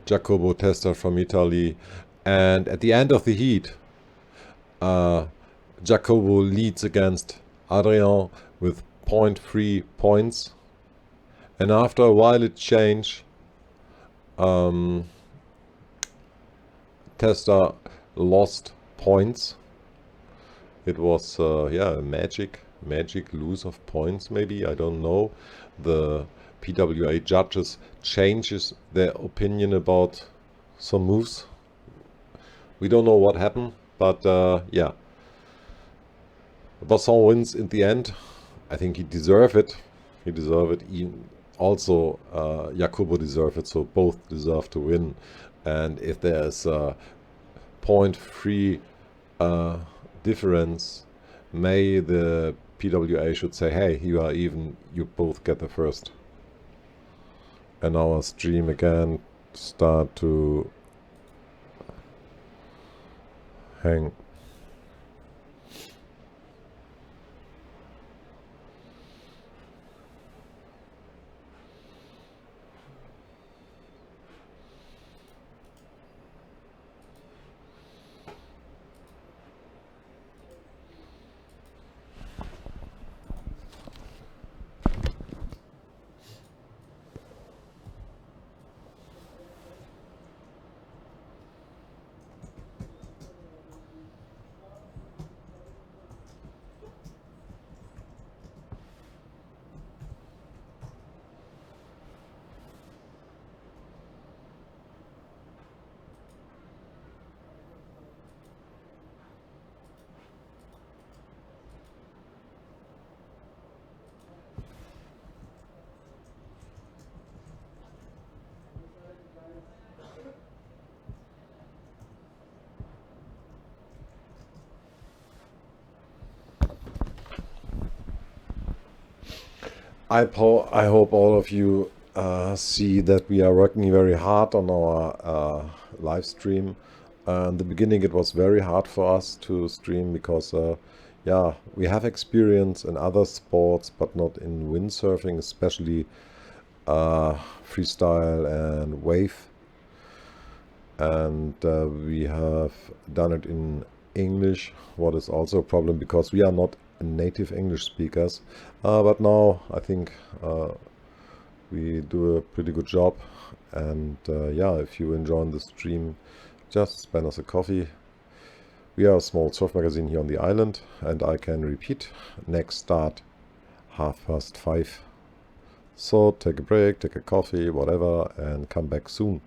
Jacopo Testa from Italy. And at the end of the heat, Jacopo leads against Adrien with 0.3 points. And after a while it changed. Testa lost points. It was a magic lose of points, maybe, I don't know. The PWA judges changes their opinion about some moves. We don't know what happened, but yeah. Vasson wins in the end. I think he deserved it. He deserved it. Also, Jacopo deserved it. So both deserve to win. And if there's a 0.3 difference, may the PWA should say, hey, you are even. You both get the first. And our stream again start to hang. I hope all of you see that we are working very hard on our live stream. In the beginning, it was very hard for us to stream because, yeah, we have experience in other sports, but not in windsurfing, especially freestyle and wave. And we have done it in English, what is also a problem because we are not native English speakers, but now I think we do a pretty good job. And yeah, if you enjoy the stream, just spend us a coffee. We are a small surf magazine here on the island, and I can repeat, next start 5:30. So take a break, take a coffee, whatever, and come back soon.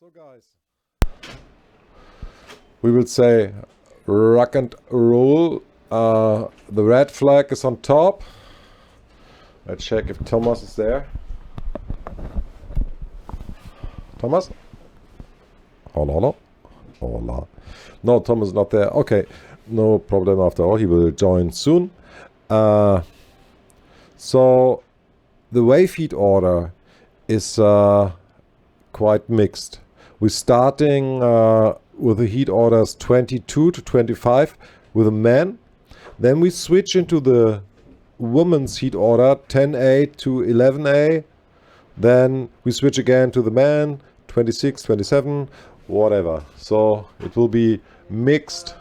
So guys, we will say rock and roll. The red flag is on top. Let's check if Thomas is there. Thomas? Hello? Hola. No, Thomas is not there. Okay, no problem after all. He will join soon. So the wave heat order is quite mixed. We're starting with the heat orders 22 to 25 with a man. Then we switch into the woman's heat order 10A to 11A. Then we switch again to the man 26, 27, whatever. So it will be mixed.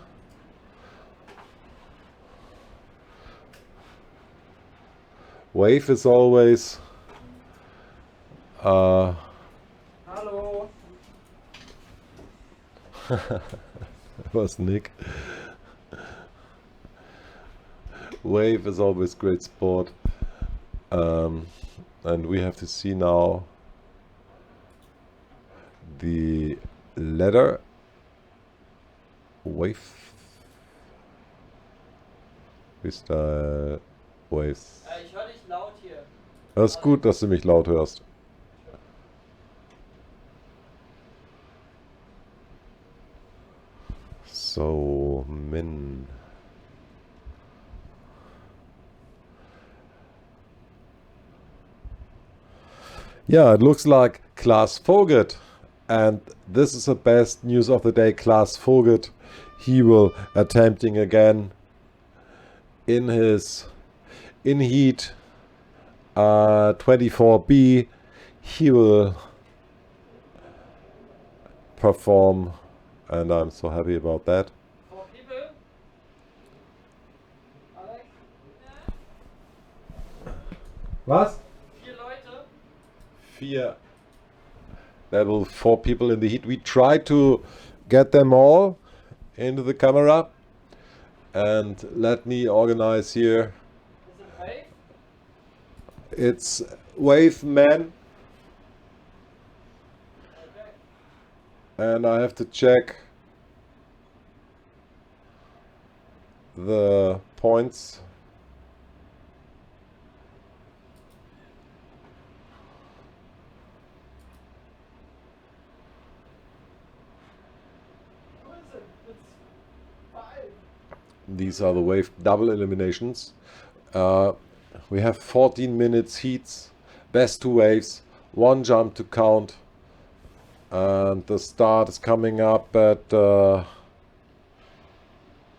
Wave is always Hello. That was Nick. Wave is always great sport. And we have to see now the letter wave. Ist da Waves? Ich höre dich laut hier. Das ist gut, dass du mich laut hörst. So, Min. Yeah, it looks like Klaas Folgt, and this is the best news of the day. Klaas Folgt, he will attempting again in his in heat 24B. He will perform, and I'm so happy about that. 4 people? Alex? Was? 4 Leute? 4. There will 4 people in the heat. We try to get them all into the camera, and let me organize here. Is it wave? It's wave man, Okay. and I have to check the points. Who is it? It's 5. These are the wave double eliminations. We have 14 minutes heats, best 2 waves, 1 jump to count, and the start is coming up at 4:15.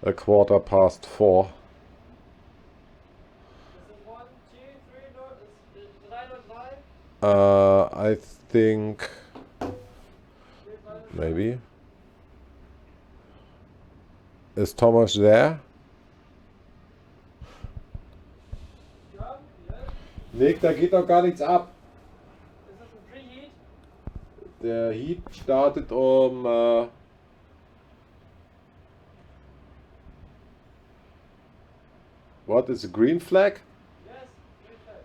Is it 1, 2, 3, no? Is 3 not 5? I think maybe. Is Thomas there? Ja, yes. Nick, da geht noch gar nichts ab. Ist das ein Preheat? Der Heat startet um what is a green flag? Yes, green flag.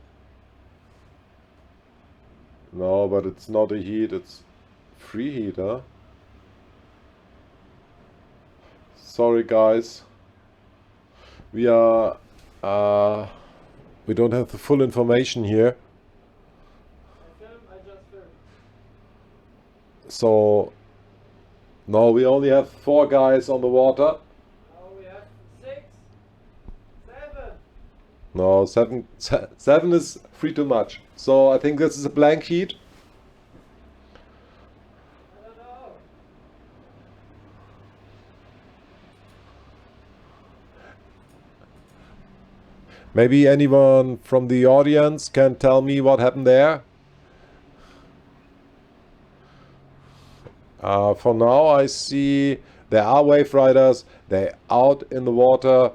No, but it's not a heat, it's free heat, huh? Sorry guys. We are we don't have the full information here. I just filmed. So no, we only have 4 guys on the water. Now we have 6, 7. No, 7 is 3 too much. So I think this is a blank heat. I don't know. Maybe anyone from the audience can tell me what happened there. For now I see there are wave riders, they're out in the water,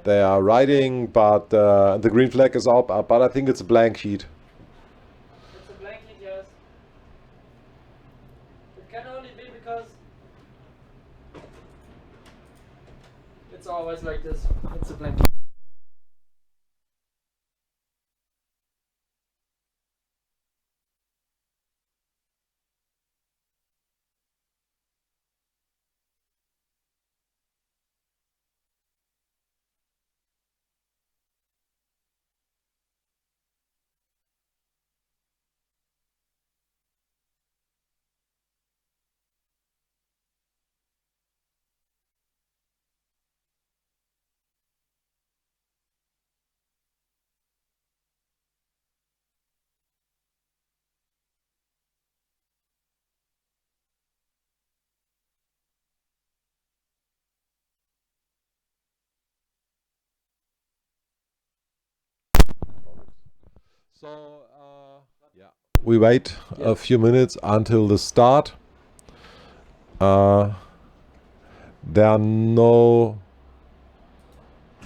they are riding, but the green flag is up, but I think it's a blank heat. It's a blanket, yes. It can only be because it's always like this. It's a blanket. So, we wait a few minutes until the start. There are no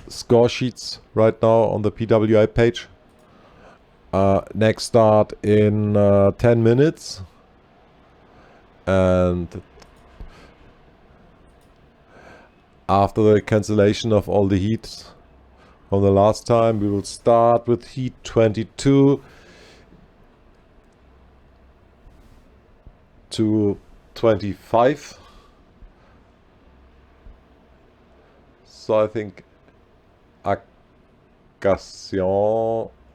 score sheets right now on the PWI page. Next start in 10 minutes. And after the cancellation of all the heats from the last time, we will start with heat 22 to 25. So I think Agation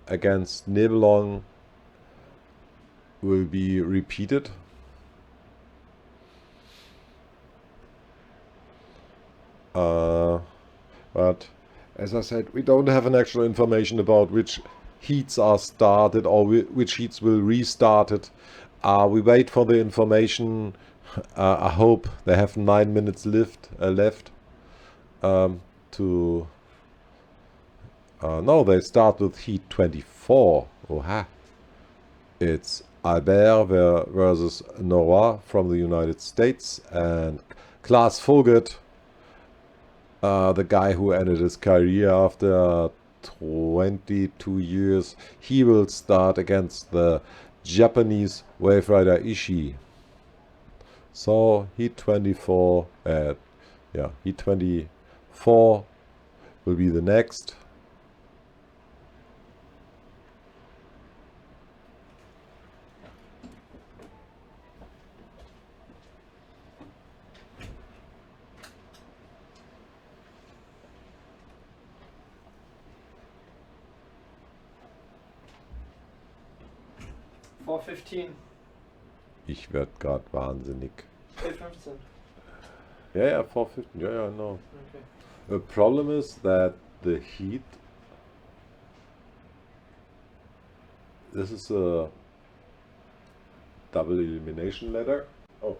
against Nebelong will be repeated. But as I said, we don't have an actual information about which heats are started or which heats will restart it. We wait for the information. I hope they have 9 minutes left. No, they start with heat 24. Oha. It's Albert versus Noah from the United States, and Klaas Vogt, the guy who ended his career after 22 years, he will start against the Japanese wave rider Ishii. So heat 24, heat 24 will be the next. Ich werd grad wahnsinnig. 4:15. Yeah, 4:15. Yeah, no. Okay. The problem is that the heat. This is a double elimination ladder. Oh.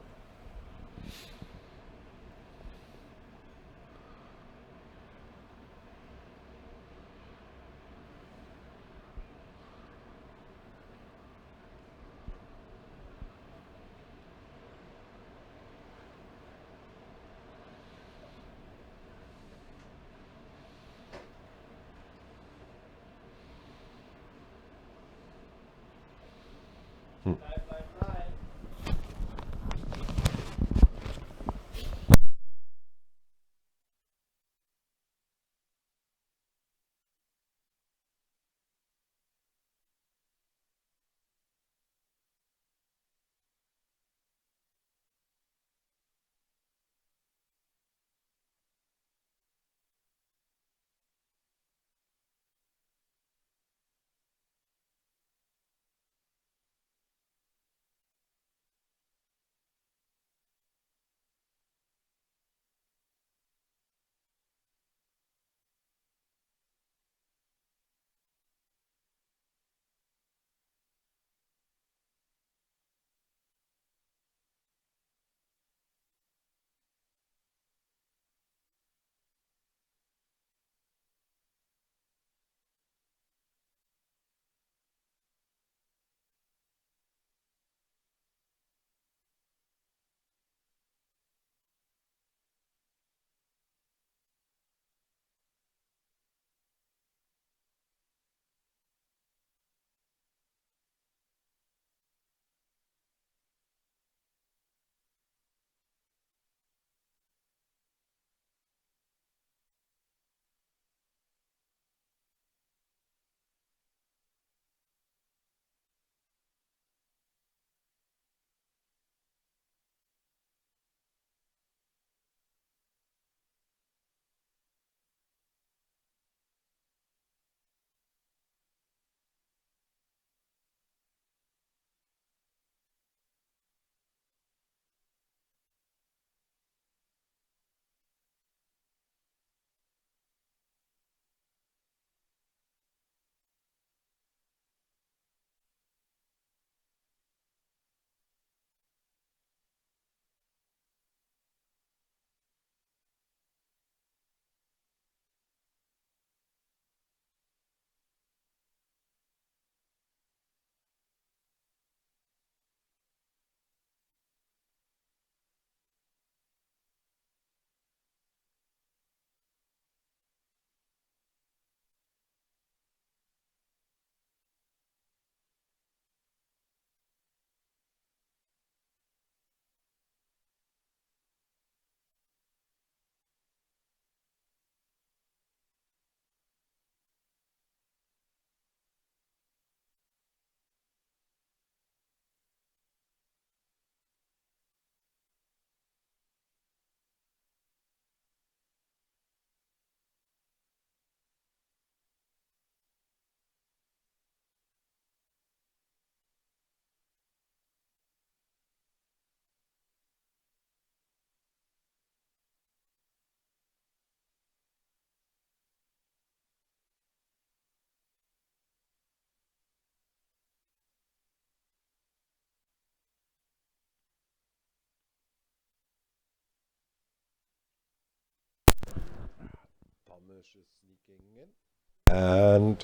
Amish is sneaking in. And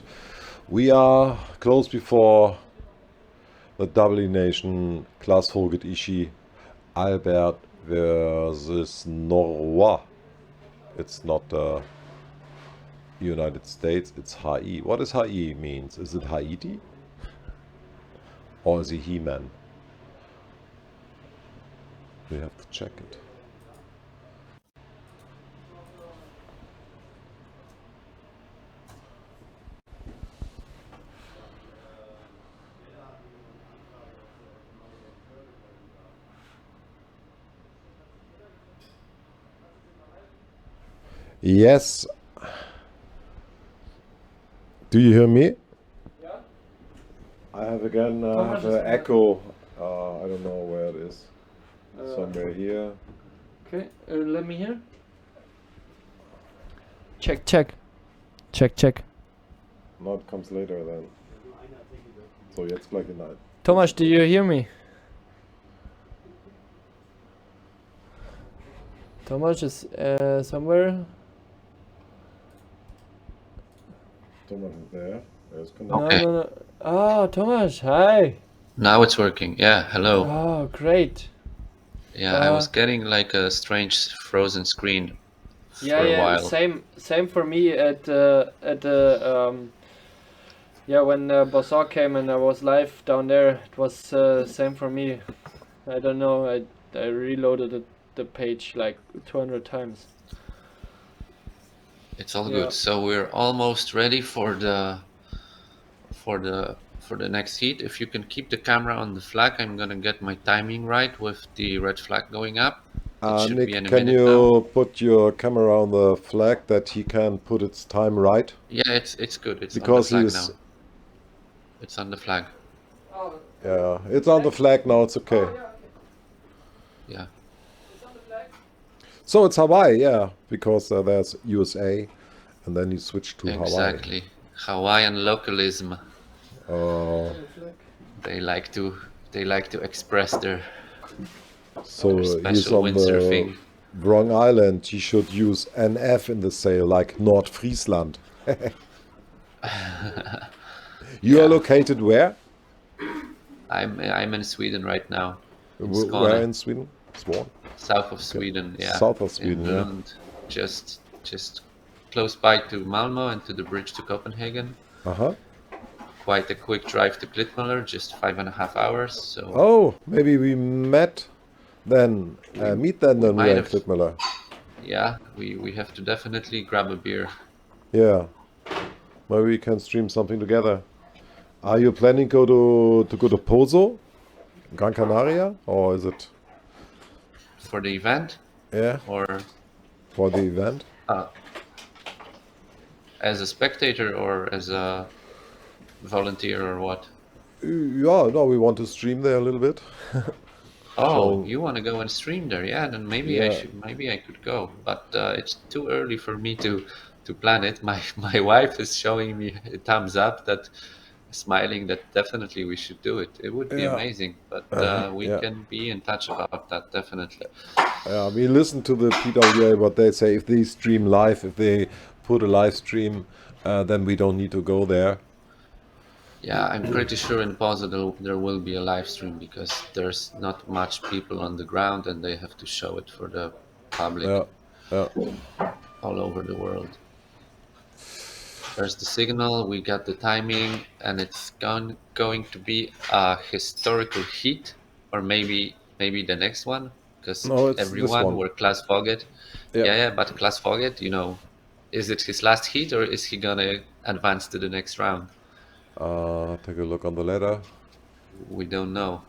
we are close before the double nation Klaas Folgt Ishi Albert versus Norway. It's not United States, it's HI. What does HI means? Is it Haiti? Or is it He-Man? We have to check it. Yes. Do you hear me? Yeah. I have again have an echo. I don't know where it is. Somewhere here. Okay, let me hear. Check, check. Check, check. No, it comes later then. So jetzt gleich hinein. Thomas, do you hear me? Thomas is somewhere. Thomas is there. There's Okay. No. Oh, Thomas, hi. Now it's working. Yeah, hello. Oh, great. Yeah, I was getting like a strange frozen screen for a while. Same for me at when Bossar came and I was live down there. It was same for me. I don't know. I reloaded the page like 200 times. It's all good. So we're almost ready for the next heat. If you can keep the camera on the flag, I'm gonna get my timing right with the red flag going up. Nick, can you put your camera on the flag that he can put its time right? Yeah, it's good. It's because on the flag now. It's on the flag. Oh. Yeah, it's on the flag now. It's okay. Yeah. It's on the flag. So it's Hawaii, yeah, because there's USA, and then you switch to Hawaii. Exactly, Hawaiian localism. Oh. They like to express their So he's on the wrong island. He should use NF in the sail, like North Friesland. You are located where? I'm in Sweden right now. Where in Sweden? Swan? South of Sweden, yeah. South of Sweden, in Lund, just close by to Malmö and to the bridge to Copenhagen. Quite a quick drive to Klitmøller, just 5.5 hours. So. Oh, maybe we met then. Meet then when we're in Klitmøller. Yeah, we have to definitely grab a beer. Yeah, maybe we can stream something together. Are you planning to go to Pozo, Gran Canaria, or is it for the event? Yeah. Or for the event? As a spectator or as a volunteer or what? Yeah, no, we want to stream there a little bit. Oh, you want to go and stream there? Yeah, then maybe I could go, but it's too early for me to plan it. My wife is showing me a thumbs up, that smiling that definitely we should do it. It would be amazing, but we can be in touch about that definitely. We listen to the PWA what they say. If they stream live, if they put a live stream, then we don't need to go there. Yeah, I'm pretty sure in Pozo there will be a live stream, because there's not much people on the ground and they have to show it for the public all over the world. There's the signal, we got the timing, and it's going to be a historical heat, or maybe the next one, because everyone were Klaas Folgt. Yeah, but Klaas Folgt, is it his last heat, or is he gonna advance to the next round? Take a look on the ladder. We don't know.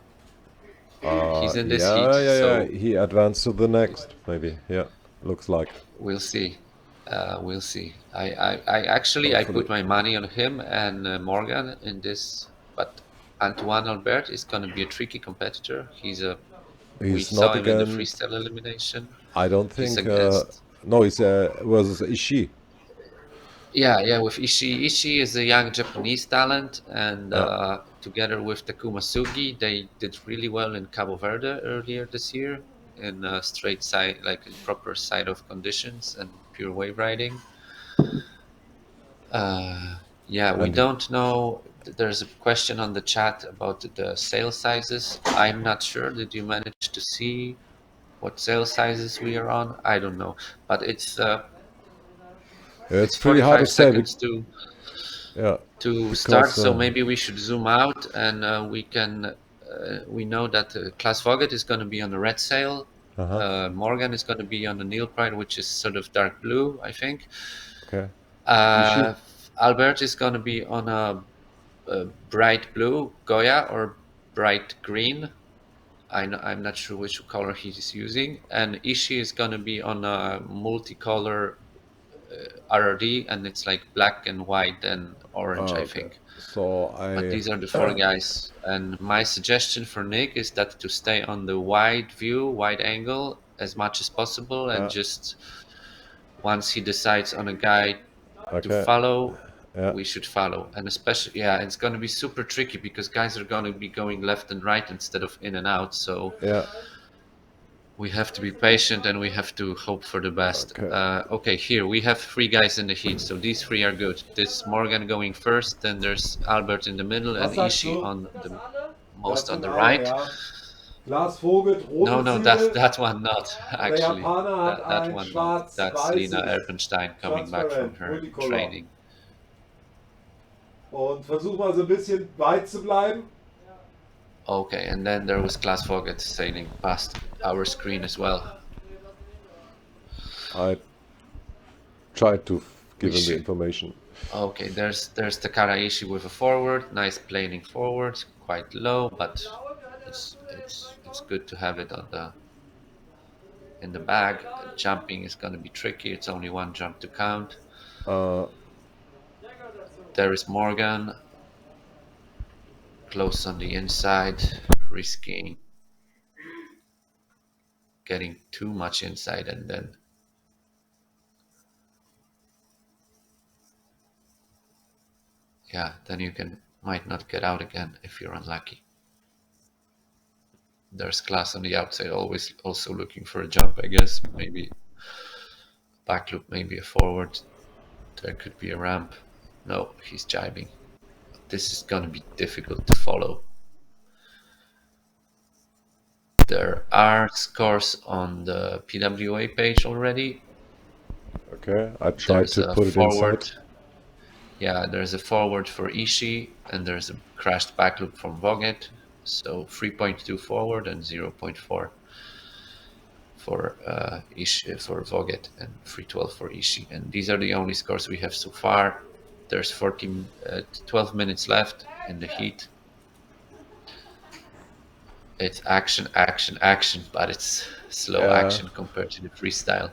He's in this heat. Yeah. He advanced to the next, maybe. Yeah, looks like. We'll see. We'll see. I put my money on him and Morgan in this, but Antoine Albert is going to be a tricky competitor. We saw him in the freestyle elimination. I don't think. No, he's versus Ishii. Yeah, with Ishii. Ishii is a young Japanese talent, and together with Takuma Sugi, they did really well in Cabo Verde earlier this year in straight side, like in proper side of conditions and pure wave riding. Yeah, we And don't know. There's a question on the chat about the sail sizes. I'm not sure. Did you manage to see what sail sizes we are on? I don't know, but it's it's pretty hard to 45 say. seconds Yeah, to start. because So maybe we should zoom out, and we can. We know that Klaas Voget is going to be on the red sail. Morgan is going to be on the Neil Pride, which is sort of dark blue, I think. okay. Albert is going to be on a bright blue Goya or bright green. I'm not sure which color he's using. And Ishi is going to be on a multicolor RRD, and it's like black and white and orange, I Okay. think. So But these are the four guys. And my suggestion for Nick is that to stay on the wide view, wide angle as much as possible, and just once he decides on a guy to follow, we should follow. And especially, it's going to be super tricky because guys are going to be going left and right instead of in and out. So we have to be patient and we have to hope for the best. Okay, here we have three guys in the heat, so these three are good. This Morgan going first, then there's Albert in the middle, and Ishi on the most on the right. No, that one not actually. That one not. That's Lina Erpenstein coming back from her training. Und versuch mal so ein bisschen weit zu bleiben. Okay, and then there was Klaas Voget sailing past our screen as well. I tried to give him the information. Okay, there's Takara Ishii with a forward, nice planing forward, quite low, but it's good to have it on in the bag. Jumping is going to be tricky. It's only one jump to count. There is Morgan, close on the inside, risking getting too much inside, and then then you might not get out again if you're unlucky. There's Klaas on the outside, always also looking for a jump, I guess. Maybe back loop, maybe a forward. There could be a ramp. No, he's jibing. This is going to be difficult to follow. There are scores on the PWA page already. Okay, I tried to put it inside. Yeah, there's a forward for Ishii, and there's a crashed back loop from Voget. So 3.2 forward and 0.4 for for Voget, and 312 for Ishii. And these are the only scores we have so far. There's 12 minutes left in the heat. It's action, action, action, but it's slow action compared to the freestyle.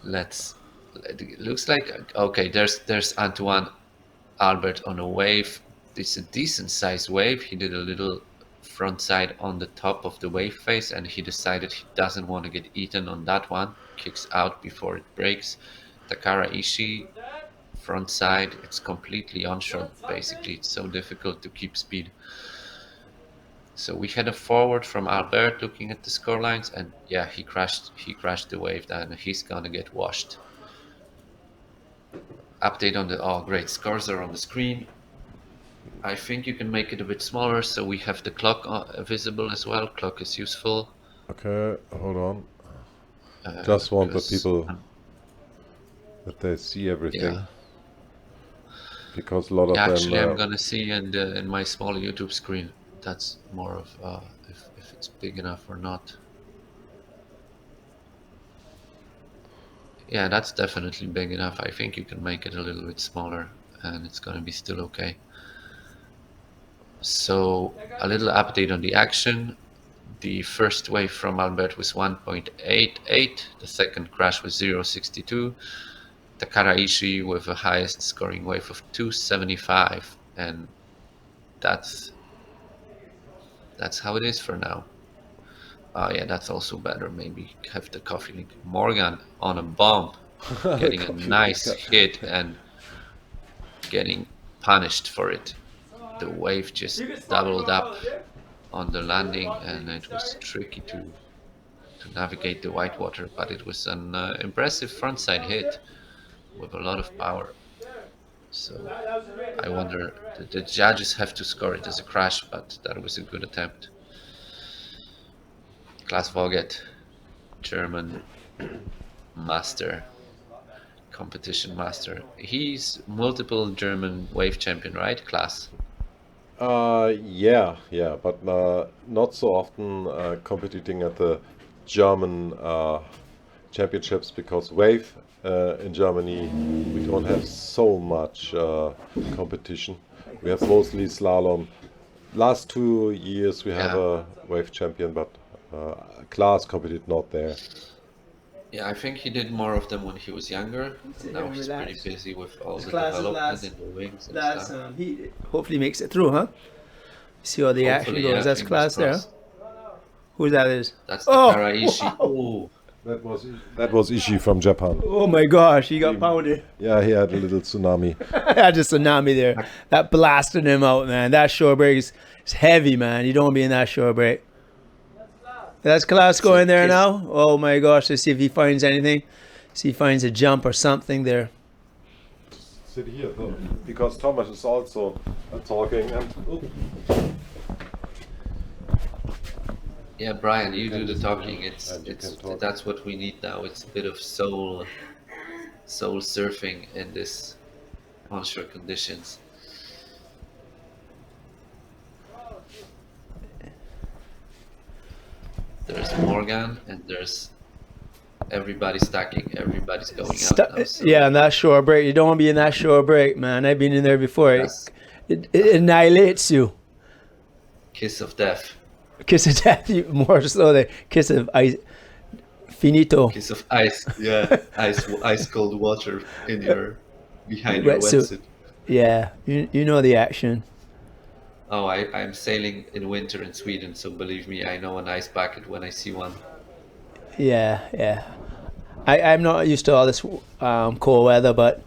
It looks like okay. There's Antoine Albert on a wave. It's a decent sized wave. He did a little front side on the top of the wave face, and he decided he doesn't want to get eaten on that one. Kicks out before it breaks. Takara Ishii, front side. It's completely onshore. Basically, it's so difficult to keep speed. So we had a forward from Albert looking at the score lines, and he crashed the wave, and he's gonna get washed. Update on the great, scores are on the screen. I think you can make it a bit smaller so we have the clock visible as well. Clock is useful. Okay, hold on. Just want the people that they see everything. Because a lot of them. Actually, I'm gonna see in my small YouTube screen. That's more of if it's big enough or not. Yeah, that's definitely big enough. I think you can make it a little bit smaller and it's going to be still okay. So a little update on the action. The first wave from Albert was 1.88. The second crash was 0.62. Takara Ishii with a highest scoring wave of 275, and that's how it is for now. That's also better. Maybe have the coffee link. Morgan on a bomb, getting a nice hit and getting punished for it. The wave just doubled up on the landing, and it was tricky to navigate the whitewater, but it was an impressive frontside hit with a lot of power. So I wonder, the judges have to score it as a crash, but that was a good attempt. Klaas Vogt, German master, competition master. He's multiple German wave champion, right, Klaas? Yeah, but not so often competing at the German championships, because wave in Germany we don't have so much competition. We have mostly slalom. Last 2 years we have a wave champion, but Klaas competed not there. Yeah, I think he did more of them when he was younger. Now he's pretty busy with all the development in the wings and stuff. He hopefully makes it through, huh? See how the action goes. That's Klaas there. Who that is? That's Takara Ishii. Oh, that was Ishii from Japan. Oh my gosh, he got pounded. Yeah, he had a little tsunami. Had a tsunami there. That blasted him out, man. That shore break is heavy, man. You don't want to be in that shore break. That's Klaas going there now. Oh my gosh, let's see if he finds anything. See if he finds a jump or something there. Sit here, though, because Thomas is also talking. yeah, Brian, you do the talking. That's what we need now. It's a bit of soul surfing in this onshore conditions. There's Morgan and there's everybody stacking. Everybody's going out now. So. Yeah, and that shore break. You don't want to be in that shore break, man. I've been in there before. It annihilates you. Kiss of death. Kiss of death. More so the kiss of ice. Finito. Kiss of ice. Yeah, ice cold water in your behind your wetsuit. Yeah, you know the action. Oh, I'm sailing in winter in Sweden, so believe me, I know an ice bucket when I see one. Yeah. I'm not used to all this cold weather, but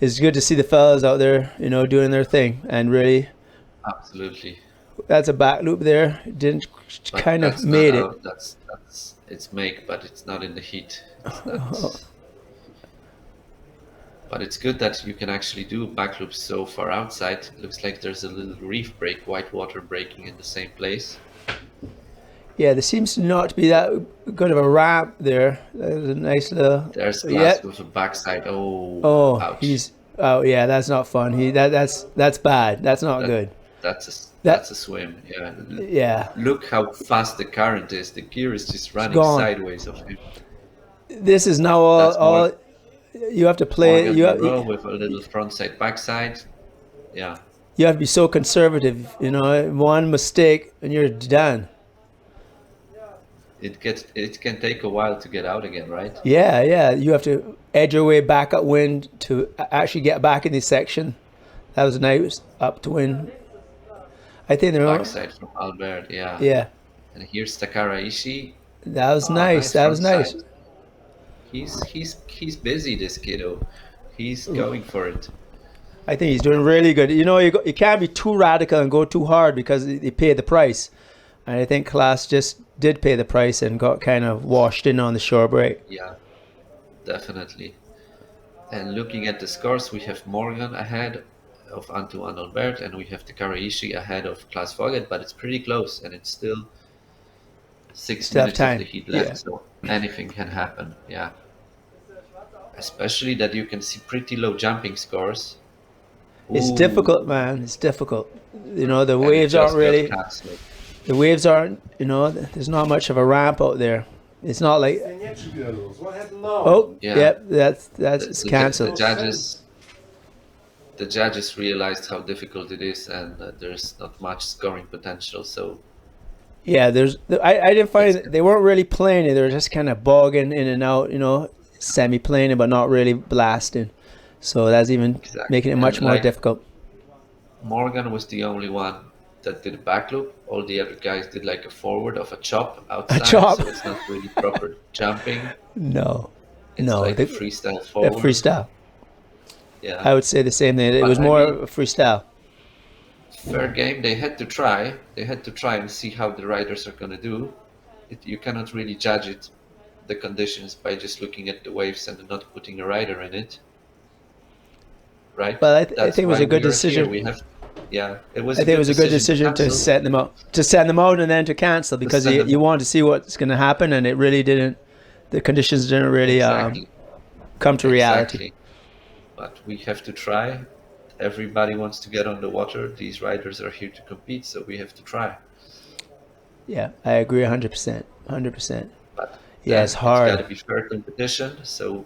it's good to see the fellas out there, doing their thing, and really. Absolutely. That's a back loop there. Didn't but kind of made it. It's make, but it's not in the heat. But it's good that you can actually do back loops so far outside. Looks like there's a little reef break, whitewater breaking in the same place. Yeah, there seems not to be that good of a ramp there. There's a nice little. There's Klaas with a backside. Oh, ouch. Yeah, that's not fun. That's bad. That's not good. That's a swim. Yeah. Yeah. Look how fast the current is. The gear is just running sideways of him. This is now all you have to play. With a little frontside, backside. Yeah. You have to be so conservative. One mistake and you're done. It can take a while to get out again, right? Yeah. You have to edge your way back upwind to actually get back in this section. That was nice upwind. I think they're backside from Albert. Yeah. Yeah. And here's Takara Ishii. That was nice. That was nice. He's busy, this kiddo. He's going for it. I think he's doing really good. You can't be too radical and go too hard because they pay the price. And I think Klaas just did pay the price and got kind of washed in on the shore break. Yeah, definitely. And looking at the scores, we have Morgan ahead of Antoine Albert, and we have Takara Ishii ahead of Klaas Vogt, but it's pretty close, and it's still 6 minutes of the heat left, so anything can happen. Yeah. Especially that you can see pretty low jumping scores. It's difficult, man. It's difficult. The waves aren't really. The waves aren't. There's not much of a ramp out there. It's not like. Oh, yeah. That's cancelled. The judges realized how difficult it is, and there's not much scoring potential. So. Yeah, I didn't find they weren't really playing it. They were just kind of bogging in and out, semi-playing it, but not really blasting. So that's even making it much more difficult. Morgan was the only one that did a back loop. All the other guys did like a forward of a chop outside. So it's not really proper jumping. No. Like a freestyle forward. Freestyle. Yeah. I would say the same thing. It was more freestyle. Fair game. They had to try. They had to try and see how the riders are going to do. You cannot really judge it the conditions by just looking at the waves and not putting a rider in it, right? Well, I That's think it was why a good we are decision. here. We have, yeah, it was. I think it was a good decision to cancel. send them out and then to cancel, because send them you wanted to see what's going to happen, and it really didn't. The conditions didn't really Exactly. come to reality. Exactly. But we have to try. Everybody wants to get on the water. These riders are here to compete, so we have to try. Yeah, I agree 100%. 100%. But Yeah, it's hard. It's got to be fair competition. So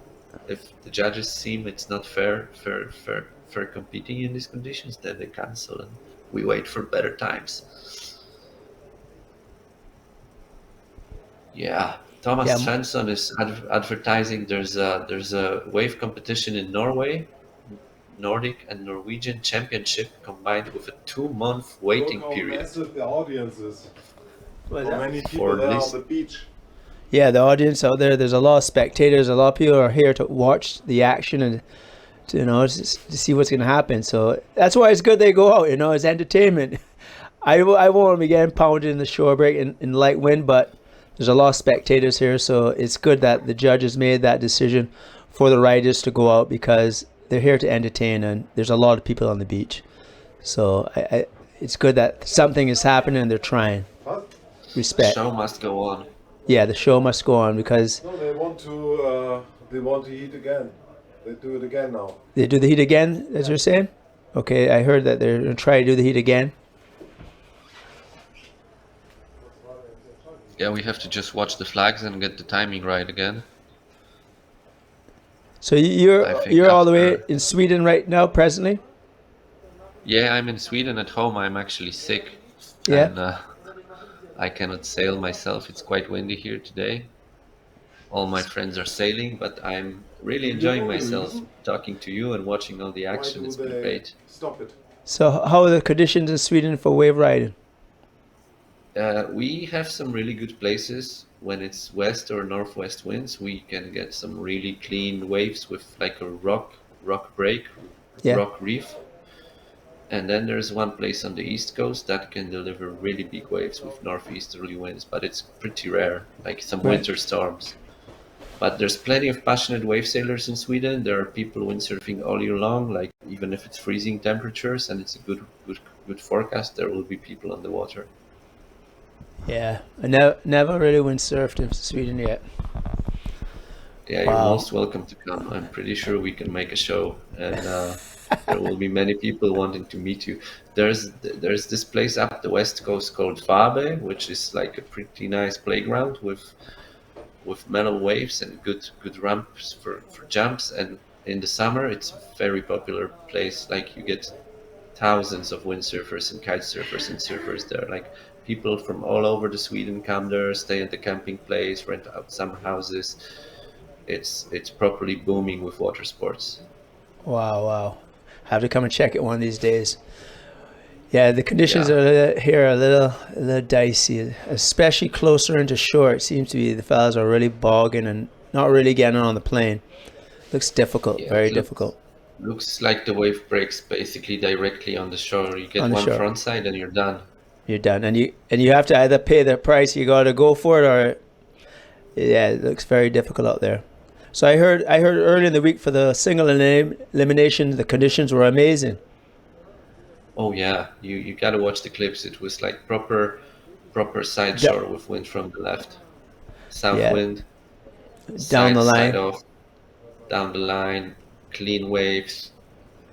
if the judges seem it's not fair competing in these conditions, then they cancel and we wait for better times. Yeah, Thomas Yeah. Svensson is advertising. There's a wave competition in Norway, Nordic and Norwegian championship combined with a 2-month waiting Look how period. massive the audience is. What is How that? many For people there this- on the beach? Yeah, the audience out there's a lot of spectators. A lot of people are here to watch the action and to see what's going to happen. So that's why it's good they go out. It's entertainment. I won't be getting pounded in the shore break in light wind, but there's a lot of spectators here, so it's good that the judges made that decision for the riders to go out, because they're here to entertain, and there's a lot of people on the beach. So it's good that something is happening and they're trying. What? The Respect. show must go on. Yeah, the show must go on, because No, they want to heat again. They do it again now. they do the heat again, as you're saying? Okay, I heard that they're going to try to do the heat again. Yeah, we have to just watch the flags and get the timing right again. So I you're think all the way after- in Sweden right now, presently? Yeah, I'm in Sweden at home. I'm actually sick. Yeah. And I cannot sail myself. It's quite windy here today. All my friends are sailing, but I'm really enjoying myself talking to you and watching all the action. Why It's do been they great. stop it? So how are the conditions in Sweden for wave riding? We have some really good places. When it's west or northwest winds, we can get some really clean waves with like a rock break, Yeah. rock reef. And then there's one place on the east coast that can deliver really big waves with northeasterly winds, but it's pretty rare, like some Right. winter storms. But there's plenty of passionate wave sailors in Sweden. There are people windsurfing all year long, like even if it's freezing temperatures and it's a good forecast, there will be people on the water. Yeah, I never really windsurfed in Sweden yet. Yeah, you're Wow. most welcome to come. I'm pretty sure we can make a show, and there will be many people wanting to meet you. There's this place up the west coast called Fabe, which is like a pretty nice playground with mellow waves and good ramps for jumps. And in the summer, it's a very popular place. Like you get thousands of windsurfers and kite surfers and surfers there. Like people from all over the Sweden come there, stay at the camping place, rent out summer houses. It's properly booming with water sports. Wow. Have to come and check it one of these days. Yeah, the conditions Yeah. here are a little dicey, especially closer into shore. It seems to be the fellas are really bogging and not really getting on the plane. Looks difficult, Yeah, very it looks- difficult. Looks like the wave breaks basically directly on the shore. You get On the one shore. front side and you're done. You're done, and you have to either pay the price you got to go for it, or yeah, it looks very difficult out there. So I heard earlier in the week for the single elimination, the conditions were amazing. Oh yeah, you gotta watch the clips. It was like proper side Yeah. shore with wind from the left, south Yeah. wind, Down the side line. off, down the line, clean waves,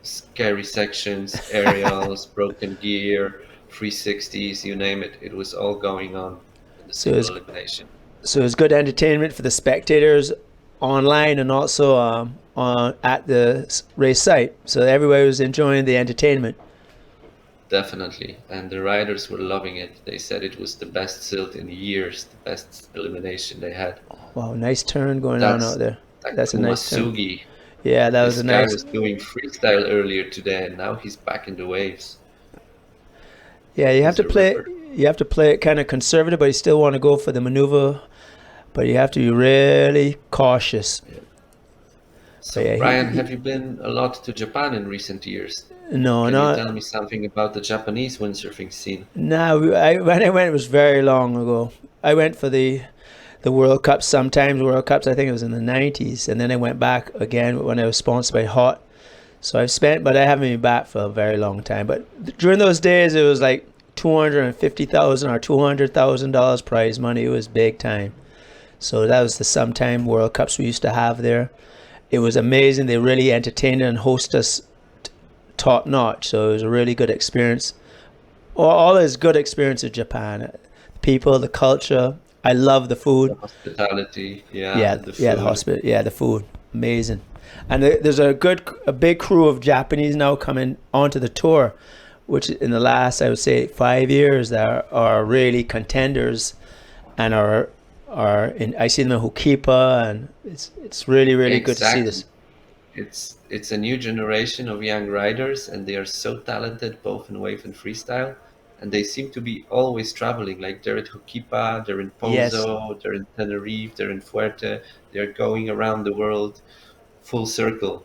scary sections, aerials, broken gear, 360s, you name it. It was all going on in the So single it's- elimination. So it's good entertainment for the spectators online and also at the race site. So everybody was enjoying the entertainment. Definitely, and the riders were loving it. They said it was the best Sylt in years, the best elimination they had. Wow, nice turn going on out there. Like That's a nice turn. Masugi. Yeah, that was This a guy nice. was doing freestyle earlier today, and now he's back in the waves. Yeah, you have He's to a play. ripper. You have to play it kind of conservative, but you still want to go for the maneuver. But you have to be really cautious. So, Yeah, he- Brian, he- have you been a lot to Japan in recent years? No, Can no. you tell me something about the Japanese windsurfing scene? No, when I went, it was very long ago. I went for the the World Cups, sometimes World Cups. I think it was in the 90s, and then I went back again when I was sponsored by Hot. So I've spent, but I haven't been back for a very long time. But during those days, it was like $250,000 or $200,000 prize money. It was big time. So that was the sometime World Cups we used to have there. It was amazing. They really entertained and hosted us top notch. So it was a really good experience. All is good experience in Japan. People, the culture. I love the food. The hospitality, The food, amazing. And there's a big crew of Japanese now coming onto the tour, which in the last, I would say, 5 years, that are really contenders, and I see them in Hukipa, and it's really good to see this. It's a new generation of young riders, and they are so talented both in wave and freestyle, and they seem to be always traveling. Like they're at Hukipa, they're in Pozo, they're in Tenerife, they're in Fuerte. They're going around the world full circle,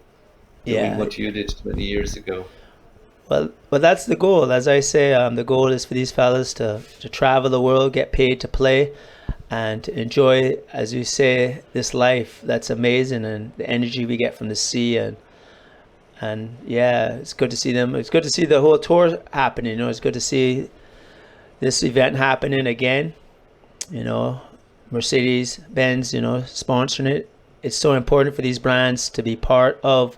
doing what you did 20 years ago. Well, that's the goal. As I say, the goal is for these fellas to travel the world, get paid to play, and to enjoy, as you say, this life that's amazing, and the energy we get from the sea, and yeah, it's good to see them. It's good to see the whole tour happening. You know, it's good to see this event happening again. You know, Mercedes-Benz, you know, sponsoring it. It's so important for these brands to be part of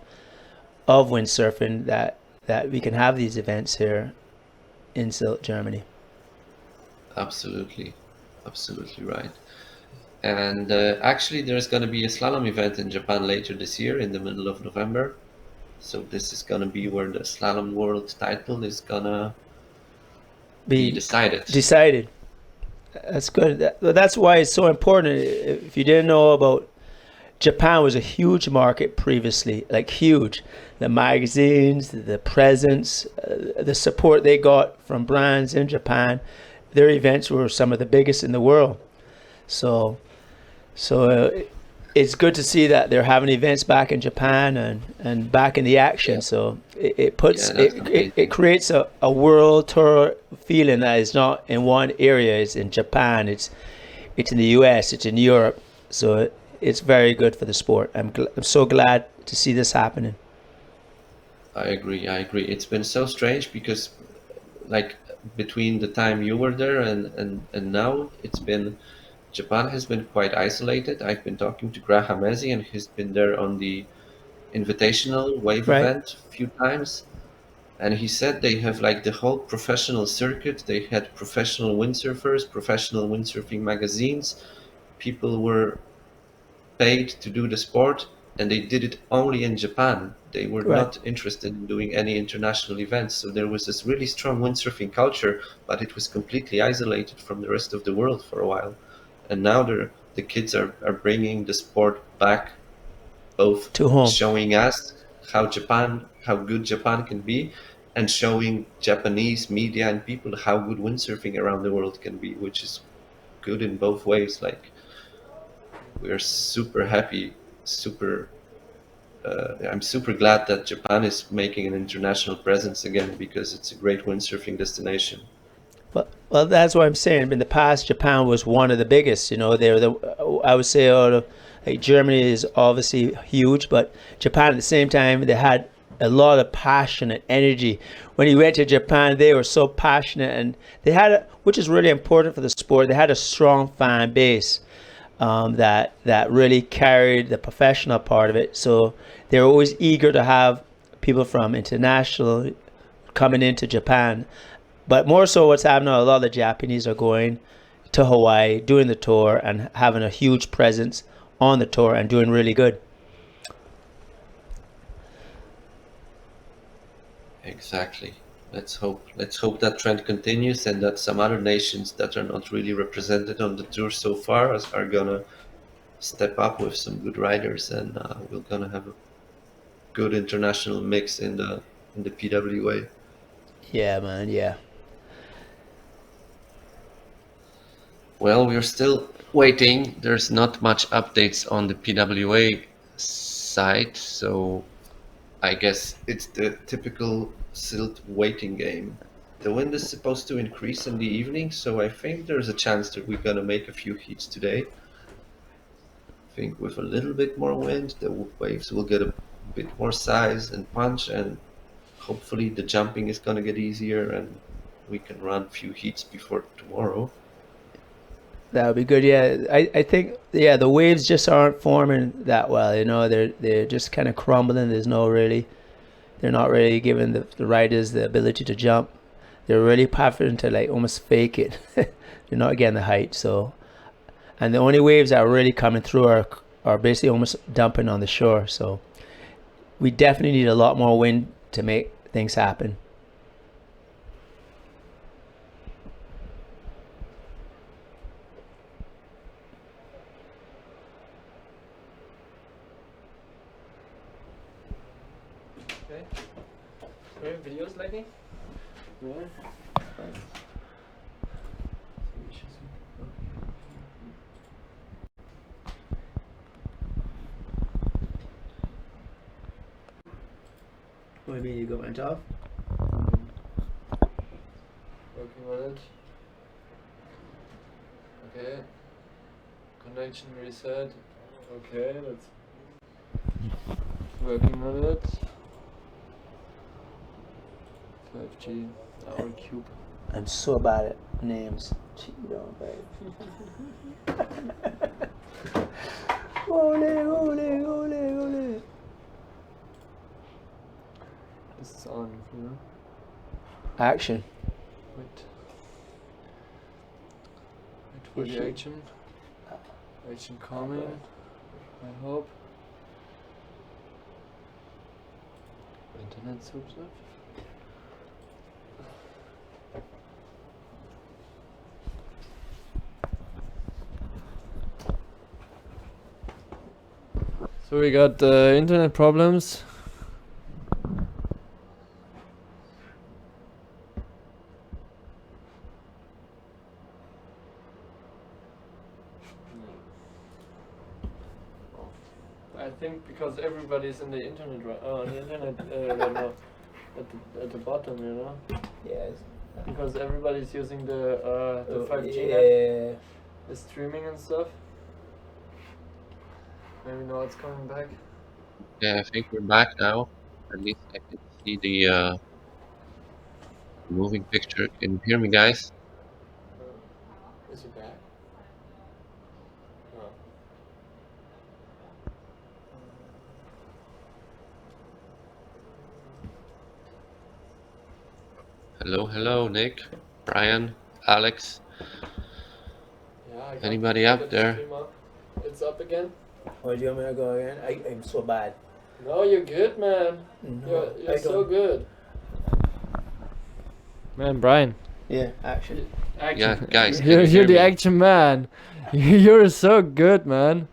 windsurfing that we can have these events here in Sylt, Germany. Absolutely right. And actually, there's going to be a slalom event in Japan later this year in the middle of November. So this is going to be where the slalom world title is going to be decided. That's good. That's why it's so important. If you didn't know about, Japan was a huge market previously, like huge. The magazines, the presence, the support they got from brands in Japan, their events were some of the biggest in the world. So it's good to see that they're having events back in Japan and back in the action. Yeah. So it creates a world tour feeling that is not in one area. It's in Japan. It's in the US. It's in Europe. So it's very good for the sport. I'm so glad to see this happening. I agree. It's been so strange because, like, between the time you were there and now, Japan has been quite isolated. I've been talking to Graham Ezzy, and he's been there on the Invitational Wave event a few times. And he said they have like the whole professional circuit. They had professional windsurfers, professional windsurfing magazines. People were paid to do the sport, and they did it only in Japan. They were not interested in doing any international events. So there was this really strong windsurfing culture, but it was completely isolated from the rest of the world for a while. And now the kids are bringing the sport back, both to home, showing us how good Japan can be, and showing Japanese media and people how good windsurfing around the world can be, which is good in both ways. Like, we're super happy, I'm super glad that Japan is making an international presence again, because it's a great windsurfing destination. Well, that's what I'm saying. In the past, Japan was one of the biggest. You know, I would say, like, Germany is obviously huge, but Japan at the same time, they had a lot of passion and energy. When you went to Japan, they were so passionate, and they had, which is really important for the sport, they had a strong fan base that really carried the professional part of it. So they were always eager to have people from international coming into Japan. But more so what's happening, a lot of the Japanese are going to Hawaii, doing the tour, and having a huge presence on the tour and doing really good. Exactly. Let's hope that trend continues, and that some other nations that are not really represented on the tour so far are gonna step up with some good riders, and we're gonna have a good international mix in the PWA. Yeah, man. Yeah. Well, we're still waiting. There's not much updates on the PWA side, so I guess it's the typical Sylt waiting game. The wind is supposed to increase in the evening, so I think there's a chance that we're gonna make a few heats today. think with a little bit more wind, the waves will get a bit more size and punch, and hopefully the jumping is gonna get easier, and we can run a few heats before tomorrow. That would be good. Yeah, I think the waves just aren't forming that well. You know, they're just kind of crumbling. They're not really giving the riders the ability to jump. They're really having to like almost fake it. They're not getting the height. So, and the only waves that are really coming through are basically almost dumping on the shore. So, we definitely need a lot more wind to make things happen. Videos lagging? Yeah. Maybe you got went off. Working on it. Okay. Connection reset. Okay, that's working on it. 5G, our cube. I'm so bad at names. Ole, ole, ole, ole. This is on, you know? Action. Wait for the action. Action coming, I hope. Internet soups up. So we got internet problems. I think because everybody's in the internet right right now at the bottom, you know. Yes. Because everybody's using the 5G yeah. net, the streaming and stuff. Maybe now it's coming back. Yeah, I think we're back now. At least I can see the moving picture. Can you hear me, guys? Is it back? No. Hello, Nick, Brian, Alex. Yeah, I Anybody got out the there? stream up. It's up again. Oh, do you want me to go again? I'm so bad. No, you're good, man. No, you're so good. Man, Brian. Yeah, action. Yeah, guys, can You're you hear the me? action man. You're so good, man.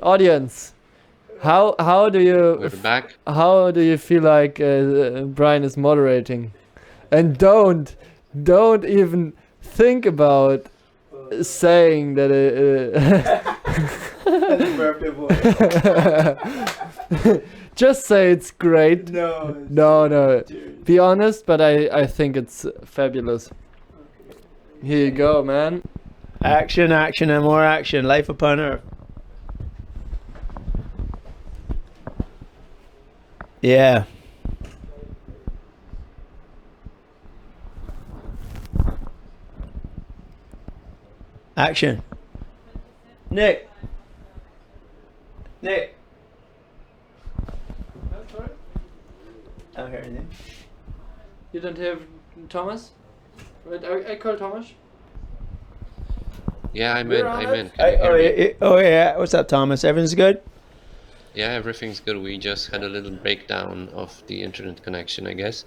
Audience, how do you We're back. how do you feel like Brian is moderating? And don't even think about saying that just say it's great. No. Be honest, but I think it's fabulous. Here you go, man. Action, action, and more action. Life upon Earth. Yeah. Action. Nick. That's right. I don't hear anything. You don't have Thomas? Wait, I call Thomas. Yeah, I'm You're in. on I'm it? in. Can you hear me? Oh yeah. What's up, Thomas? Everything's good? Yeah, everything's good. We just had a little breakdown of the internet connection, I guess.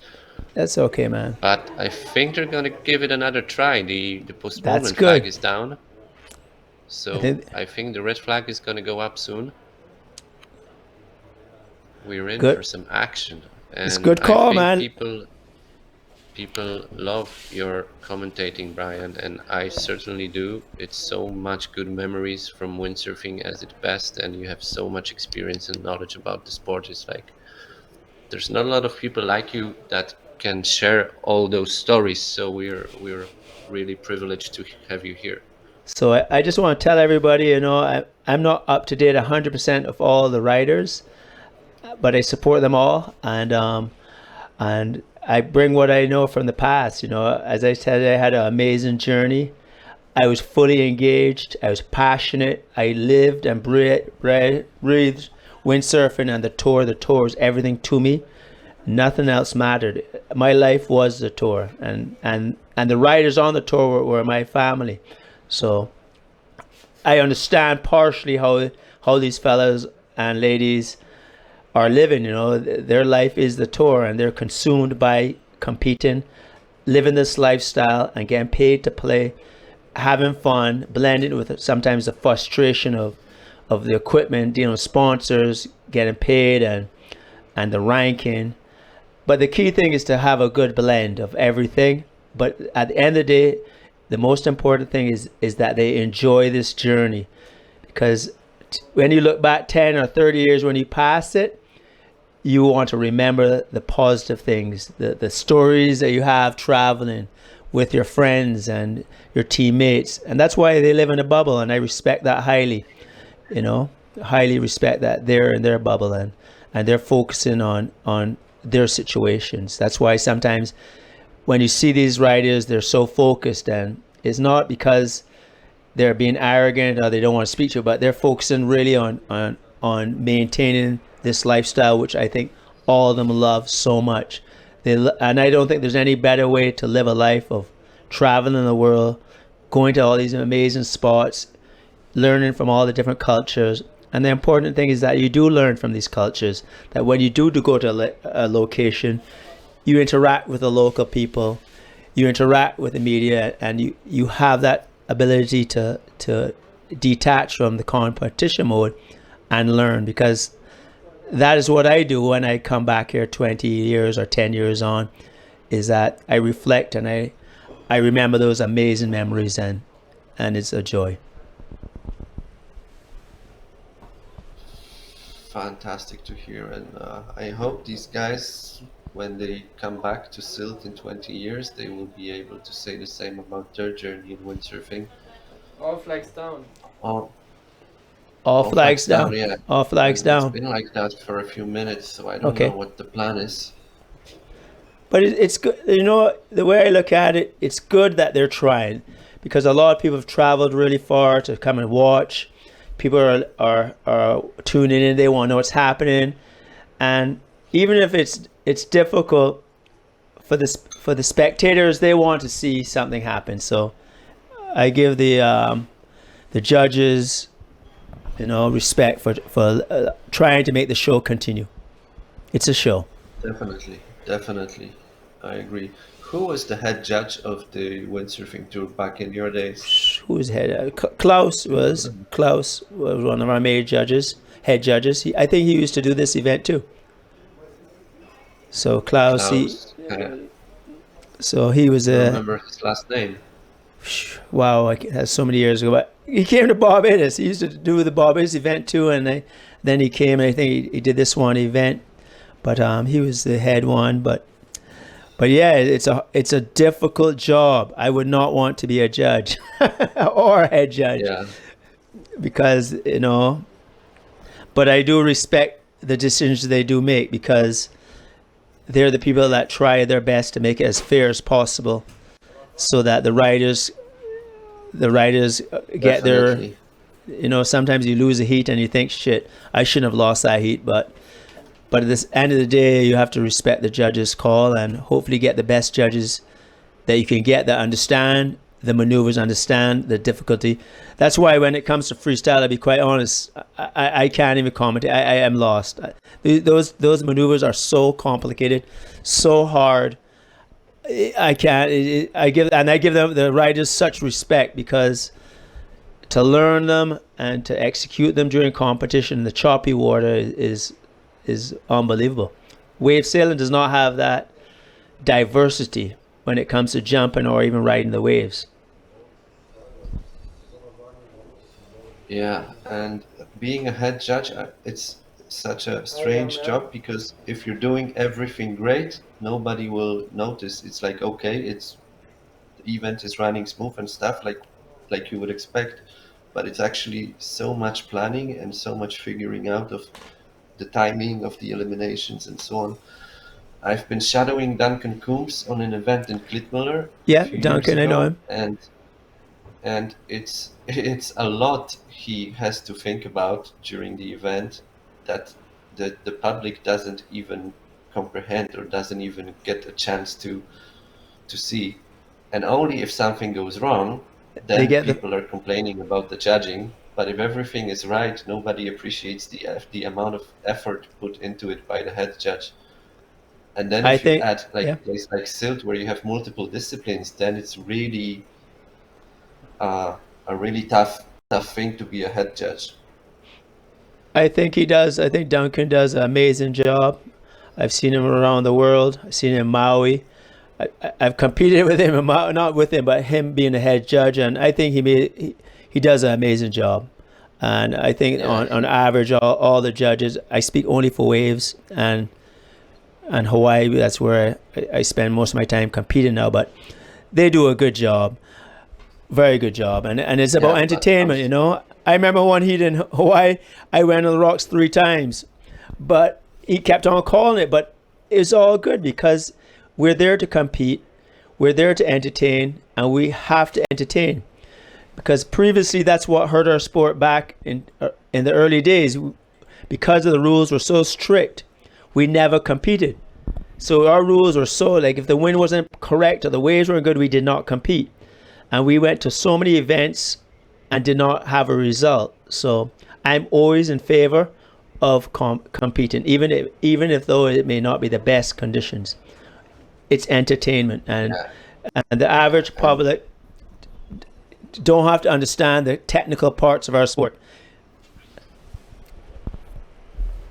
That's okay, man. But I think they're gonna give it another try. The postponement That's flag good. is down. So I think the red flag is gonna go up soon. We're in Good. for some action. And It's a good call, I think man. People love your commentating, Brian, and I certainly do. It's so much good memories from windsurfing as its best, and you have so much experience and knowledge about the sport. It's like there's not a lot of people like you that can share all those stories. So we're really privileged to have you here. So I just want to tell everybody, you know, I'm not up to date 100% of all the riders, but I support them all, and I bring what I know from the past. As I said, I had an amazing journey. I was fully engaged. I was passionate. I lived and breathed windsurfing and the tour. The tour was everything to me. Nothing else mattered. My life was the tour, and the riders on the tour were my family. So I understand partially how these fellas and ladies are living. Their life is the tour, and they're consumed by competing, living this lifestyle, and getting paid to play, having fun, blending with sometimes the frustration of the equipment, dealing with sponsors, getting paid, and the ranking. But the key thing is to have a good blend of everything. But at the end of the day, the most important thing is that they enjoy this journey, because when you look back 10 or 30 years, when you pass it, you want to remember the positive things, the stories that you have traveling with your friends and your teammates. And that's why they live in a bubble, and I respect that highly. Highly respect that they're in their bubble, and they're focusing on their situations. That's why sometimes when you see these riders, they're so focused, and it's not because they're being arrogant or they don't want to speak to you, but they're focusing really on maintaining this lifestyle, which I think all of them love so much. And I don't think there's any better way to live a life of traveling the world, going to all these amazing spots, learning from all the different cultures. And the important thing is that you do learn from these cultures, that when you do go to a location, you interact with the local people, you interact with the media, and you have that ability to detach from the competition mode and learn, because that is what I do when I come back here 20 years or 10 years on, is that I reflect and I remember those amazing memories, and it's a joy. Fantastic to hear, and I hope these guys, when they come back to Sylt in 20 years, they will be able to say the same about their journey in windsurfing. All flags down. All flags down. Yeah. All flags down. It's been like that for a few minutes, so I don't know what the plan is. But it's good. The way I look at it, it's good that they're trying, because a lot of people have traveled really far to come and watch. People are tuning in. They want to know what's happening, and even if it's difficult for the spectators, they want to see something happen. So I give the judges, respect for trying to make the show continue. It's a show. Definitely, I agree. Who was the head judge of the windsurfing tour back in your days? Who was head? Klaus was one of our head judges. I think he used to do this event too. So Klaus. So he was I don't remember his last name. Wow, that's so many years ago. But he came to Barbados. He used to do the Barbados event too, and then he came, and I think he did this one event. But he was the head one. But yeah, it's a difficult job. I would not want to be a judge or a head judge. Yeah. Because but I do respect the decisions they do make, because they're the people that try their best to make it as fair as possible, so that the riders get Definitely. their. Sometimes you lose a heat and you think, shit, I shouldn't have lost that heat, but at the end of the day, you have to respect the judges' call, and hopefully get the best judges that you can get, that understand the maneuvers, understand the difficulty. That's why when it comes to freestyle, I'll be quite honest, I can't even comment. I am lost. Those maneuvers are so complicated, so hard. I can't. I give them, the riders, such respect, because to learn them and to execute them during competition, the choppy water is unbelievable. Wave sailing does not have that diversity when it comes to jumping or even riding the waves. Yeah, and being a head judge, it's such a strange job, because if you're doing everything great, nobody will notice. It's like, okay, the event is running smooth and stuff like you would expect. but it's actually so much planning and so much figuring out of the timing of the eliminations and so on. I've been shadowing Duncan Coombs on an event in Klitmüller Yeah, a few Duncan, years I know ago, him. and it's a lot he has to think about during the event that the public doesn't even comprehend or doesn't even get a chance to see. And only if something goes wrong, then people are complaining about the judging. But if everything is right, nobody appreciates the amount of effort put into it by the head judge. And then if you add a place like Sylt where you have multiple disciplines, then it's really a really tough thing to be a head judge. I think he does. I think Duncan does an amazing job. I've seen him around the world. I've seen him in Maui. I've competed with him, not with him, but him being a head judge, and I think he does an amazing job. And I think on average, all the judges, I speak only for Waves and Hawaii. That's where I spend most of my time competing now, but they do a good job, very good job, and it's about entertainment, you know. I remember one heat in Hawaii, I went on the rocks 3 times, but he kept on calling it, but it's all good because we're there to compete, we're there to entertain, and we have to entertain. Because previously that's what hurt our sport back in the early days. Because the rules were so strict, we never competed. So our rules were so, like, if the wind wasn't correct or the waves weren't good, we did not compete. And we went to so many events and did not have a result. So I'm always in favor of competing, even if though it may not be the best conditions. It's entertainment, and the average public don't have to understand the technical parts of our sport.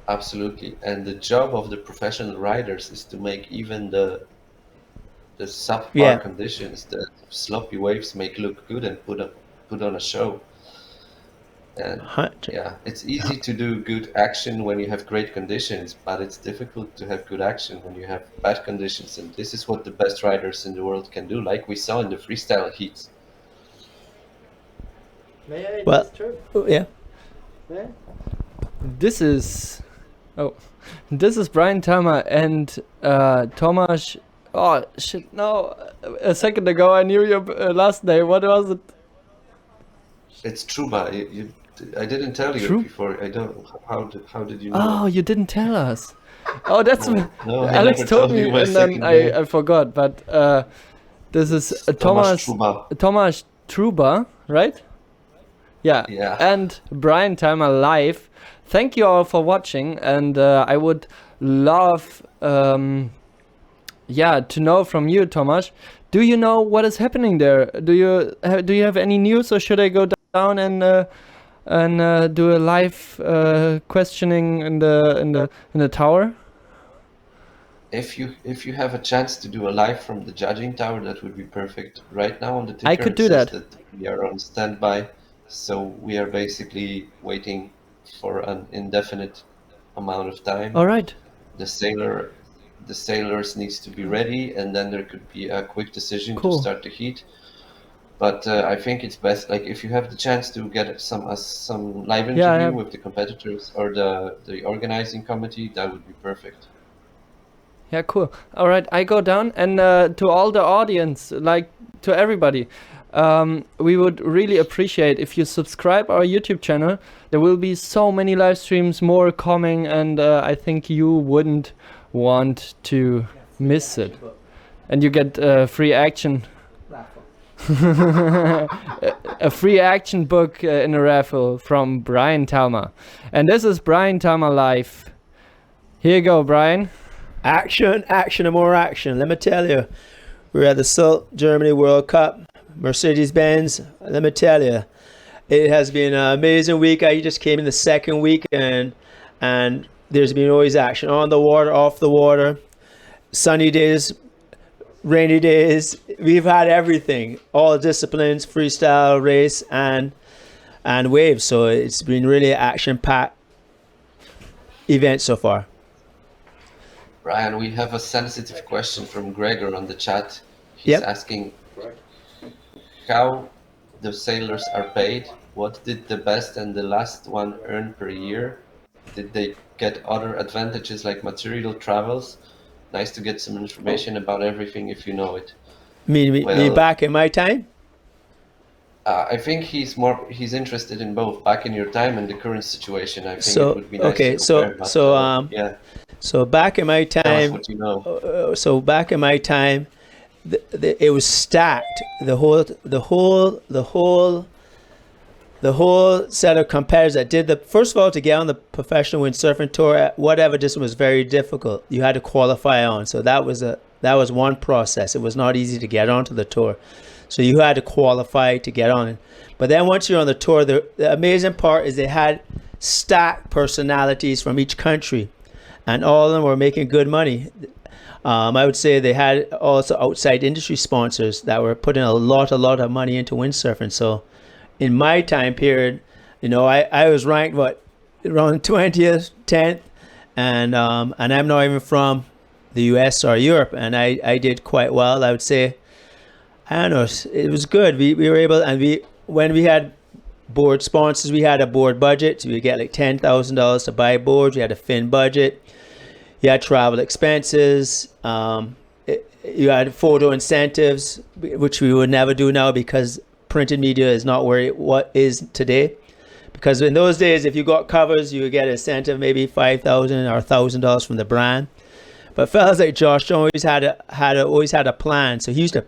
Absolutely, and the job of the professional riders is to make even the subpar conditions, the sloppy waves, make look good and put on a show. And it's easy to do good action when you have great conditions, but it's difficult to have good action when you have bad conditions. And this is what the best riders in the world can do, like we saw in the freestyle heats. This is Brian Thalma and Tomasz. Oh shit! No, a second ago I knew your last name. What was it? It's Truba. I didn't tell you before. I don't. How did you know? Oh, you didn't tell us. Oh, that's no, Alex told me, and then I forgot. But this is Tomasz Truba, right? Yeah. And Brian Thalma live. Thank you all for watching, and I would love to know from you, Tomasz. Do you know what is happening there? Do you have any news, or should I go down and do a live questioning in the tower? If you have a chance to do a live from the judging tower, that would be perfect. Right now on the ticker, I could do that. We are on standby, so we are basically waiting for an indefinite amount of time. All right. The sailors needs to be ready, and then there could be a quick decision to start the heat. But I think it's best, like, if you have the chance to get some live interview with the competitors or the organizing committee, that would be perfect. Yeah, cool. All right, I go down, and to all the audience, like to everybody, we would really appreciate if you subscribe our YouTube channel. There will be so many live streams more coming, and I think you wouldn't want to miss it. And you get free action. A free action book in a raffle from Brian Thalma. And this is Brian Thalma live. Here you go, Brian. Action, and more action. Let me tell you, we're at the Sylt Germany World Cup, Mercedes-Benz. Let me tell you, it has been an amazing week. I just came in the second week, and there's been always action on the water, off the water, sunny days, rainy days. We've had everything, all disciplines, freestyle, race, and waves. So it's been really action-packed event so far. Brian, we have a sensitive question from Gregor on the chat. He's asking how the sailors are paid what did the best and the last one earn per year? Did they get other advantages like material travels? Nice to get some information about everything if you know it. Me Well, back in my time? I think he's interested in both back in your time and the current situation. I think So it would be nice okay, to compare. But, yeah, so back in my tell us time, what you know. so back in my time, it was stacked. The whole set of competitors that did first of all, to get on the professional windsurfing tour at whatever distance was very difficult. You had to qualify on, so that was one process. It was not easy to get onto the tour, so you had to qualify to get on it. But then once you're on the tour, the amazing part is they had stacked personalities from each country, and all of them were making good money. I would say they had also outside industry sponsors that were putting a lot of money into windsurfing. So in my time period, I was ranked around 20th, 10th, and I'm not even from the US or Europe, and I did quite well. I would say, I don't know, it was good. We were able, and when we had board sponsors, we had a board budget. So we get like $10,000 to buy boards. We had a fin budget. You had travel expenses. You had photo incentives, which we would never do now because printed media is not what is today. Because in those days, if you got covers, you would get an incentive, maybe $5,000 or $1,000 from the brand. But fellas like Josh always had a plan. So he used to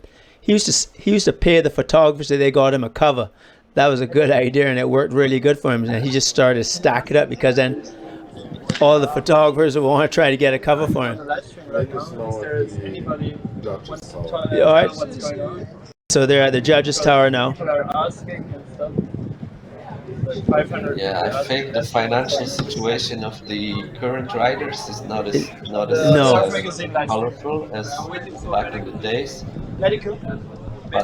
pay the photographers so they got him a cover. That was a good idea, and it worked really good for him. And he just started to stack it up because then all the photographers would want to try to get a cover for him. All right. So they're at the judges' tower now. Yeah, I think the financial situation of the current riders is not as colorful as back in the days. But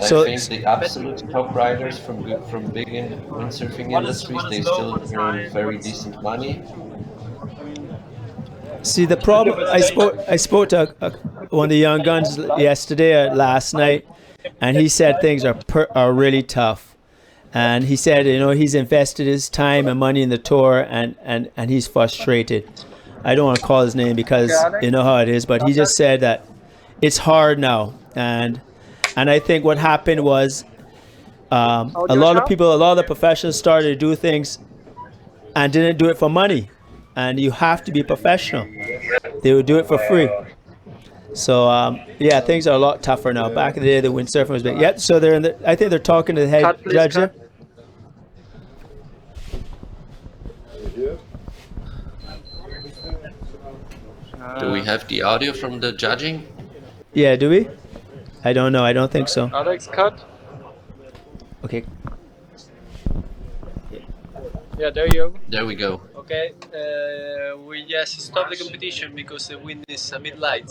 I think the absolute top riders from big windsurfing industries, they still earn very decent money. See, the problem, I spoke to one of the young guns yesterday, last night, and he said things are really tough. And he said, he's invested his time and money in the tour, and he's frustrated. I don't want to call his name because you know how it is, but he just said that it's hard now. And I think what happened was a lot of the professionals started to do things and didn't do it for money. And you have to be professional. They would do it for free. So yeah, things are a lot tougher now. Back in the day, the windsurfing was big. Yeah, so I think they're talking to the head judge there. Do we have the audio from the judging? Yeah, do we? I don't know. I don't think so. Alex, cut. Okay. Yeah, there you go. There we go. Okay, we just stopped the competition because the wind is a bit light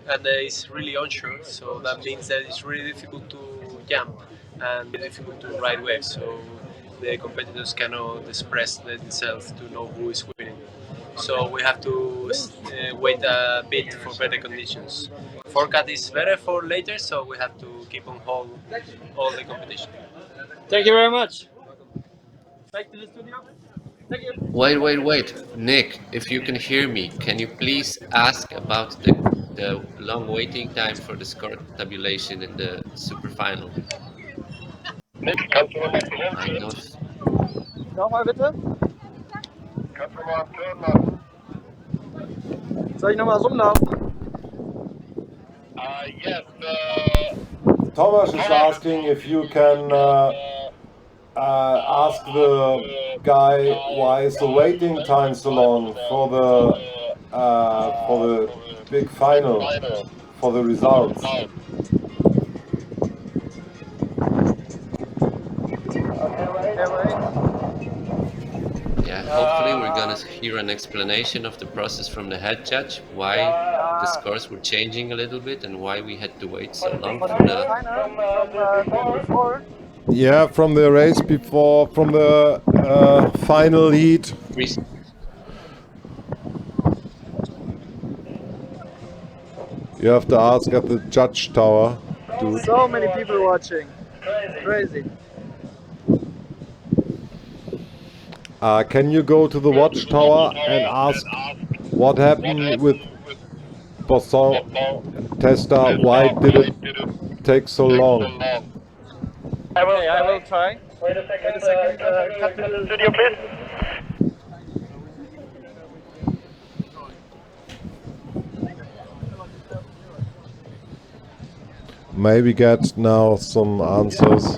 and it's really onshore, so that means that it's really difficult to jump and difficult to ride waves, so the competitors cannot express themselves to know who is winning. So we have to wait a bit for better conditions. Forecast is better for later, so we have to keep on hold all the competition. Thank you very much. Back to the studio. Thank you. Wait. Nick, if you can hear me, can you please ask about the long waiting time for the score tabulation in the super final? Nick, kannst du mal bitte Nochmal bitte? Kannst du mal Turn machen? Soll ich nochmal rumlaufen? Yes. Thomas is asking if you can ask the guy why is the waiting time so long for the big final, for the results. Yeah, hopefully we're gonna hear an explanation of the process from the head judge, why the scores were changing a little bit and why we had to wait so long for the... Yeah, from the race before, from the final lead. You have to ask at the judge tower. So many people watching. Crazy. Can you go to the watchtower and ask what happened with Bosson and Testa? Why did it take so long? Okay, I will try. Wait a second, cut to the studio, please. Maybe get now some answers.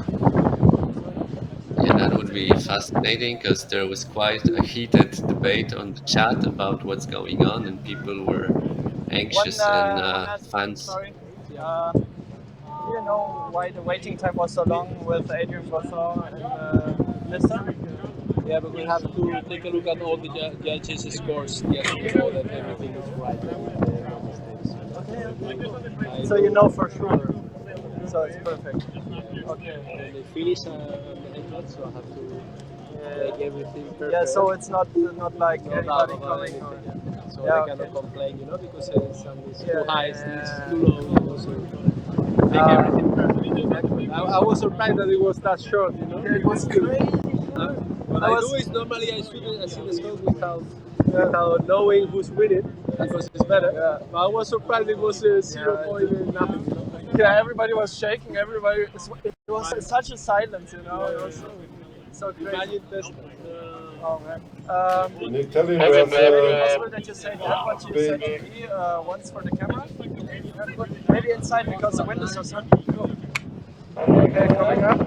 Yeah, that would be fascinating because there was quite a heated debate on the chat about what's going on, and people were anxious and One last thing, fans. sorry. Do you know why the waiting time was so long with Adrian Bosson and Lisa? Yeah, but we have to take a look at all the judges' scores just to know that everything is right and no mistakes. Okay. So you know for sure. So it's perfect. Okay. And they finish on the headshot, so I have to make everything perfect. Yeah, so it's not like No anybody doubt about coming. anything. So Yeah, I cannot okay. complain, because it's Yeah, too high, yeah. it's too low, so make everything perfect. I was surprised that it was that short, Yeah, it was crazy. What I do is normally I see the score without knowing who's winning, because it's better. Yeah. But I was surprised it was 0 point nothing. Yeah, everybody was shaking. It was such a silence, It was so crazy. Imagine this. Oh man. Nick, tell him Is it there's possible that you say that what you said to me once for the camera? Maybe inside because the wind is so sun. Okay, coming up.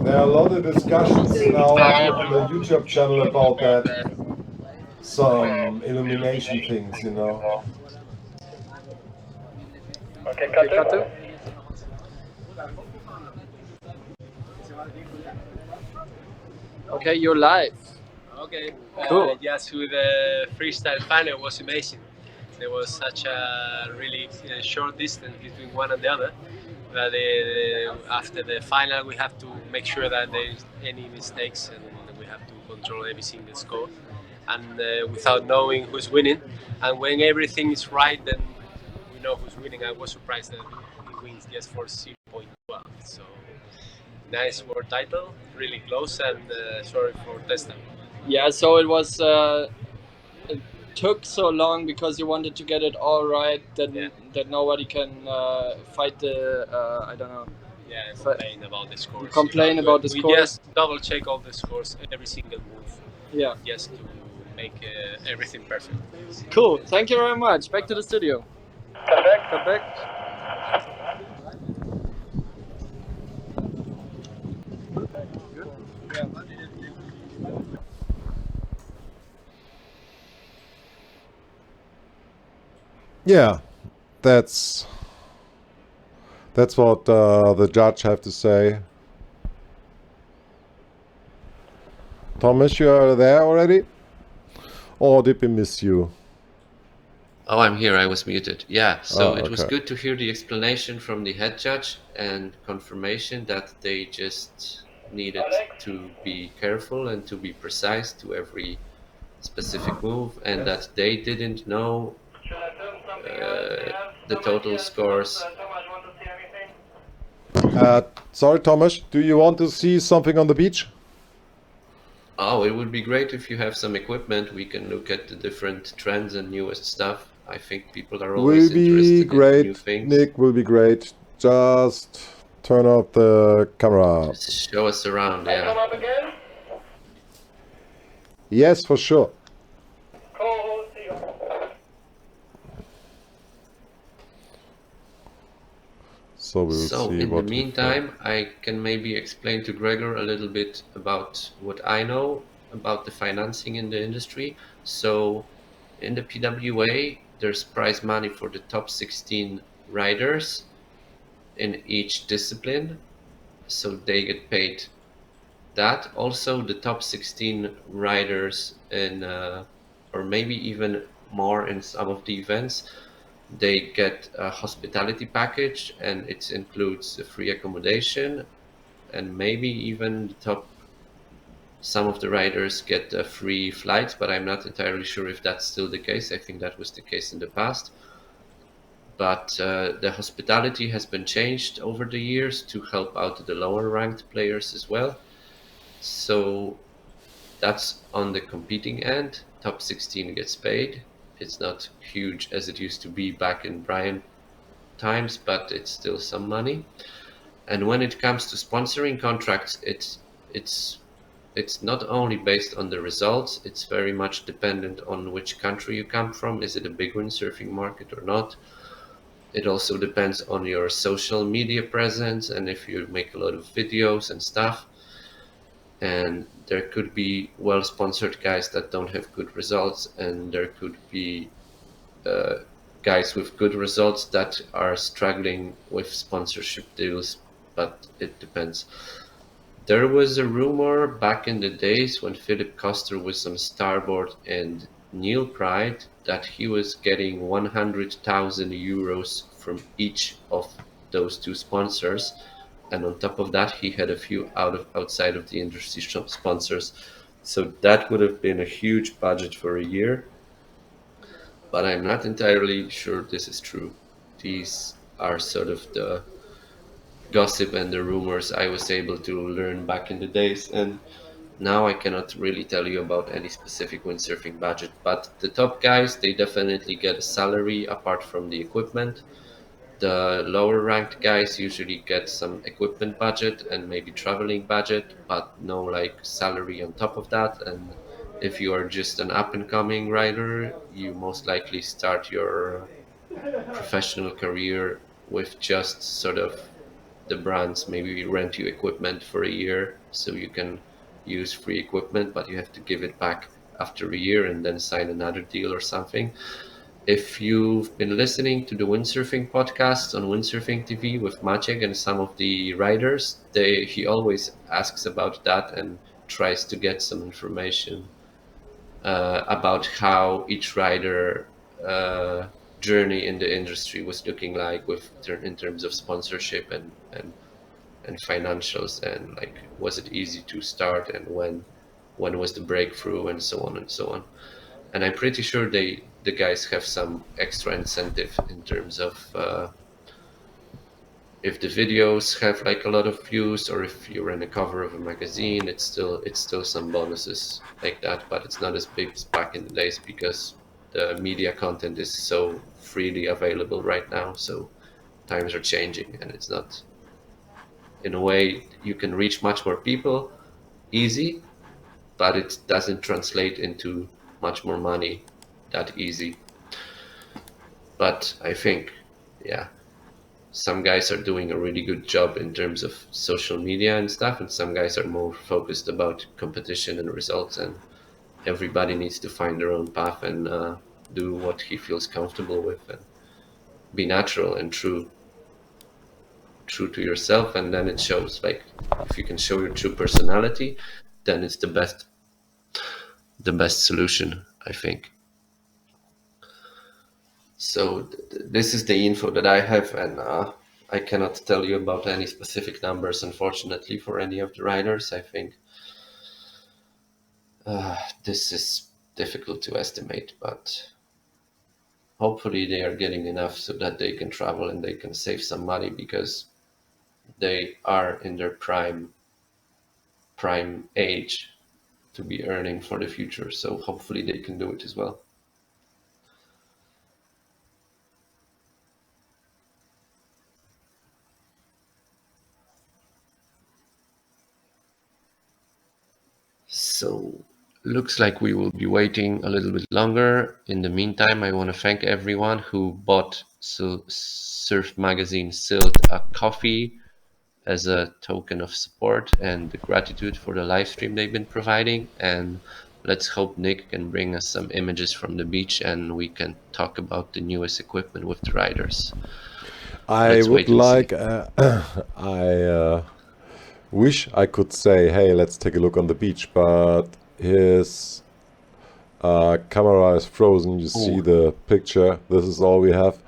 there are a lot of discussions now on the YouTube channel about that. Some illumination things, Okay, cut to. Okay, you're live. Okay, Cool. just with the freestyle final was amazing. There was such a really short distance between one and the other that after the final we have to make sure that there is any mistakes and we have to control every single score and without knowing who's winning. And when everything is right, then we know who's winning. I was surprised that he wins just for 0.12. So nice world title, really close, and sorry for Testa. Yeah, so it was. It took so long because you wanted to get it all right that nobody can fight the. I don't know. Yeah, and complain about the scores. Complain about the we scores. just double check all the scores, every single move. Yeah. Just to make everything perfect. Cool. Thank you very much. Back to the studio. Come back. Yeah, that's what the judge have to say. Thomas, you are there already? Or did we miss you? Oh, I'm here. I was muted. Yeah, so Oh, it was okay. good to hear the explanation from the head judge and confirmation that they just needed to be careful and to be precise to every specific move, and that they didn't know the total scores. Sorry, Thomas, do you want to see something on the beach? Oh, it would be great if you have some equipment. We can look at the different trends and newest stuff. I think people are always Will be interested in new great, things. Nick, will be great. Just turn off the camera. Just show us around, yeah. Come up again. Yes, for sure. Co-host here. So we'll So see in what the we meantime, I can maybe explain to Gregor a little bit about what I know about the financing in the industry. So in the PWA, there's prize money for the top 16 riders in each discipline. So they get paid that. Also, the top 16 riders in, or maybe even more in some of the events, they get a hospitality package, and it includes a free accommodation, and maybe even the top, some of the riders get a free flight, but I'm not entirely sure if that's still the case. I think that was the case in the past. But the hospitality has been changed over the years to help out the lower ranked players as well. So that's on the competing end. Top 16 gets paid. It's not huge as it used to be back in Brian times, but it's still some money. And when it comes to sponsoring contracts, it's not only based on the results, it's very much dependent on which country you come from. Is it a big windsurfing market or not? It also depends on your social media presence and if you make a lot of videos and stuff. And there could be well-sponsored guys that don't have good results, and there could be guys with good results that are struggling with sponsorship deals, but it depends. There was a rumor back in the days when Philip Koster was on Starboard and Neil Pride that he was getting 100,000 euros from each of those two sponsors, and on top of that he had a few outside of the industry sponsors. So that would have been a huge budget for a year, but I'm not entirely sure this is true. These are sort of the gossip and the rumors I was able to learn back in the days, and now I cannot really tell you about any specific windsurfing budget. But the top guys, they definitely get a salary apart from the equipment. The lower ranked guys usually get some equipment budget and maybe traveling budget, but no like salary on top of that. And if you are just an up and coming rider, you most likely start your professional career with just sort of the brands maybe rent you equipment for a year so you can use free equipment, but you have to give it back after a year and then sign another deal or something. If you've been listening to the windsurfing podcast on Windsurfing TV with Maciek and some of the riders, he always asks about that and tries to get some information about how each rider journey in the industry was looking like in terms of sponsorship and financials, and like was it easy to start and when was the breakthrough and so on and so on. And I'm pretty sure the guys have some extra incentive in terms of if the videos have like a lot of views, or if you're in a cover of a magazine, it's still some bonuses like that, but it's not as big as back in the days because the media content is so freely available right now. So times are changing, and it's not, in a way, you can reach much more people easy, but it doesn't translate into much more money that easy. But I think, yeah, some guys are doing a really good job in terms of social media and stuff, and some guys are more focused about competition and results, and everybody needs to find their own path and do what he feels comfortable with and be natural and true to yourself, and then it shows. Like if you can show your true personality, then it's the best solution, I think. So this is the info that I have, and I cannot tell you about any specific numbers, unfortunately, for any of the riders. I think this is difficult to estimate, but hopefully they are getting enough so that they can travel and they can save some money, because they are in their prime age to be earning for the future. So hopefully they can do it as well. So looks like we will be waiting a little bit longer. In the meantime, I want to thank everyone who bought Surfmagazin Sylt a coffee as a token of support and gratitude for the live stream they've been providing. And let's hope Nick can bring us some images from the beach and we can talk about the newest equipment with the riders. I would like, I wish I could say, hey, let's take a look on the beach, but his camera is frozen. You see the picture. This is all we have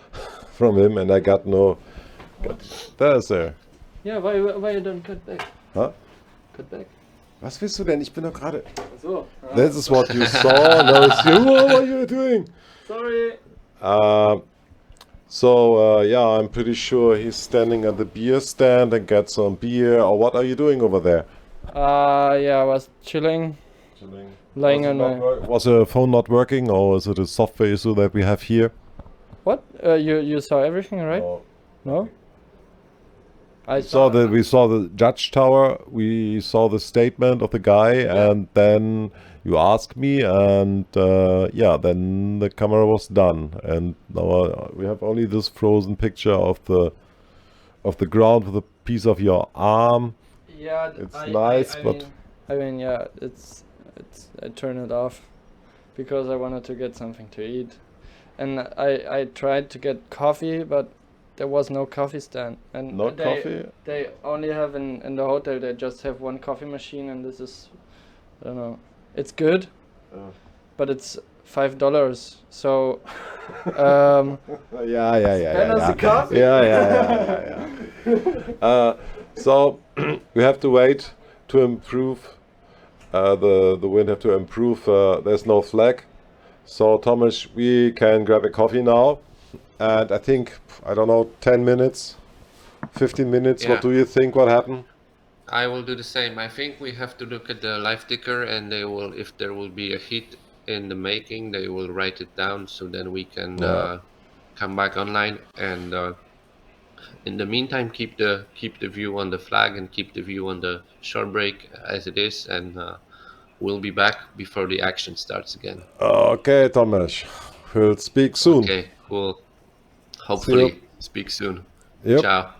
from him, and I got no. There's there. Yeah, why you don't cut back? Huh? Cut back. Was willst du denn? Ich bin doch gerade. So. This is what you saw. No, what are you doing? Sorry. So yeah, I'm pretty sure he's standing at the beer stand and get some beer. Or what are you doing over there? Yeah, I was chilling lying on my. Was the phone not working, or is it a software issue that we have here? What? You saw everything, right? No. I We saw the judge tower. We saw the statement of the guy, and then you asked me, and then the camera was done, and now we have only this frozen picture of the ground with a piece of your arm. Yeah, it's nice, but I turned it off because I wanted to get something to eat, and I tried to get coffee, but there was no coffee stand, and no coffee. They only have in the hotel. They just have one coffee machine, and this is, I don't know. It's good, but it's $5. So, So we have to wait to improve. The wind have to improve. There's no flag, so Thomas, we can grab a coffee now, and I think 10 minutes, 15 minutes. Yeah. What do you think? What happened? I will do the same. I think we have to look at the live ticker, and they will, if there will be a hit in the making, they will write it down, so then we can come back online. And in the meantime, keep the view on the flag and keep the view on the short break as it is, and we'll be back before the action starts again. Okay, Thomas, we'll speak soon. Okay, cool. Hopefully, speak soon. Yep. Ciao.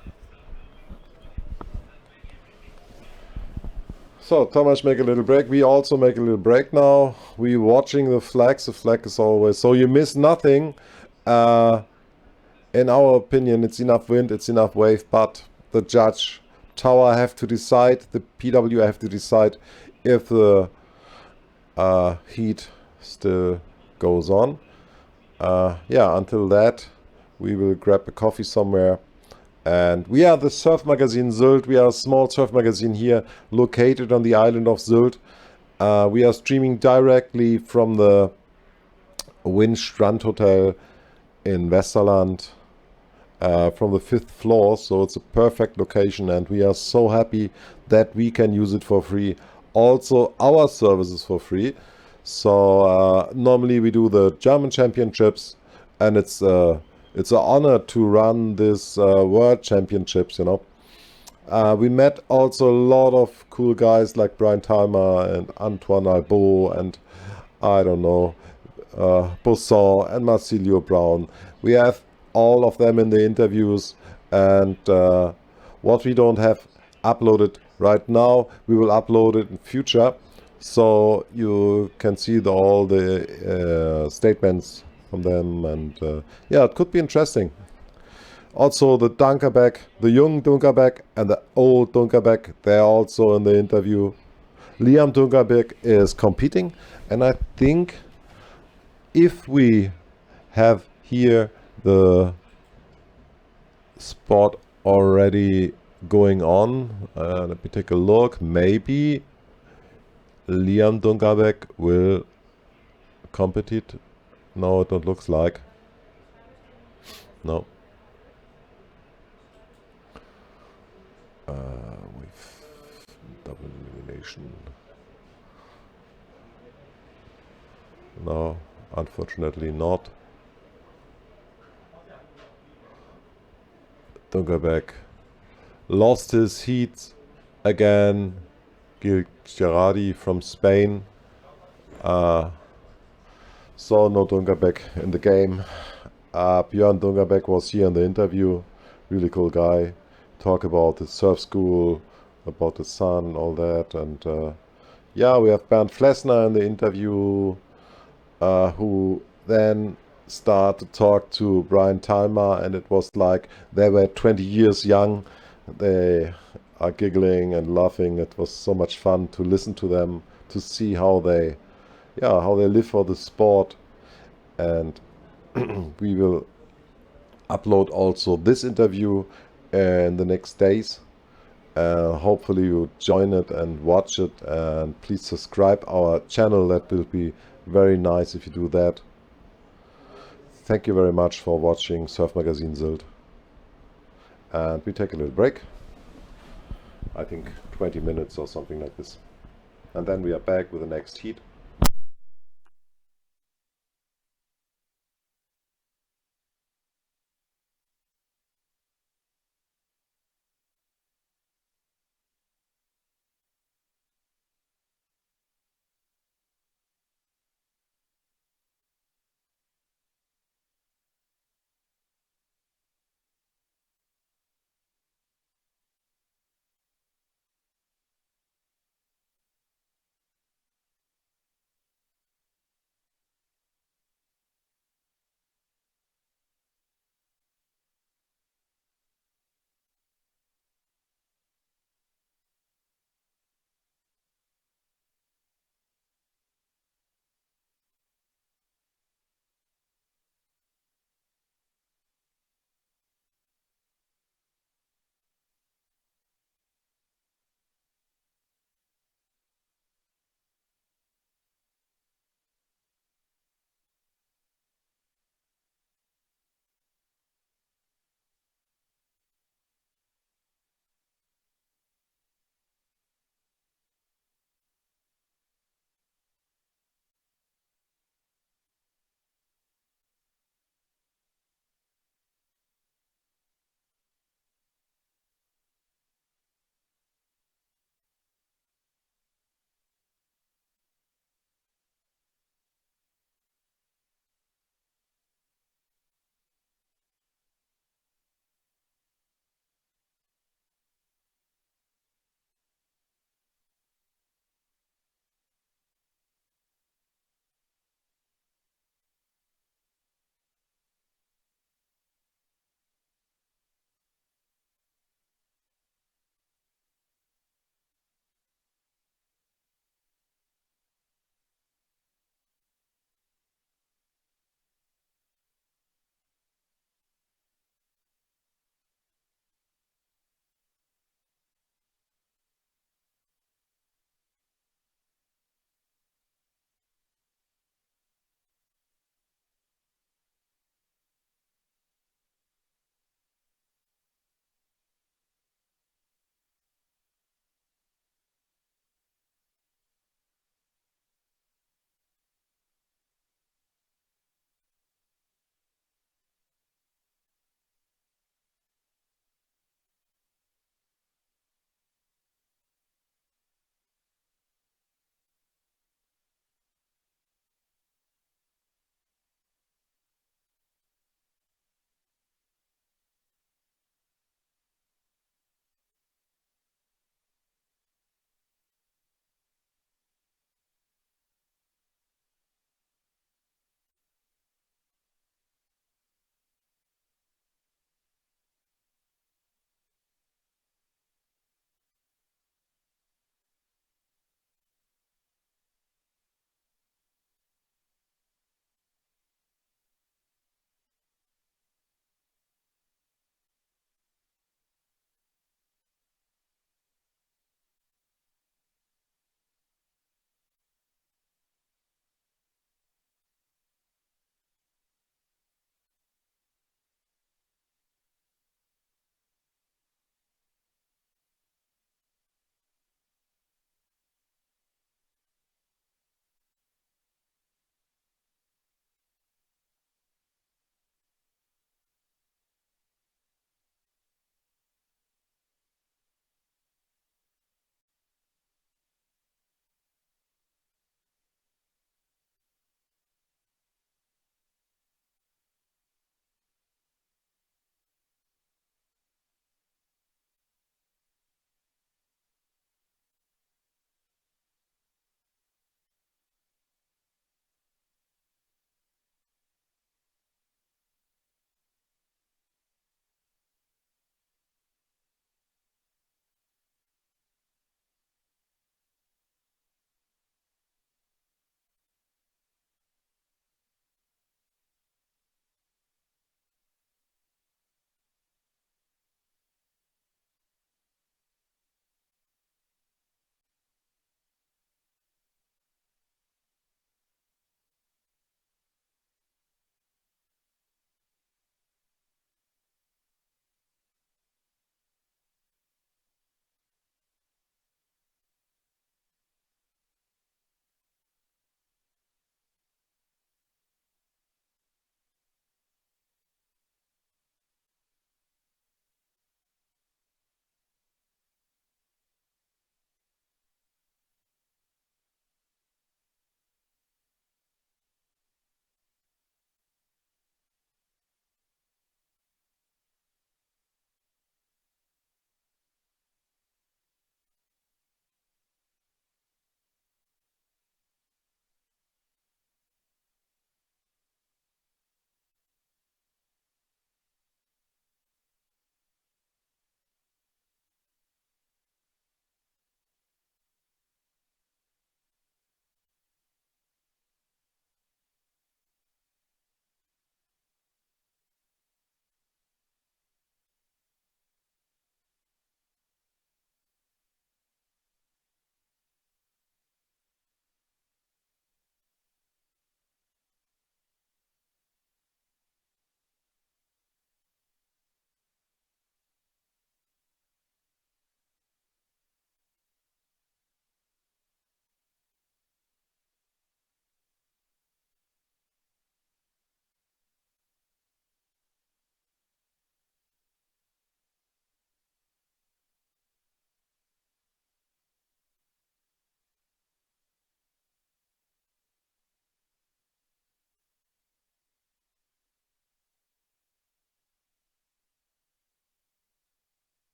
So Thomas make a little break. We also make a little break now. We watching the flags. The flag is always so you miss nothing. In our opinion, it's enough wind, it's enough wave, but the judge tower have to decide. The PW have to decide if the heat still goes on. Until that, we will grab a coffee somewhere. And we are the Surfmagazin Sylt. We are a small surf magazine here, located on the island of Sylt. We are streaming directly from the Windstrand Hotel in Westerland, from the 5th floor. So it's a perfect location, and we are so happy that we can use it for free. Also, our service is for free. So normally we do the German championships, and it's an honor to run this World Championships, We met also a lot of cool guys like Brian Talma and Antoine Albo and Bosson and Marsilio Brown. We have all of them in the interviews, and what we don't have uploaded right now, we will upload it in future, so you can see all the statements from them, and it could be interesting. Also, the Dunkerbeck, the young Dunkerbeck and the old Dunkerbeck, they're also in the interview. Liam Dunkerbeck is competing, and I think if we have here the sport already going on, let me take a look, maybe Liam Dunkerbeck will compete. No, it don't looks like. No. With double elimination. No, unfortunately not. Dunkerbeck lost his heat again. Gil Gerardi from Spain. So no Dunkerbeck in the game. Björn Dunkerbeck was here in the interview. Really cool guy. Talk about the surf school, about the sun, all that. And we have Bernd Flessner in the interview, who then started to talk to Brian Talma, and it was like they were 20 years young. They are giggling and laughing. It was so much fun to listen to them, to see how they live for the sport. And we will upload also this interview in the next days. Hopefully you join it and watch it, and please subscribe our channel. That will be very nice if you do that. Thank you very much for watching Surfmagazin Sylt, and we take a little break. I think 20 minutes or something like this. and then we are back with the next heat.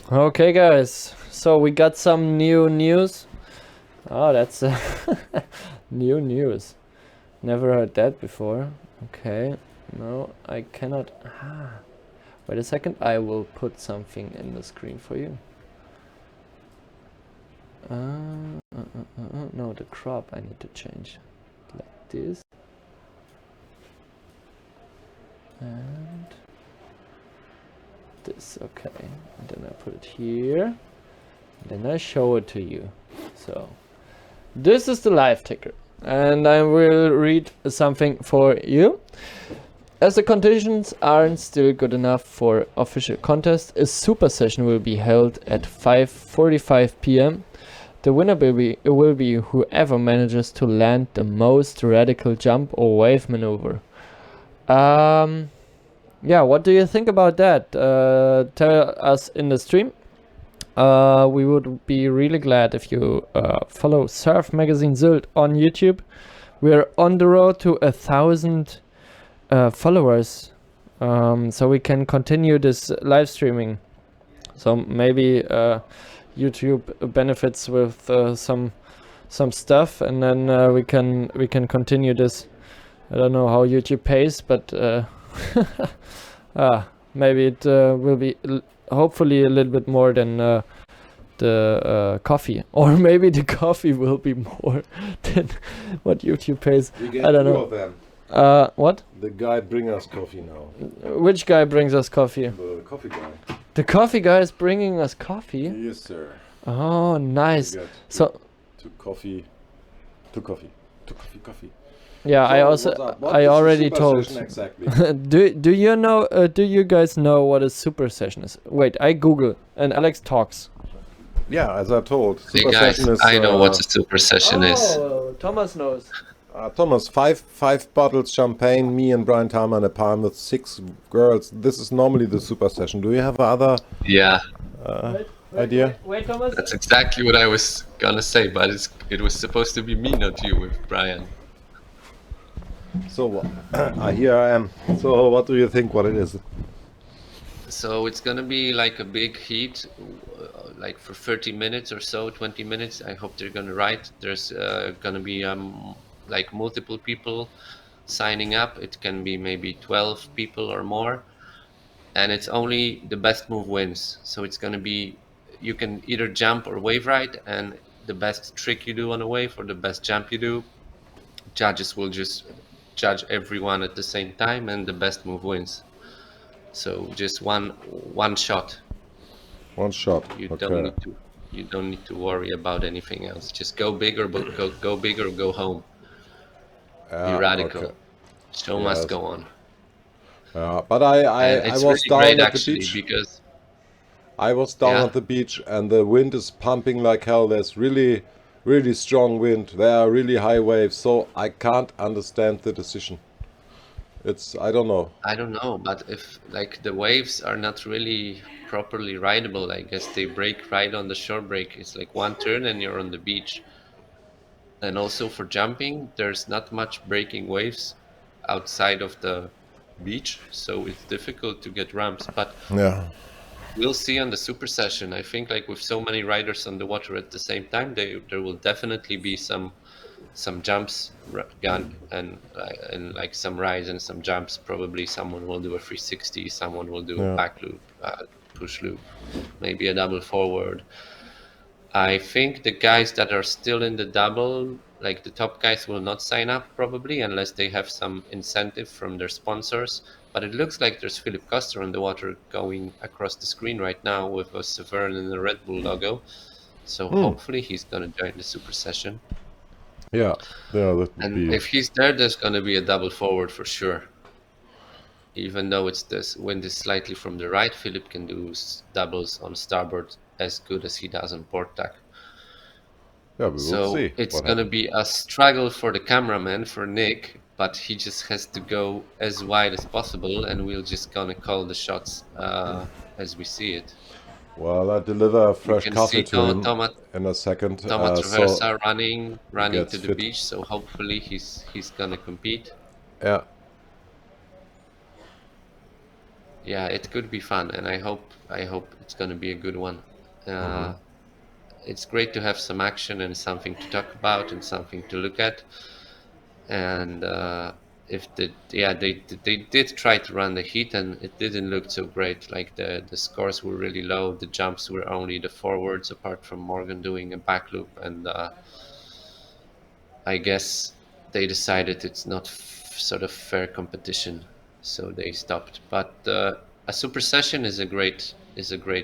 Okay, guys. So we got some new news. Oh, that's new news. Never heard that before. Okay. No, I cannot. Wait a second. I will put something in the screen for you. No, the crop I need to change. Like this. And this, okay. And then I put it here. And then I show it to you. So, this is the live ticker. And I will read something for you. As the conditions aren't still good enough for official contest, a super session will be held at 5:45 p.m. The winner will be whoever manages to land the most radical jump or wave maneuver. Yeah, what do you think about that? Tell us in the stream. We would be really glad if you follow Surfmagazin Sylt on YouTube. We're on the road to 1,000 followers, so we can continue this live streaming. So maybe YouTube benefits with some stuff, and then we can continue this. I don't know how YouTube pays, but maybe it will be hopefully a little bit more than the coffee, or maybe the coffee will be more than what YouTube pays. I don't know. Of them. What? The guy bring us coffee now. Which guy brings us coffee? The coffee guy. The coffee guy is bringing us coffee? Yes, sir. Oh, nice. So, coffee. yeah, So I already super told. session exactly? do you know? Do you guys know what a super session is? Wait, I Google and Alex talks. Yeah, as I told. Hey Super guys, session is, I know what a super session is. Oh, Thomas knows. Thomas, five bottles champagne, me and Brian Tarman, a palm with 6 girls. This is normally the super session. Do you have other Yeah, idea? Wait, Thomas. that's exactly what I was gonna say, but it was supposed to be me, not you, with Brian. So here I am. So what do you think what it is? So it's gonna be like a big heat, like for 30 minutes or so, 20 minutes. I hope they're gonna ride. There's gonna be like multiple people signing up. It can be maybe 12 people or more, and it's only the best move wins. So it's gonna be, you can either jump or wave ride, and the best trick you do on a wave or the best jump you do, judges will just judge everyone at the same time, and the best move wins. So just one shot. One shot. You Okay. don't need to worry about anything else. Just go big or go big or go home. Be radical. Okay. Show Yes. must go on. But And I it's was really down great at the actually beach. because I was down Yeah. at the beach and the wind is pumping like hell. There's really, really strong wind. There are really high waves. So I can't understand the decision. I don't know. I don't know, but if like the waves are not really properly rideable, I guess they break right on the shore break. It's like one turn and you're on the beach. And also for jumping, there's not much breaking waves outside of the beach, so it's difficult to get ramps. But Yeah. we'll see on the super session. I think like with so many riders on the water at the same time, there will definitely be some jumps and like some rides and some jumps. Probably someone will do a 360, someone will do Yeah. a back loop, push loop, maybe a double forward. I think the guys that are still in the double, like the top guys, will not sign up probably unless they have some incentive from their sponsors. But it looks like there's Philip Koster on the water going across the screen right now with a Severn and a Red Bull logo. So hopefully he's gonna join the super session. Yeah. That would And be. if he's there, there's gonna be a double forward for sure. Even though it's this wind is slightly from the right, Philip can do doubles on starboard as good as he does on port tack. Yeah, we will So see. it's what gonna happens. be a struggle for the cameraman, for Nick, but he just has to go as wide as possible, and we're just gonna call the shots as we see it. Well, I deliver You fresh can coffee see to him Thomas in a second. Traversa running gets to the fit. beach, so hopefully he's gonna compete. Yeah. yeah, it could be fun, and I hope it's going to be a good one. It's great to have some action and something to talk about and something to look at. And if they did try to run the heat, and it didn't look so great. Like the scores were really low. The jumps were only the forwards, apart from Morgan doing a back loop, and I guess they decided it's not sort of fair competition, so they stopped. But a super session is a great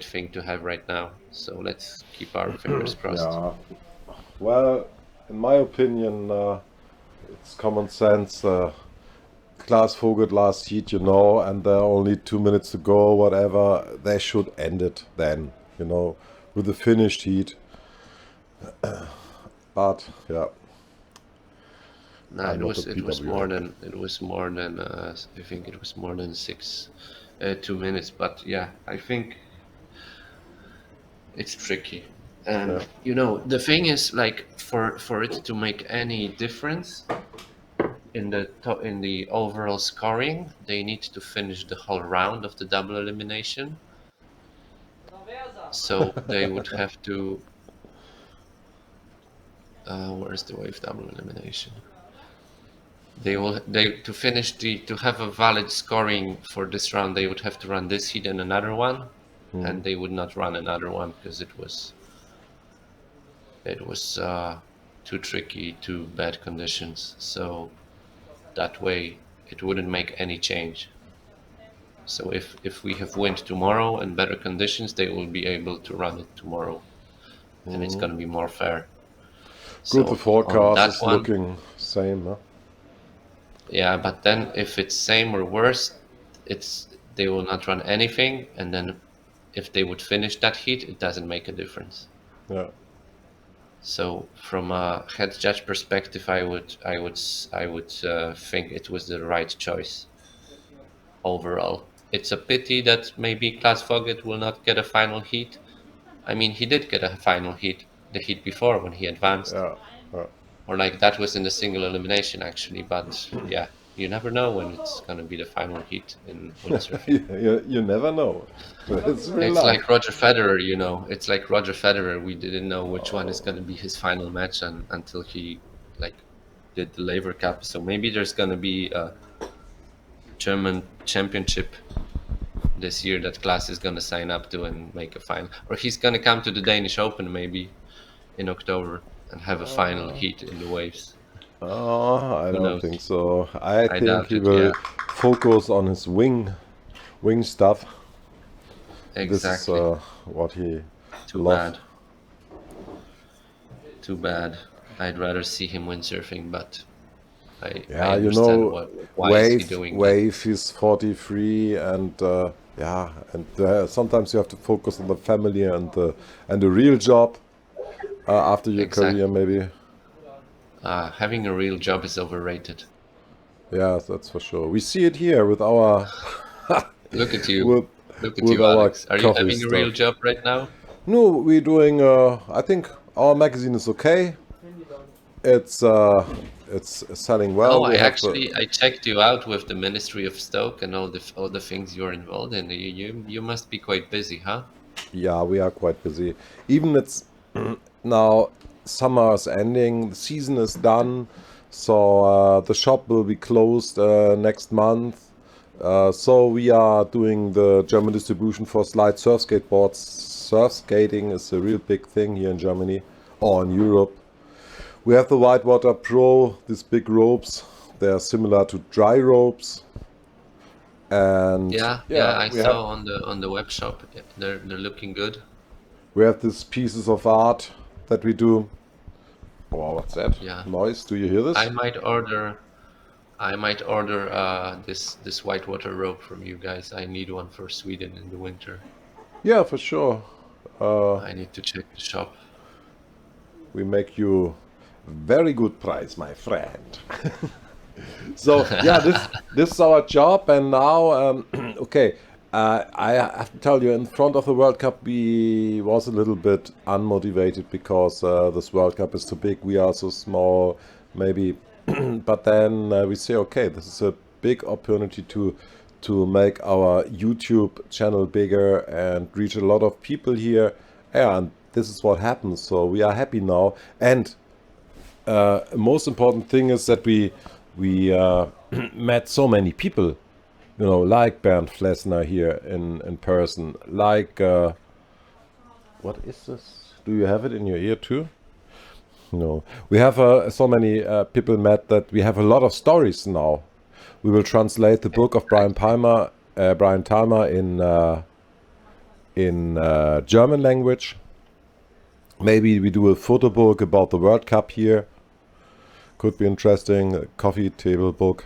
thing to have right now. So let's keep our fingers crossed. Yeah. Well, in my opinion, it's common sense. Klaas Vogel last heat, you know, and there are only 2 minutes to go, whatever. They should end it then, you know, with the finished heat. But yeah. No, it was more than I think it was more than 2 minutes. But yeah, I think it's tricky. And you know, the thing is, like, for it to make any difference in the overall scoring, they need to finish the whole round of the double elimination. So they would have to. Where's the wave double elimination? To have a valid scoring for this round, they would have to run this heat and another one, and they would not run another one because it was too tricky, too bad conditions. So that way it wouldn't make any change. So if we have wind tomorrow and better conditions, they will be able to run it tomorrow, and it's going to be more fair. Good, the forecast is looking same, huh? Yeah, but then if it's same or worse, they will not run anything, and then if they would finish that heat, it doesn't make a difference. Yeah. So from a head judge perspective, I would think it was the right choice overall. It's a pity that maybe Klaas Vogel will not get a final heat. I mean, he did get a final heat the heat before when he advanced. Yeah. Or like that was in the single elimination actually, but yeah, you never know when it's gonna be the final heat in windsurfing. you never know. It's like Roger Federer, you know. It's like Roger Federer. We didn't know which one is gonna be his final match until he did the Laver Cup. So maybe there's gonna be a German championship this year that Klaas is gonna sign up to and make a final, or he's gonna come to the Danish Open maybe in October and have a final heat in the waves. Oh, I don't think so. I think he will focus on his wing stuff. Exactly. This is what he loves. Too bad. I'd rather see him windsurfing, but I understand why is he doing wave is 43, and sometimes you have to focus on the family and the real job after your career, maybe. Having a real job is overrated. Yeah, that's for sure. We see it here with our. Look at you. Look at you, Alex. Are you having a real job right now? No, we're doing. I think our magazine is okay. It's selling well. Oh, I checked you out with the Ministry of Stoke and all the things you're involved in. You must be quite busy, huh? Yeah, we are quite busy. Even it's now summer is ending, the season is done, so the shop will be closed next month. So we are doing the German distribution for slide surf skateboards. Surf skating is a real big thing here in Germany or in Europe. We have the Whitewater Pro, these big ropes. They are similar to dry ropes. And I saw on the web shop. They're looking good. We have these pieces of art that we do. Wow, what's that? Yeah. Noise? Do you hear this? I might order this whitewater rope from you guys. I need one for Sweden in the winter. Yeah, for sure. I need to check the shop. We make you very good price, my friend. So yeah, this is our job, and now okay. I have to tell you, in front of the World Cup, we was a little bit unmotivated because this World Cup is too big. We are so small, maybe. But then we say, okay, this is a big opportunity to to make our YouTube channel bigger and reach a lot of people here. Yeah, and this is what happens. So we are happy now. And most important thing is that we met so many people, you know, like Bernd Flessner here in person, like what is this? Do you have it in your ear too? No, we have so many people met that we have a lot of stories now. We will translate the book of Brian Palmer, Brian Talmer in German language. Maybe we do a photo book about the World Cup here. Could be interesting. A coffee table book.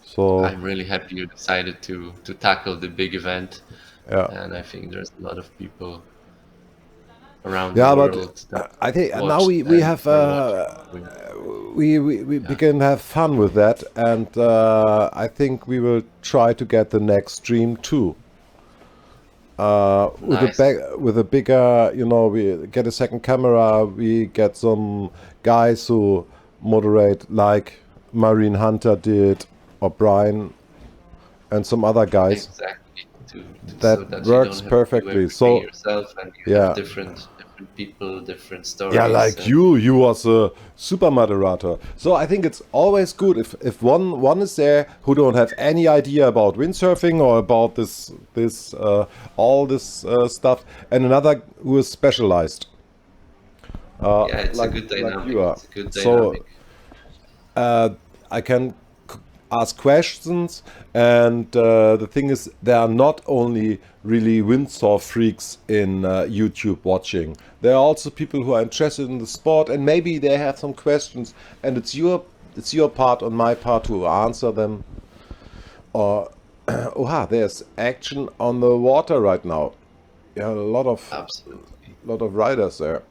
So I'm really happy you decided to tackle the big event. yeah, And I think there's a lot of people around yeah, the but world that I think now watched we and have are watching. we can have fun with that, and I think we will try to get the next stream too. Nice. With a bigger, you know, we get a second camera, we get some guys who moderate like Marine Hunter did, or Brian, and some other guys. Exactly. That so that works you don't have to do perfectly. everything So yourself, and you yeah. have different people, different stories. Yeah, like and you was a super moderator. So I think it's always good if one is there who don't have any idea about windsurfing or about this all this stuff, and another who is specialized. yeah, it's like a good dynamic. you are. It's a good So dynamic. I can ask questions, and the thing is, there are not only really windsurf freaks in YouTube watching. There are also people who are interested in the sport, and maybe they have some questions, and it's your part on my part to answer them. Or there's action on the water right now. Yeah, a lot of riders there.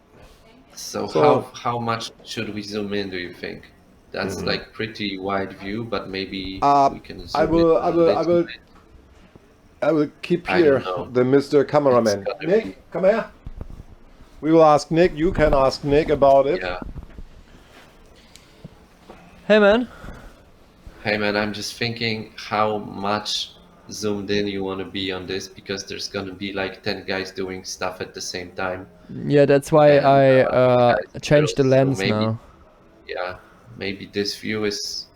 So how much should we zoom in, do you think? That's like pretty wide view, but maybe we can zoom I will keep I here don't know. the Mr. Cameraman. It's gotta Nick, be- come here. We will ask Nick. You can ask Nick about it. Yeah. Hey man. Hey man, I'm just thinking how much zoomed in you want to be on this, because there's gonna be like 10 guys doing stuff at the same time. Yeah, that's why And, I guys, changed the girls, so lens maybe, now. Yeah, maybe this view is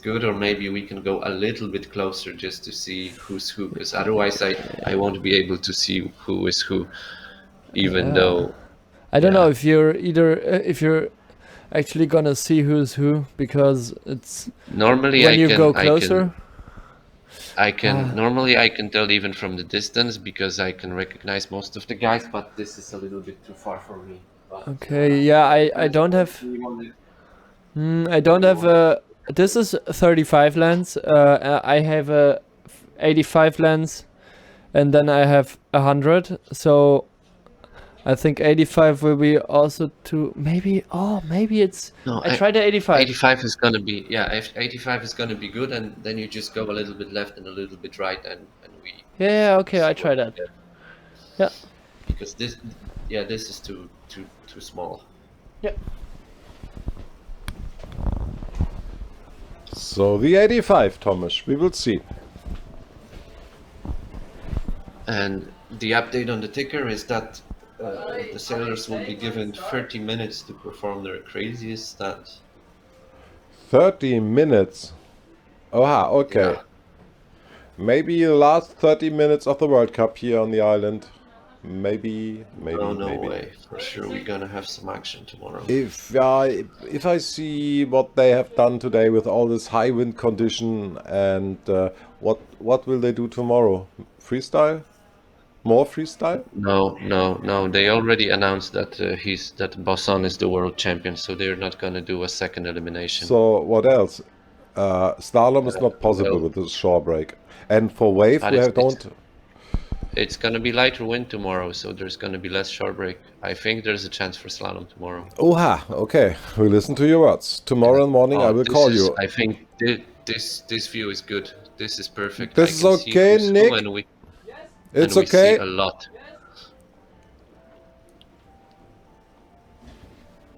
good, or maybe we can go a little bit closer just to see who's who, because otherwise I won't be able to see who is who, even though I don't yeah. know if you're actually gonna see who's who, because it's Normally when I you can go closer. normally I can tell even from the distance, because I can recognize most of the guys, but this is a little bit too far for me. But, Okay, yeah, I don't have I don't have a. This is 35 lens. I have a 85 lens, and then I have 100. So I think 85 will be also too. Maybe it's. No, I tried the 85. 85 is gonna be 85 is gonna be good, and then you just go a little bit left and a little bit right, and we. Yeah, okay, I try that. Yeah. Because this is too small. Yeah. So the 85, Thomas. We will see. And the update on the ticker is that the sailors will be given 30 minutes to perform their craziest stunt. 30 minutes. Okay. Yeah. Maybe the last 30 minutes of the World Cup here on the island. Maybe. No way. For sure, we're gonna have some action tomorrow. If I see what they have done today with all this high wind condition, and what will they do tomorrow? Freestyle? More freestyle? No. They already announced that that Bosson is the world champion, so they're not gonna do a second elimination. So what else? Slalom is not possible with the shore break, and for wave But we it's- don't. It's gonna be lighter wind tomorrow, so there's gonna be less shore break. I think there's a chance for slalom tomorrow. Okay. We listen to your words. Tomorrow morning I will call you. I think this view is good. This is perfect. This is okay, Nick? It's we okay. see a lot.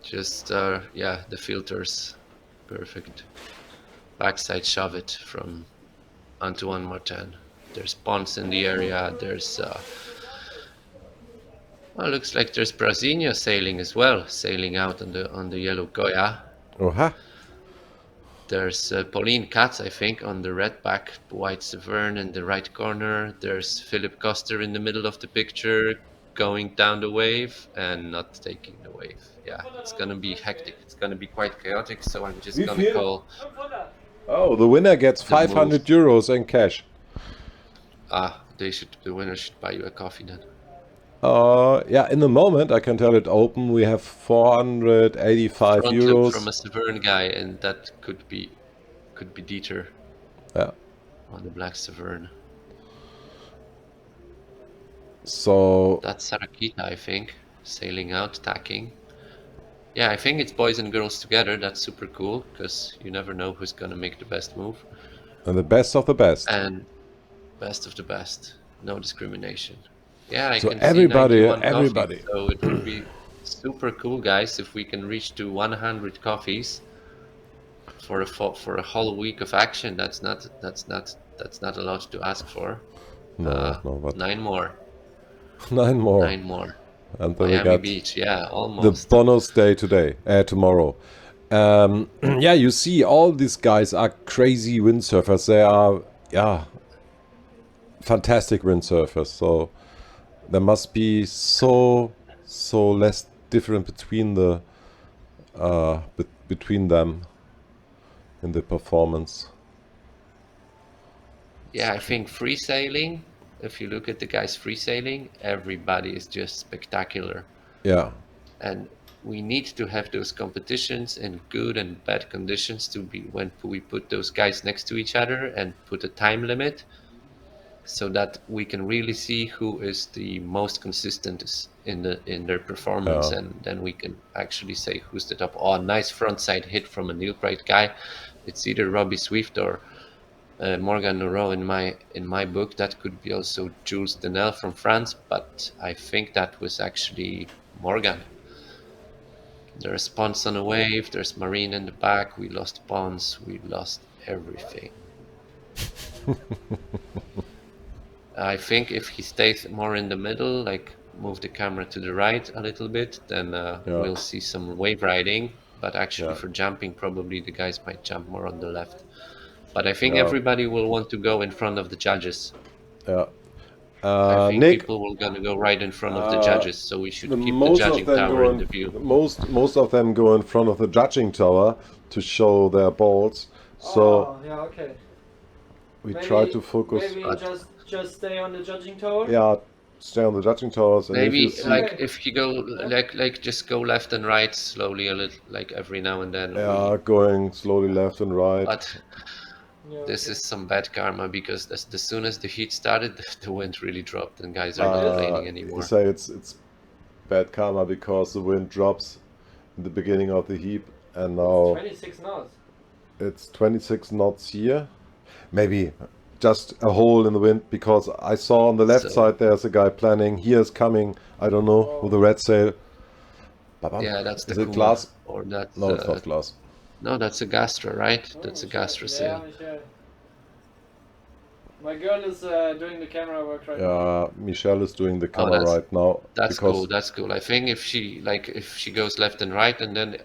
Just the filters, perfect. Backside shove it from Antoine Martin. There's ponds in the area. There's well, looks like there's Brasinha sailing as well, sailing out on the yellow Goya. Oh-ha. There's Pauline Katz, I think, on the redback white Severn in the right corner. There's Philip Koster in the middle of the picture, going down the wave and not taking the wave. Yeah, it's gonna be hectic. It's gonna be quite chaotic. So I'm just gonna call. Oh, the winner gets 500 euros in cash. The winner should buy you a coffee then. Yeah, in the moment, I can tell it open, we have 485 Front euros. look from a Severn guy, and that could be Dieter. Yeah. On the black Severn. So that's Sarakita, I think, sailing out, tacking. Yeah, I think it's boys and girls together. That's super cool because you never know who's gonna make the best move. And the best of the best. And best of the best, no discrimination. Yeah, I so can everybody, see 91 everybody. coffees, so it would be super cool, guys, if we can reach to 100 coffees for a whole week of action. That's not a lot to ask for. No, but 9 more. 9 more. 9 more. And then Miami we got Beach, yeah, almost. the bonus day tomorrow. Yeah, you see, all these guys are crazy windsurfers. They are, yeah, fantastic windsurfers. So there must be so less different between them in the performance. Yeah, I think free sailing, if you look at the guys free sailing, everybody is just spectacular. Yeah. And we need to have those competitions in good and bad conditions to be when we put those guys next to each other and put a time limit so that we can really see who is the most consistent in their performance. Yeah. And then we can actually say who's the top. Oh, nice frontside hit from a Neilbright guy. It's either Robbie Swift or Morgan Noreau in my book. That could be also Jules Denel from France, but I think that was actually Morgan. There's Pons on a wave, there's Marine in the back, we lost Pons, we lost everything. I think if he stays more in the middle, like move the camera to the right a little bit, then we'll see some wave riding, but actually for jumping probably the guys might jump more on the left. But I think everybody will want to go in front of the judges. Yeah. I think Nick, people will gonna go right in front of the judges, so we should keep the most judging of them tower in the view. Most of them go in front of the judging tower to show their balls. So yeah, okay. we try to focus. Maybe just stay on the judging tower. Yeah, stay on the judging towers. And Maybe if you see, like if you go like just go left and right slowly a little, like every now and then. yeah, going slowly left and right. But this is some bad karma because as soon as the heat started, the wind really dropped and guys are not complaining anymore. You say it's bad karma because the wind drops in the beginning of the heat, and now 26 knots. It's 26 knots here. Maybe just a hole in the wind, because I saw on the left side there's a guy planning. He is coming, I don't know, with a red sail. Yeah, that's the Is it cooler, glass? or that's No, it's not glass. No, that's a Gastra, right? That's a Gastra sail. Yeah, my girl is doing the camera work right now. Yeah, Michelle is doing the camera right now. That's because cool. That's cool. I think if she goes left and right, and then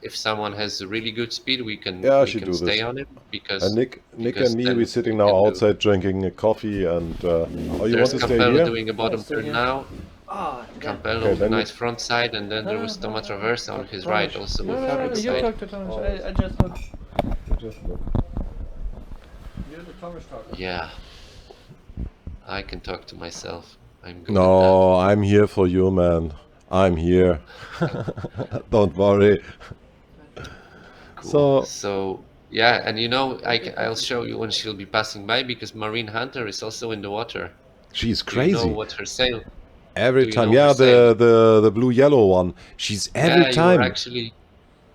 if someone has a really good speed, we can stay this. on it because And Nick and me, we're sitting now outside drinking a coffee, and oh, you want to stay Campbell here? doing a bottom turn now. Campbell on the nice front side, and then there was Thomas Traverse on his right, also with the big You side. talk to Thomas. I just look. You're the Thomas talker. Yeah, I can talk to myself. I'm good. No, I'm here for you, man. I'm here. Don't worry. Cool. So yeah, and you know, I'll show you when she'll be passing by, because Marine Hunter is also in the water. She's Do crazy. you know what her sail? Every Do you time, know yeah, her sail? the blue yellow one. She's every Yeah, time. you're actually.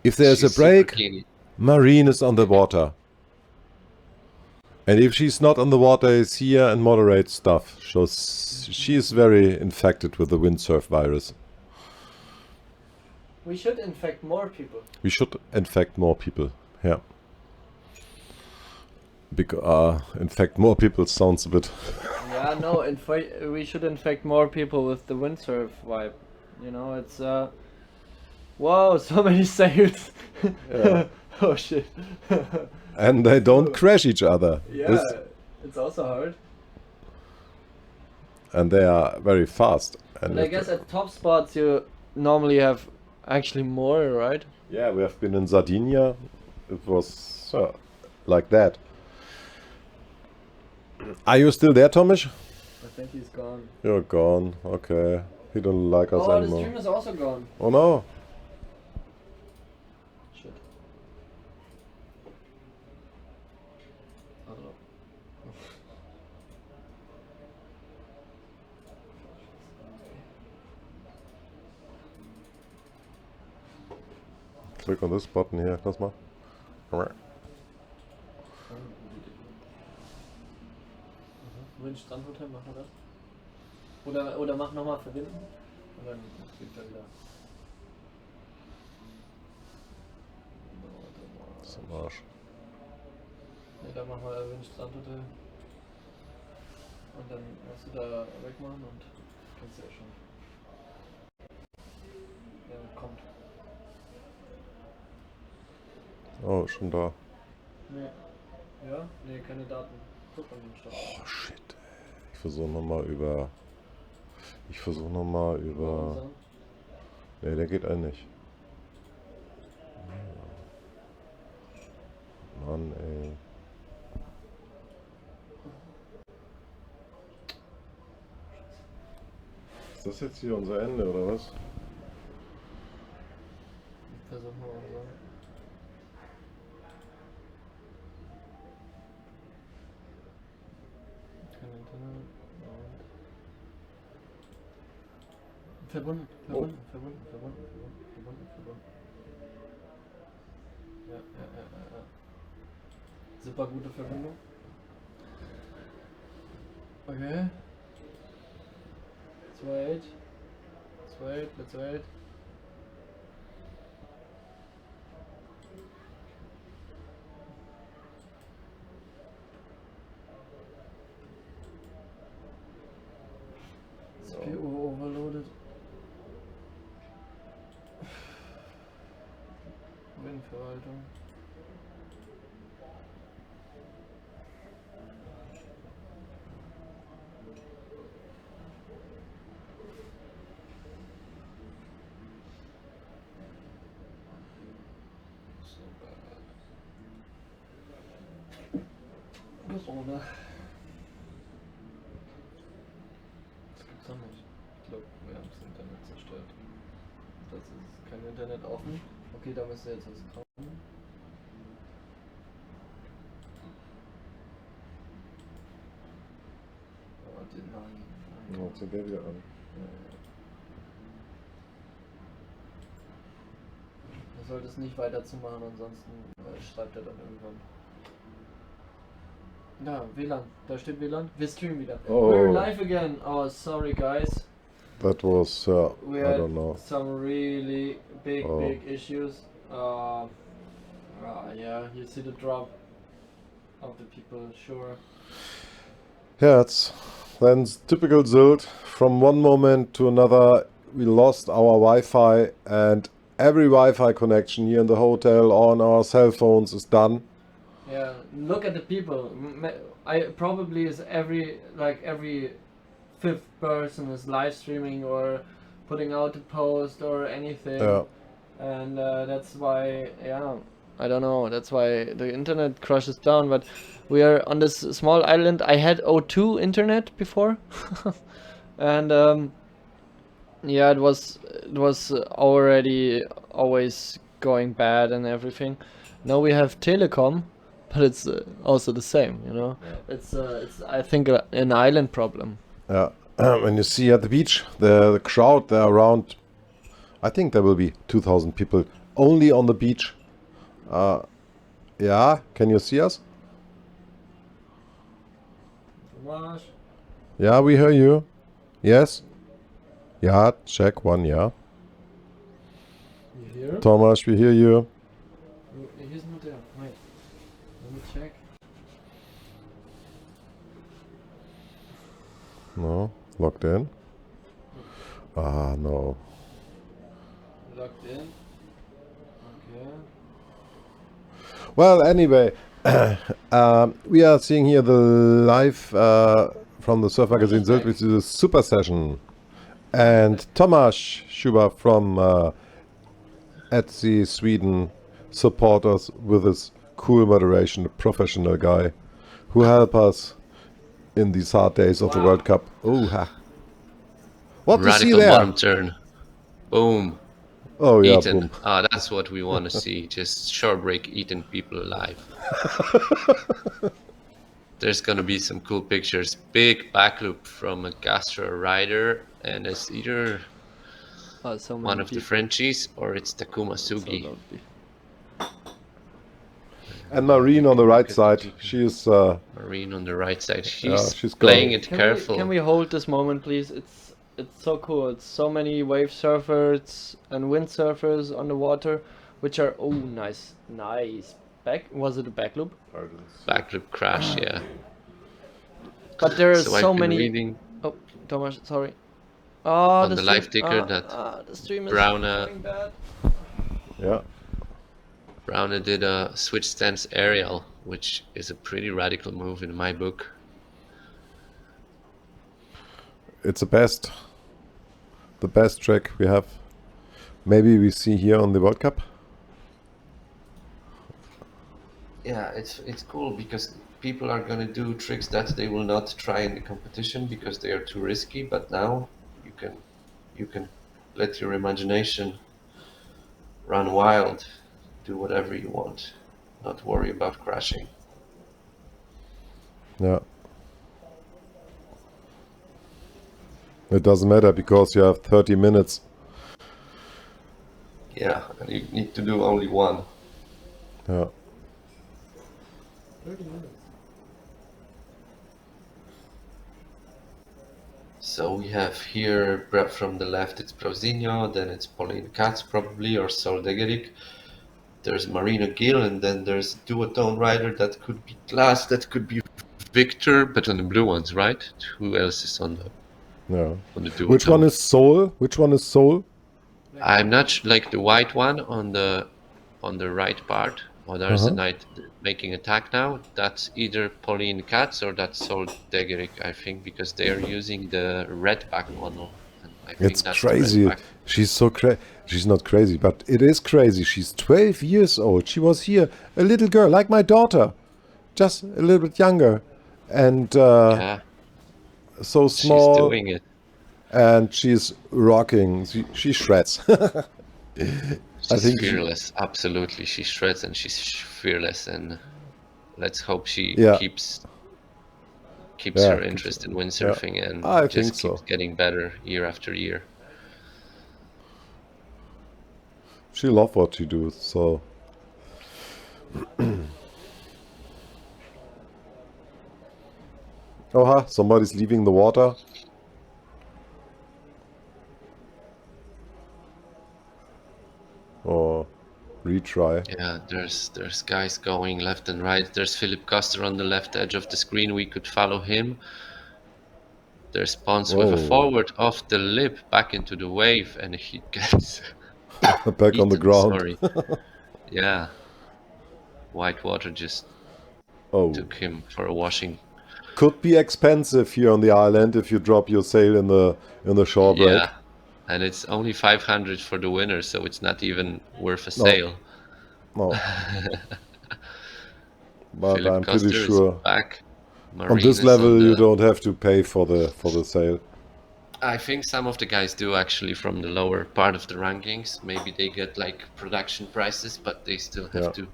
If there's a she's super break, keen. Marine is on the water. And if she's not on the water, is here and moderates stuff. So she is very infected with the windsurf virus. We should infect more people. We should infect more people, yeah. infect more people sounds a bit. Yeah, no, we should infect more people with the windsurf vibe. You know, it's wow, so many sails. Yeah. Oh shit. And they don't crash each other. Yeah, it's also hard. And they are very fast. And But I guess at top spots you normally have actually more, right? yeah, we have been in Sardinia. It was like that. Are you still there, Tomish? I think he's gone. You're gone. Okay. He don't like us Oh, the anymore. stream is also gone. Oh no. Shit. I don't know. Click on this button here. Lass mal. Mensch, Standhotel, machen wir das? Oder mach nochmal verbinden und dann kriegt er wieder. Das ist am Arsch. Ne, dann machen wir Mensch, Standhotel. Und dann musst du da wegmachen und kannst du ja schon. Ja, kommt. Oh, schon da. Ne. Ja? Ne, keine Daten. Guck mal den Stopp. Oh shit. Ich versuche nochmal über. Ne, der geht auch nicht. Mann, ey. Ist das jetzt hier unser Ende, oder was? Versuchen wir mal so. Verbunden. Ja. Super gute Verbindung. Okay. Let's wait. CPU overloaded. Windverwaltung. Corona. Das gibt's noch nicht. Ich glaube, wir haben das Internet zerstört. Das ist kein Internet offen. Okay, da müsste jetzt was kommen. Oh, nein. Oh, jetzt der wieder an. Du solltest nicht weiterzumachen, ansonsten schreibt er dann irgendwann. Ja, WLAN. Da steht WLAN. Wir streamen wieder. Oh. We're live again. Oh, sorry guys. That was, We I had don't know. some really big issues. Yeah, you see the drop of the people, sure. Yeah, it's then typical Sylt. From one moment to another, we lost our Wi-Fi, and every Wi-Fi connection here in the hotel on our cell phones is done. Yeah, look at the people. I probably is every fifth person is live streaming or putting out a post or anything. Yeah. And that's why, yeah, I don't know, that's why the internet crashes down. But we are on this small island. I had O2 internet before. And yeah, it was already always going bad and everything. Now we have telecom, but it's also the same, you know. Yeah. It's I think an island problem. Yeah, when you see at the beach, the crowd, there are around, I think there will be 2,000 people only on the beach. Yeah, can you see us? Tomasz? Yeah, we hear you. Yes? Yeah, check one, yeah. You hear? Tomasz, we hear you. He's not there. Wait. Let me check. No, locked in. Ah, no. Locked in. Okay. Well, anyway, we are seeing here the live from the Surfmagazin Sylt, which is a super session. And Tomasz Schuber from Etsy Sweden support us with his cool moderation, a professional guy who help us in these hard days of the World Cup. Oh, ha. What do you see Radical there? bottom turn. Boom. Oh, yeah, Eaten. boom. Ah, that's what we want to see. Just short break eating people alive. There's gonna be some cool pictures. Big back loop from a gastro rider, and it's either one of the Frenchies or it's Takuma Sugi. And Marine on the right side. She is Marine on the right side. She's she's playing going. it careful. Can we hold this moment, please? It's so cool. It's so many wave surfers and windsurfers on the water, which are nice. Was it a back loop? Back loop crash, yeah. But there are So so I've been many. reading Oh, Thomas, sorry. Oh, on the live ticker that the stream is Braune going bad. Yeah. Braune did a switch stance aerial, which is a pretty radical move in my book. It's the best trick we have. Maybe we see here on the World Cup. Yeah, it's cool because people are gonna do tricks that they will not try in the competition because they are too risky. But now you can let your imagination run wild, do whatever you want, not worry about crashing. Yeah. It doesn't matter because you have 30 minutes. Yeah, and you need to do only one. Yeah. 30 minutes. So we have here from the left it's Prozinho, then it's Pauline Katz probably, or Sol Degerik. There's Marino Gil, and then there's duotone rider that could be Glass, that could be Victor, but on the blue ones, right? Who else is on the on the duotone? Which one is Soul? Which one is Soul? I'm not like the white one on the right part. Or there's a knight making attack now. That's either Pauline Katz or that's Sol Degerik, I think, because they are using the red back model. And I think It's that's crazy. The red back. She's so crazy. She's not crazy, but it is crazy. She's 12 years old. She was here, a little girl, like my daughter, just a little bit younger, and Yeah, so small. she's doing it. And she's rocking. She shreds. She's fearless. Absolutely, she shreds and she's fearless. And let's hope she keeps her interest in windsurfing and just keeps getting better year after year. She loves what she does. So. Somebody's leaving the water. Or retry. Yeah, there's guys going left and right. There's Philip Koster on the left edge of the screen. We could follow him. There's Pons with a forward off the lip back into the wave, and he gets back on the ground. Sorry. Yeah. Whitewater just took him for a washing. Could be expensive here on the island if you drop your sail in the shore break. Yeah. And it's only 500 for the winner, so it's not even worth a sale. No. But Philip I'm Koster pretty sure back. on this level you don't have to pay for the sale. I think some of the guys do actually from the lower part of the rankings. Maybe they get like production prices, but they still have to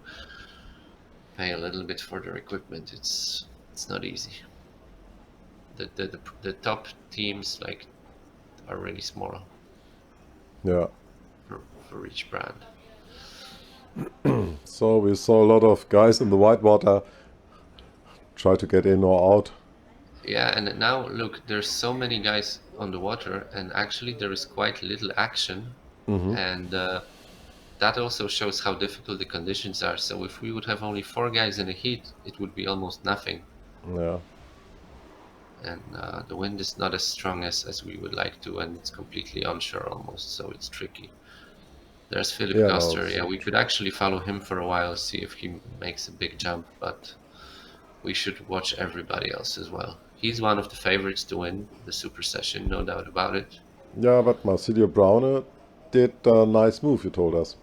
pay a little bit for their equipment. It's not easy. The top teams like are really small. Yeah. For each brand. So we saw a lot of guys in the whitewater try to get in or out. Yeah, and now look, there's so many guys on the water, and actually there is quite little action, and that also shows how difficult the conditions are. So if we would have only 4 guys in a heat, it would be almost nothing. Yeah. and the wind is not as strong as we would like to, and it's completely onshore almost, so it's tricky. There's Philip Yeah, no, Koster. it's Yeah, we could actually follow him for a while, see if he makes a big jump, but we should watch everybody else as well. He's one of the favorites to win the Super Session, no doubt about it. yeah, but Marsilio Braune did a nice move, you told us.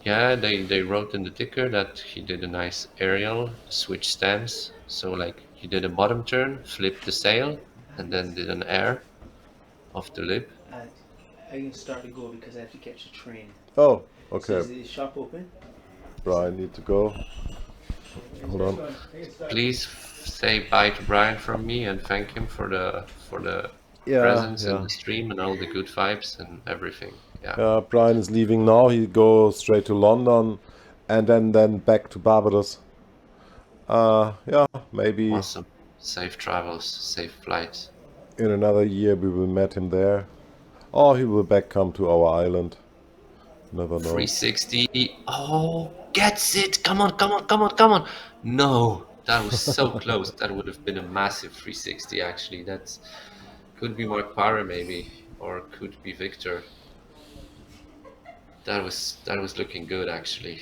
Yeah, they wrote in the ticker that he did a nice aerial, switch stance. So like he did a bottom turn, flipped the sail, and then did an air off the lip. I can start to go because I have to catch a train. Oh, So okay. is the shop open? Brian need to go. Hold on. Please say bye to Brian from me and thank him for the Yeah, presence in yeah. the stream and all the good vibes and everything. Yeah. Brian is leaving now. He goes straight to London and then back to Barbados. Yeah, maybe Awesome. Safe travels, safe flights. in another year we will meet him there. Or he will back come to our island. Never know. 360. Oh, gets it. Come on, come on, come on, come on. No, that was so close. That would have been a massive 360 actually. That's could be Mark Parra maybe, or could be Victor. That was looking good actually.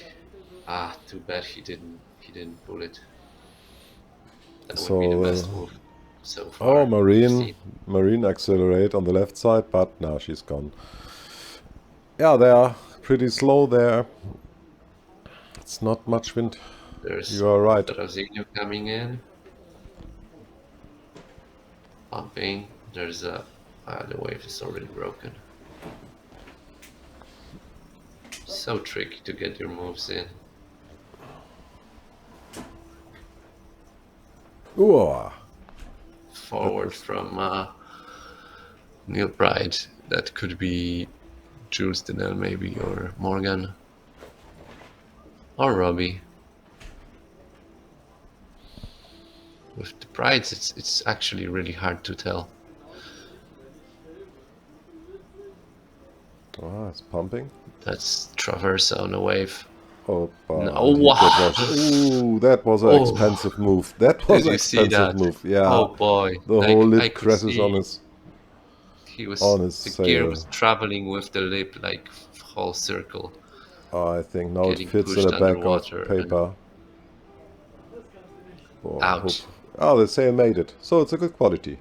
Ah, too bad he didn't pull it. That would be the best move so far. Oh, Marine accelerate on the left side, but now she's gone. Yeah, they are pretty slow there. It's not much wind. There's You are right. Rosinho coming in. Pumping. There's the wave is already broken. So tricky to get your moves in. Ooh. Forward from Neil Pride. That could be Jules Denel maybe, or Morgan, or Robbie. With the Prides, it's actually really hard to tell. Oh, it's pumping. That's Traversa on a wave. Oh, no, wow. Ooh, that was an expensive move. That was an expensive move. Yeah. Oh boy. The whole lip crashes on his. The gear was traveling with the lip like whole circle. Oh, I think now it fits in the back of paper. Oh, ouch. Oh, the sail made it. So it's a good quality.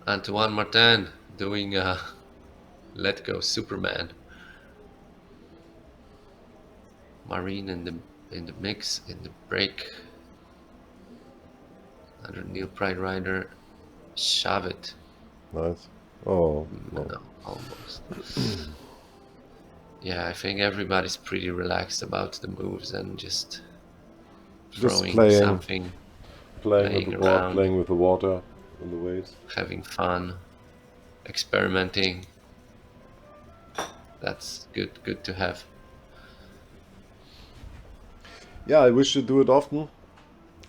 Antoine Martin doing Let Go Superman. Marine in the mix, in the break. Another Neil Pride rider. Shove it. Nice. Oh, no. No, almost. Yeah, I think everybody's pretty relaxed about the moves and just throwing something, playing with the around, board, playing with the water and the waves, having fun, experimenting. That's good to have. Yeah, I wish to do it often,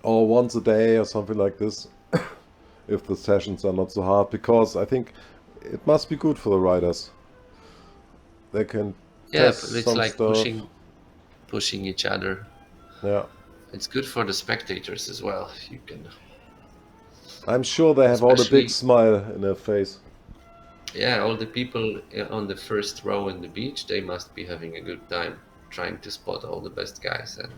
or once a day or something like this, if the sessions are not so hard, because I think it must be good for the riders. They can test but it's some like stuff. pushing each other. Yeah. It's good for the spectators as well. You can. I'm sure they have all the big smile in their face. Yeah, all the people on the first row in the beach, they must be having a good time trying to spot all the best guys, and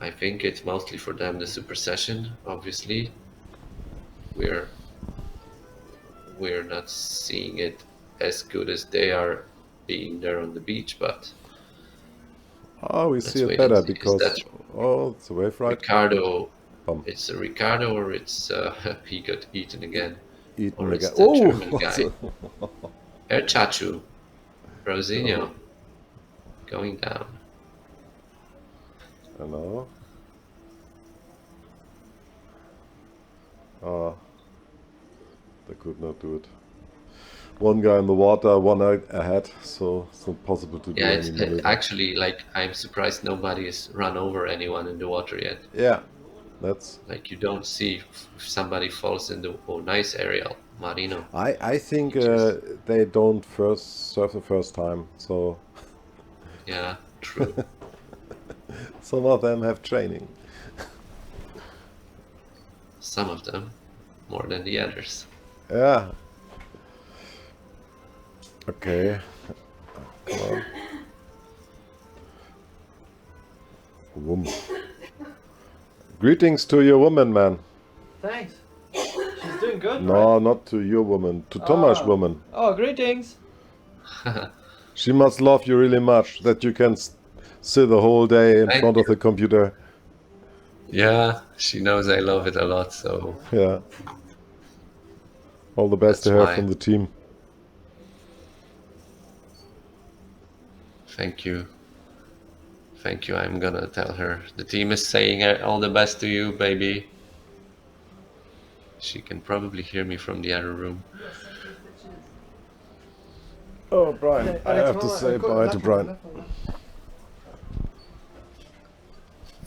I think it's mostly for them the super session. Obviously, we're not seeing it as good as they are being there on the beach, but oh, we see it better because it's a wave ride. Ricardo, it's a Ricardo, or it's he got eaten again. Eaten or again. It's the German guy. Chachu, Rosinho, going down. Hello. They could not do it. One guy in the water, one ahead, so it's not possible to do any maneuver. Actually, like, I'm surprised nobody has run over anyone in the water yet. Yeah, that's... Like, you don't see if somebody falls in the... Oh, nice aerial, Marino. I think they don't surf the first time, so... Yeah, true. Some of them have training. Some of them more than the others. Yeah. Okay. Come on. Woman. Greetings to your woman, man. Thanks. She's doing good, No, right? not to your woman. To Tomasz woman. Oh, greetings. She must love you really much that you can sit the whole day in Thank front of the computer. Yeah, she knows I love it a lot, so Yeah. All the best to That's her why. from the team. thank you. Thank you, I'm gonna tell her. The team is saying all the best to you, baby. She can probably hear me from the other room. Oh, Brian. I have to say bye to Brian.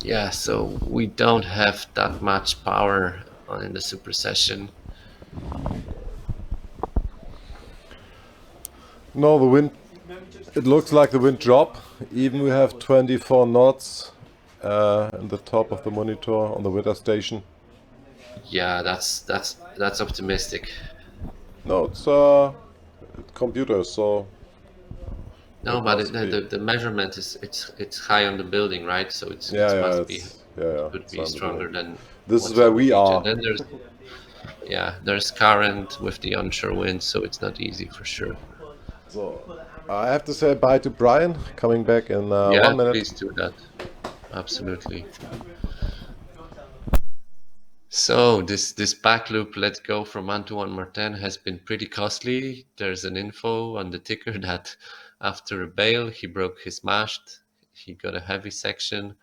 Yeah, so we don't have that much power in the super session. No, the wind. It looks like the wind drop. Even we have 24 knots in the top of the monitor on the weather station. Yeah, that's optimistic. No, it's computer, so. No, it but must be. the measurement is it's high on the building, right? So it Yeah, must be yeah, could it's be on the stronger building. than This is what's where on the we beach. are. And then there's current with the onshore wind, so it's not easy for sure. So I have to say bye to Brian. Coming back in Yeah, 1 minute. please do that. Absolutely. So this back loop let go from Antoine Martin has been pretty costly. There's an info on the ticker that after a bail he broke his mast. He got a heavy section.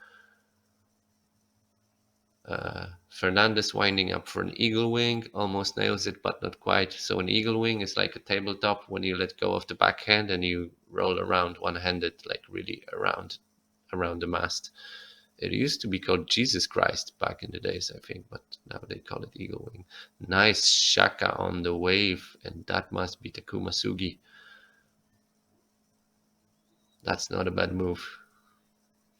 Fernandez winding up for an eagle wing, almost nails it, but not quite. So an eagle wing is like a tabletop when you let go of the backhand and you roll around one-handed, like really around the mast. It used to be called Jesus Christ back in the days, I think, but now they call it eagle wing. Nice shaka on the wave, and that must be Takuma Sugi. That's not a bad move.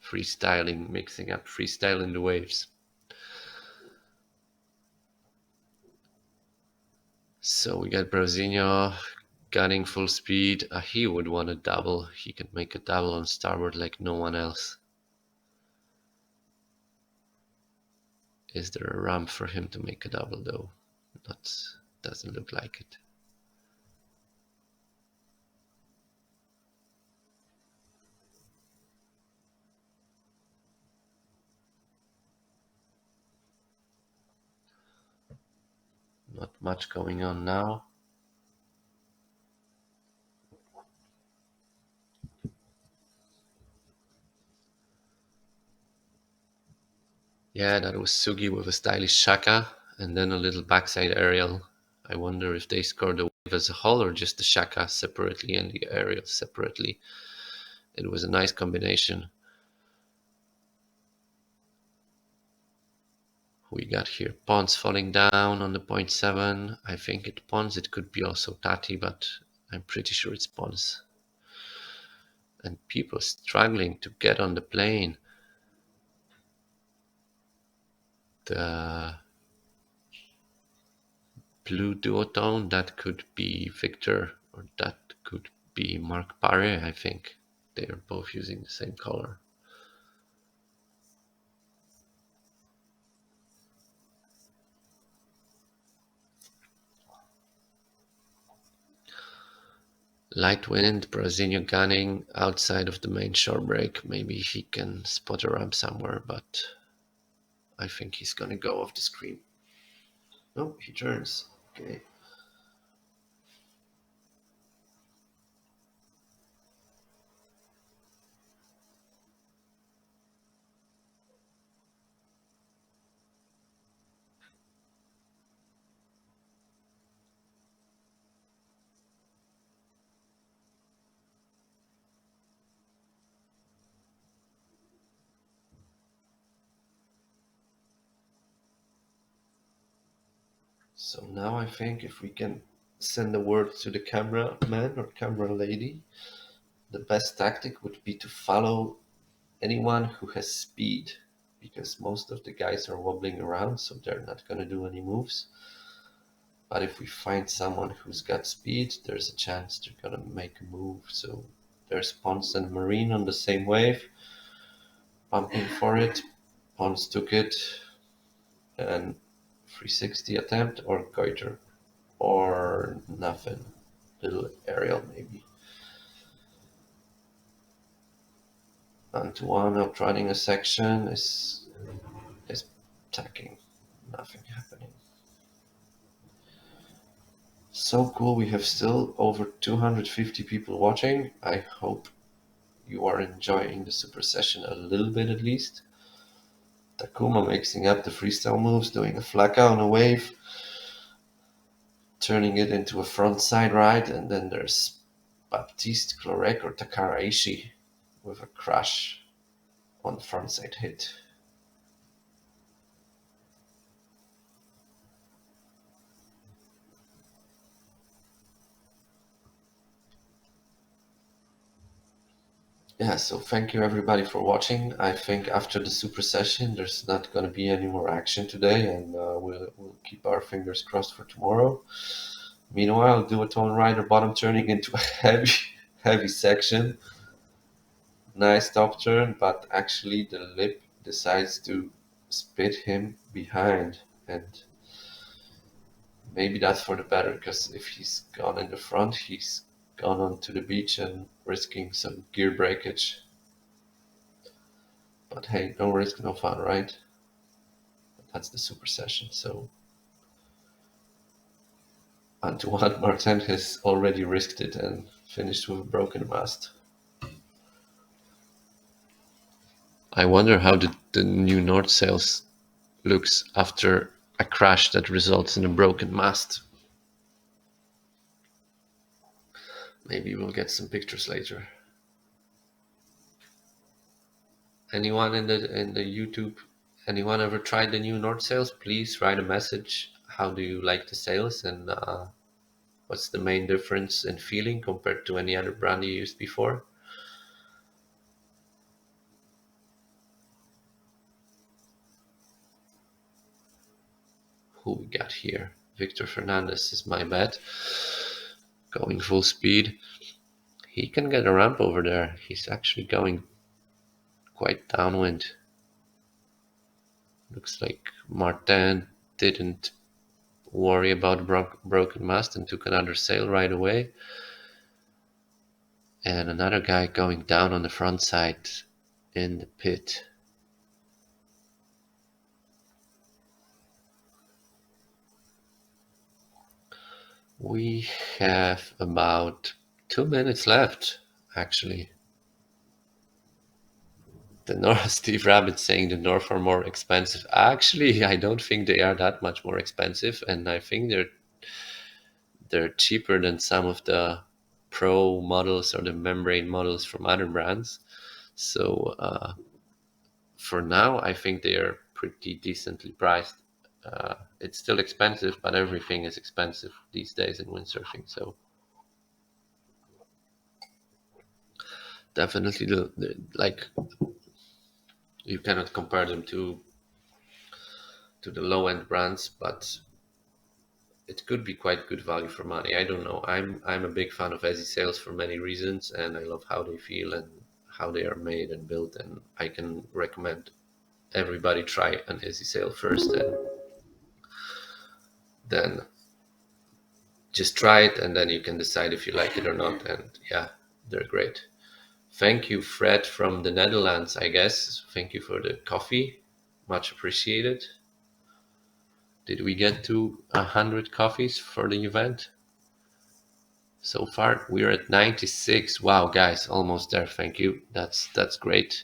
Freestyling, mixing up freestyle in the waves. So we got Brasinho gunning full speed. He would want a double. He can make a double on starboard like no one else. Is there a ramp for him to make a double though? Doesn't look like it. Not much going on now. Yeah, that was Sugi with a stylish shaka and then a little backside aerial. I wonder if they scored the wave as a whole or just the shaka separately and the aerial separately. It was a nice combination. We got here Pons falling down on the 0.7. I think it Pons. It could be also Tati, but I'm pretty sure it's Pons. And people struggling to get on the plane. The blue duotone, that could be Victor, or that could be Marc Paré, I think. They are both using the same color. Light wind, Brasinho gunning outside of the main shore break. Maybe he can spot a ramp somewhere, but I think he's gonna go off the screen. No, he turns. Okay. So now I think if we can send a word to the cameraman or camera lady, the best tactic would be to follow anyone who has speed, because most of the guys are wobbling around, so they're not going to do any moves. But if we find someone who's got speed, there's a chance they're going to make a move. So there's Pons and Marine on the same wave, pumping for it. Pons took it, and 360 attempt or goiter, or nothing. Little aerial maybe. Antoine outrunning a section is tacking. Nothing happening. So cool, we have still over 250 people watching. I hope you are enjoying the super session a little bit at least. Takuma mixing up the freestyle moves, doing a flaka on a wave, turning it into a front side ride, and then there's Baptiste Clorec or Takara Ishii with a crash on the front side hit. Yeah, so thank you everybody for watching. I think after the super session there's not going to be any more action today, and we'll keep our fingers crossed for tomorrow. Meanwhile, duotone rider bottom turning into a heavy section. Nice top turn, but actually the lip decides to spit him behind, and maybe that's for the better, because if he's gone in the front, he's gone onto the beach and risking some gear breakage. But hey, no risk, no fun, right? That's the super session. So Antoine Martin has already risked it and finished with a broken mast. I wonder how the new North Sails looks after a crash that results in a broken mast. Maybe we'll get some pictures later. Anyone in the YouTube, anyone ever tried the new North Sails? Please write a message. How do you like the sails, and what's the main difference in feeling compared to any other brand you used before? Who we got here? Victor Fernandez is my bet. Going full speed. He can get a ramp over there. He's actually going quite downwind. Looks like Martin didn't worry about broken mast and took another sail right away. And another guy going down on the front side in the pit. We have about 2 minutes left, actually. The North, Steve Rabbit saying the North are more expensive. Actually, I don't think they are that much more expensive, and I think they're cheaper than some of the Pro models or the membrane models from other brands. So for now, I think they are pretty decently priced. It's still expensive, but everything is expensive these days in windsurfing. So definitely, like, you cannot compare them to the low-end brands, but it could be quite good value for money. I don't know. I'm a big fan of Ezzy sails for many reasons, and I love how they feel and how they are made and built. And I can recommend everybody try an Ezzy sail first, and then just try it, and then you can decide if you like it or not. And yeah, they're great. Thank you, Fred from the Netherlands, I guess. Thank you for the coffee. Much appreciated. Did we get to 100 coffees for the event? So far, we're at 96. Wow, guys, almost there. Thank you. That's great.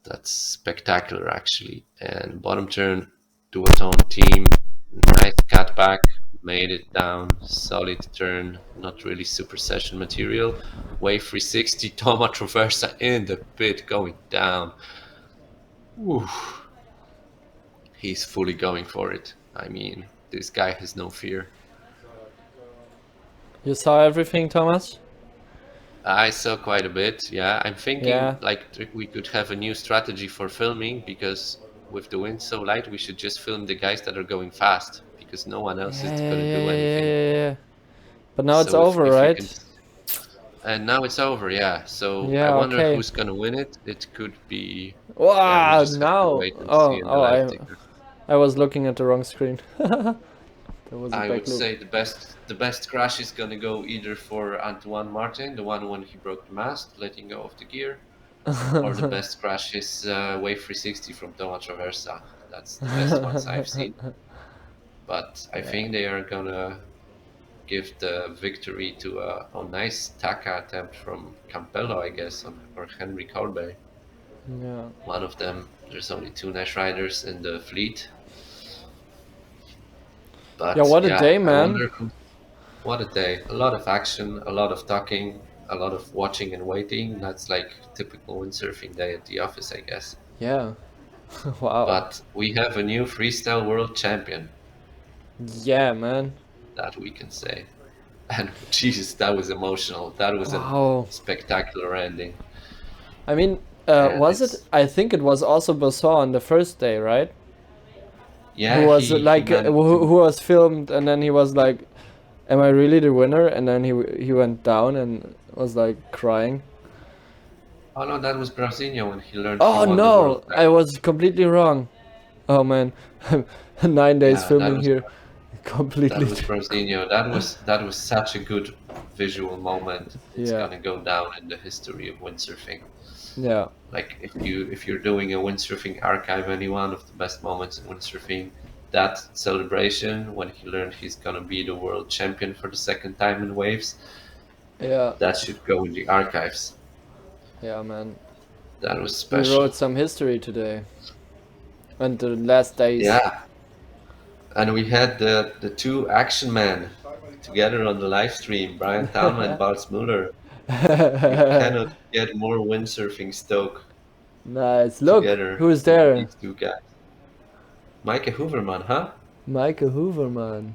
That's spectacular, actually. And bottom turn, duotone team. Nice cutback. Made it down. Solid turn. Not really super session material. Wave 360. Toma Traversa in the pit, going down. Woo. He's fully going for it. I mean, this guy has no fear. You saw everything, Thomas? I saw quite a bit. Yeah, I'm thinking Yeah. like we could have a new strategy for filming, because with the wind so light, we should just film the guys that are going fast, because no one else is gonna do anything. Yeah. But now it's So over, if you can, right? and now it's over. Yeah. So I Yeah, wonder okay. who's gonna win it. It could be. Yeah, we Wow, just have to now. wait and see in the live ticker. I was looking at the wrong screen. There was a I back would loop. say the best crash is gonna go either for Antoine Martin, the one when he broke the mast, letting go of the gear, or the best crash is Wave 360 from Thomas Traversa. That's the best ones I've seen. But I think they are gonna give the victory to a nice Taka attempt from Campello, I guess, or Henry Colbert. Yeah. One of them. There's only 2 Nash riders in the fleet. But Yeah, what a day, I man. wonder what a day. A lot of action, a lot of talking, a lot of watching and waiting. That's like typical windsurfing day at the office, I guess. Yeah. Wow. But we have a new freestyle world champion, Yeah, man. that we can say. And Jesus, that was emotional. That was Wow. a spectacular ending. I mean, And was it? it's- I think it was also Bosson on the first day, right? Yeah, Who was he like managed who was filmed, and then he was like, "Am I really the winner?" And then he went down and was like crying. Oh no, that was Brausinho when he learned. Oh he won the no, world I was completely wrong. Oh man, 9 days Yeah, filming here, That completely. was Brausinho. That was such a good visual moment. It's Yeah. gonna go down in the history of windsurfing. Yeah. Like if you're doing a windsurfing archive, any one of the best moments in windsurfing, that celebration when he learned he's gonna be the world champion for the second time in waves, Yeah. that should go in the archives. Yeah, man. That was We special. wrote some history today. And the last days. Yeah. And we had the 2 action men together on the live stream, Brian Talma and Bart Muller. You cannot get more windsurfing stoke Nice. Look, together who's than there? these 2 guys. Maike Hooverman, huh? Michael Hooverman.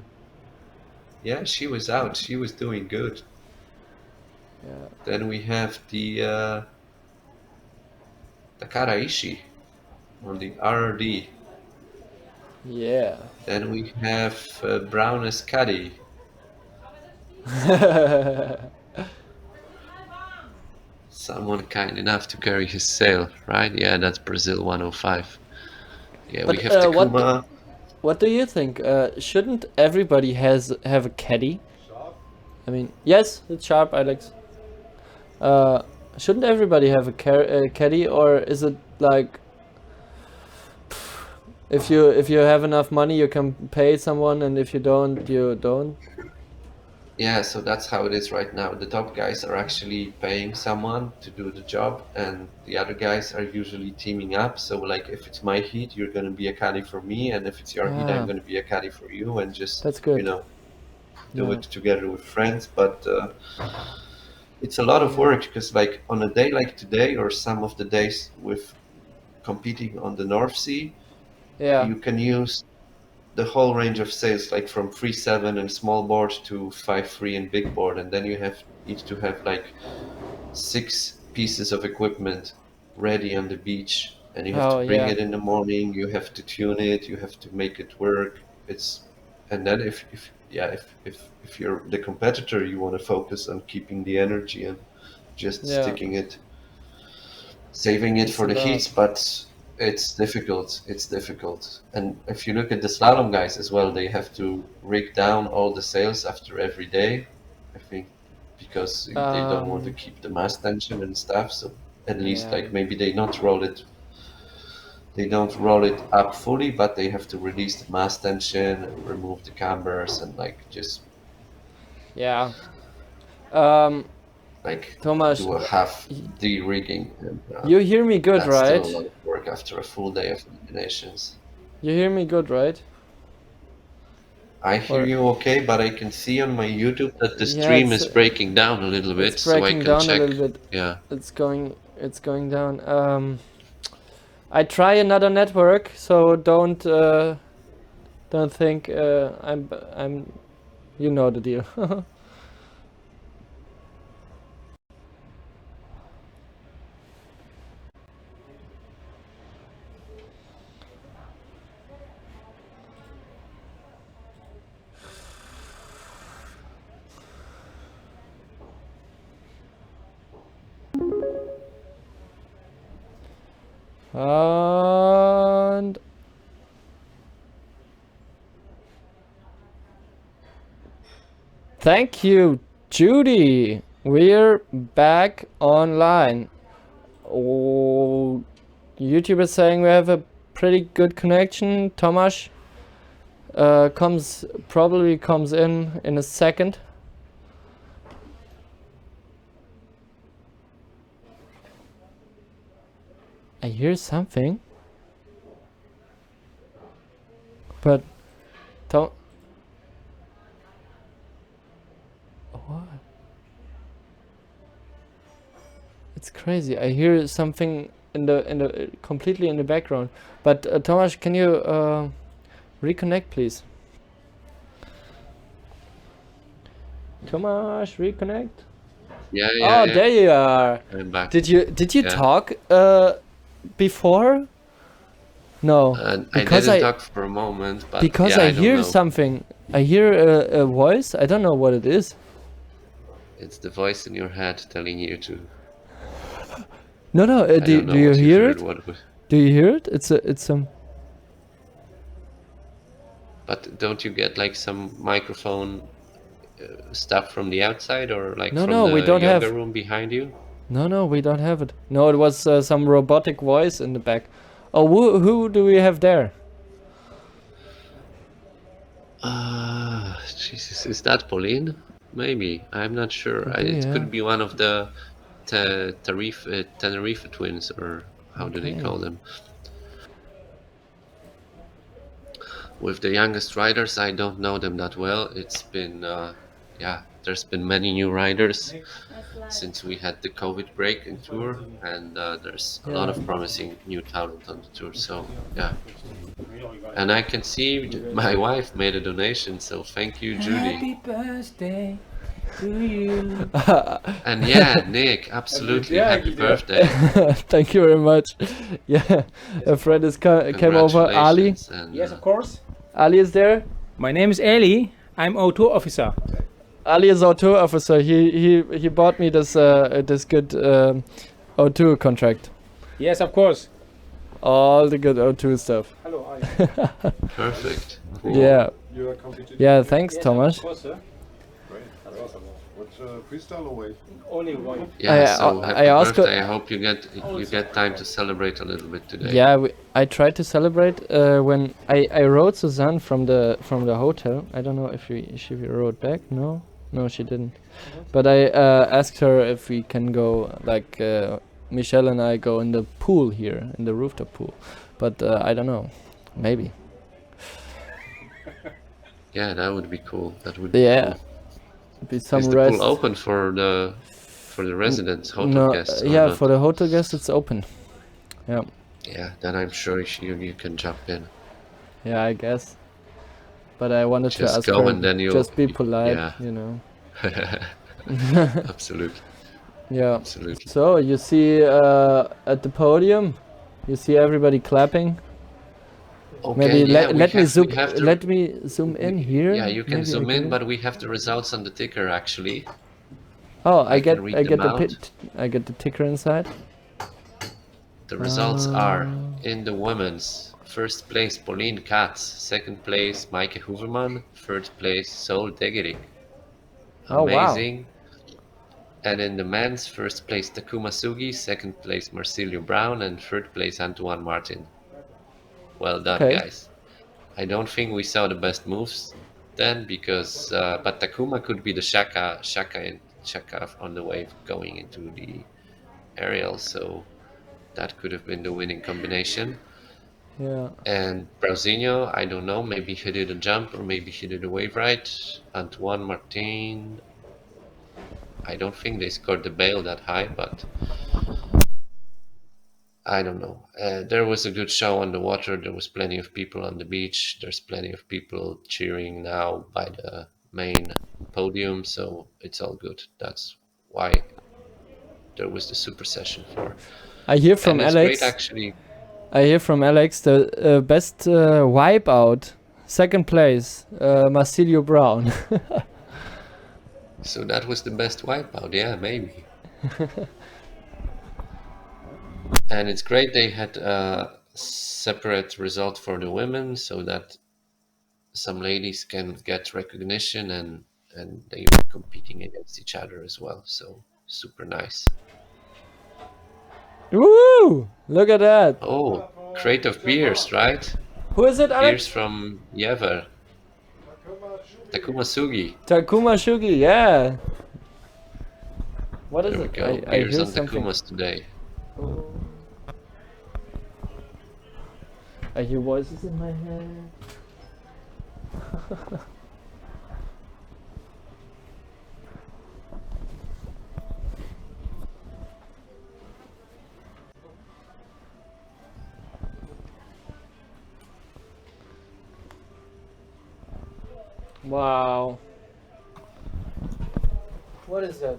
Yeah, she was out. She was doing good. Yeah. Then we have the Takara Ishii on the RRD. Yeah. Then we have Brown as caddy. Someone kind enough to carry his sail, right? Yeah, that's Brazil 105. Yeah, we But have Takuma. what do you think? Shouldn't everybody have a caddy? I mean, yes, it's sharp, Alex. Shouldn't everybody have a caddy, or is it like if you have enough money, you can pay someone, and if you don't, you don't? Yeah, so that's how it is right now. The top guys are actually paying someone to do the job, and the other guys are usually teaming up. So, like, if it's my heat, you're gonna be a caddy for me, and if it's your heat, I'm gonna be a caddy for you, and just That's good. do it together with friends. But it's a lot of work because, like, on a day like today, or some of the days with competing on the North Sea, Yeah. you can use the whole range of sails, like from 3.7 and small board to 5.3 and big board, and then you need to have like 6 pieces of equipment ready on the beach, and you have to bring it in the morning. You have to tune it. You have to make it work. And then if you're the competitor, you want to focus on keeping the energy and just sticking it, saving it for the heats, but it's difficult. It's difficult. And if you look at the slalom guys as well, they have to rig down all the sails after every day, I think, because they don't want to keep the mast tension and stuff. So at least like maybe they don't roll it up fully, but they have to release the mast tension, remove the cambers, and like just like Thomas, do a half de-rigging. And, you hear me good, that's right? still a lot of work after a full day of eliminations. You hear me good, right? I hear you okay, but I can see on my YouTube that the stream is breaking down a little bit, so I can check. A little bit. Yeah. It's going down. I try another network, so don't think I'm you know the deal. And thank you, Judy. We're back online. Oh, YouTube is saying we have a pretty good connection. Tomasz probably comes in a second. I hear something, but don't. What? It's crazy. I hear something in the completely in the background. But Tomasz, can you reconnect, please? Tomasz, reconnect. Yeah, Oh, there you are. I'm back. Did you Yeah. talk before? No, I didn't talk for a moment, but because yeah, I don't hear know. something. I hear a voice. I don't know what it is. It's the voice in your head telling you to. No, I do don't know you what hear heard, it? what was- Do you hear it? It's some. But don't you get like some microphone stuff from the outside or like No, from no, the we don't yoga have. room behind you? No, we don't have it. No, it was some robotic voice in the back. Oh, who do we have there? Jesus, is that Pauline? Maybe, I'm not sure. Could be, It yeah. could be one of the Tenerife twins, or how do they Okay. call them? With the youngest riders, I don't know them that well. It's been, yeah, there's been many new riders since we had the COVID break in tour, and there's a lot Yeah. of promising new talent on the tour. So yeah, and I can see my wife made a donation, so thank you, Judy. Happy birthday to you. And yeah, Nick, absolutely happy birthday. Thank you very much. Yeah, a friend came over. Ali. Congratulations, and, Yes, of course. Ali is there. My name is Ali. I'm O2 officer. Ali is O2 officer. He bought me this this good O2 contract. Yes, of course. All the good O2 stuff. Hello, Perfect. Cool. Yeah. You are competing? Yeah. Thanks, Tomasz. Of course, sir. Great. What's freestyle away? Only one. Yeah, so happy I asked birthday. I hope you get time to celebrate a little bit today. Yeah, I tried to celebrate when I wrote Suzanne from the hotel. I don't know if she wrote back. No, she didn't. But I asked her if we can go, like Michelle and I go in the pool here, in the rooftop pool. But I don't know, maybe. Yeah, that would be cool. That would be Yeah, cool. be some Is the rest. pool open for the residents, hotel No, guests? or yeah, not? for the hotel guests it's open. Yeah. Yeah, then I'm sure you can jump in. Yeah, I guess. But I wanted to Just ask go her, and then just be polite, yeah. you know. Absolutely. Yeah. Absolutely. So you see at the podium, you see everybody clapping. Okay, Maybe yeah, let me zoom. we have to- Let me zoom in here. Yeah, you can Maybe zoom I in, can- but we have the results on the ticker actually. Oh, I can read them the out. I get the ticker inside. The results are in the women's. First place, Pauline Katz. Second place, Maaike Hoeverman. Third place, Sol Degerik. Oh, wow. Amazing. And in the men's, first place, Takuma Sugi. Second place, Marsilio Brown. And third place, Antoine Martin. Well done, Okay. guys. I don't think we saw the best moves then, because but Takuma could be the Shaka on the wave going into the aerial, so that could have been the winning combination. Yeah. And Brauzinho, I don't know, maybe he did a jump or maybe he did a wave ride. Antoine Martin, I don't think they scored the bail that high, but I don't know. There was a good show on the water. There was plenty of people on the beach. There's plenty of people cheering now by the main podium, so it's all good. That's why there was the super session for. I hear from And it's Alex. great, actually. I hear from Alex the best wipeout, second place, Marsilio Brown. So that was the best wipeout, yeah, maybe. And it's great they had a separate result for the women so that some ladies can get recognition and they were competing against each other as well. So super nice. Woo! Look at that. Oh, crate of beers, right? Who is it, Beers Alex? from Yever. Takuma Sugi. Takuma Shugi, yeah. What is There we it? go. I Beers hear on something. Takumas today. I hear voices in my head. Wow. What is that?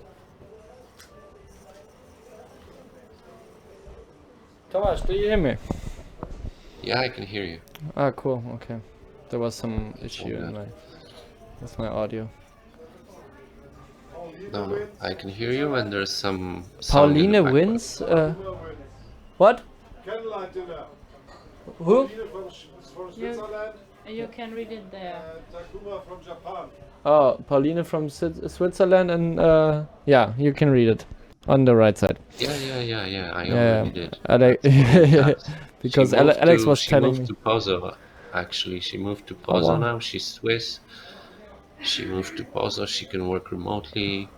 Thomas, do you hear me? Yeah, I can hear you. Ah, cool. Okay. There was some issue in with my audio. No, I can hear you, and there's some sound in the Pauline background. wins. What? Who? You can read it there. Takuma from Japan. Oh, Pauline from Switzerland, and yeah, you can read it on the right side. Yeah. I already did. Because She moved Alex to- was she telling moved me. to Pozo, actually. She moved to Pozo wow. now. She's Swiss. She moved to Pozo. She can work remotely.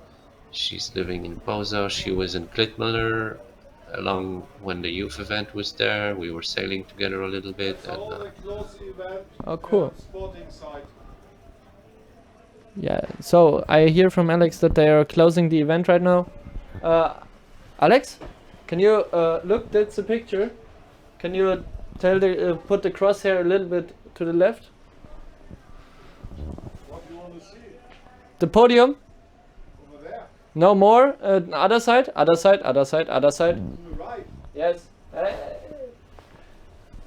She's living in Pozo. She was in Klitmüller along when the youth event was there. We were sailing together a little bit. And, Oh, cool. Yeah, so I hear from Alex that they are closing the event right now. Alex, can you look? That's a picture. Can you tell the put the crosshair a little bit to the left? What do you want to see? The podium. Over there. No more. Other side. Other side. Other side. Other side. To the right. Yes.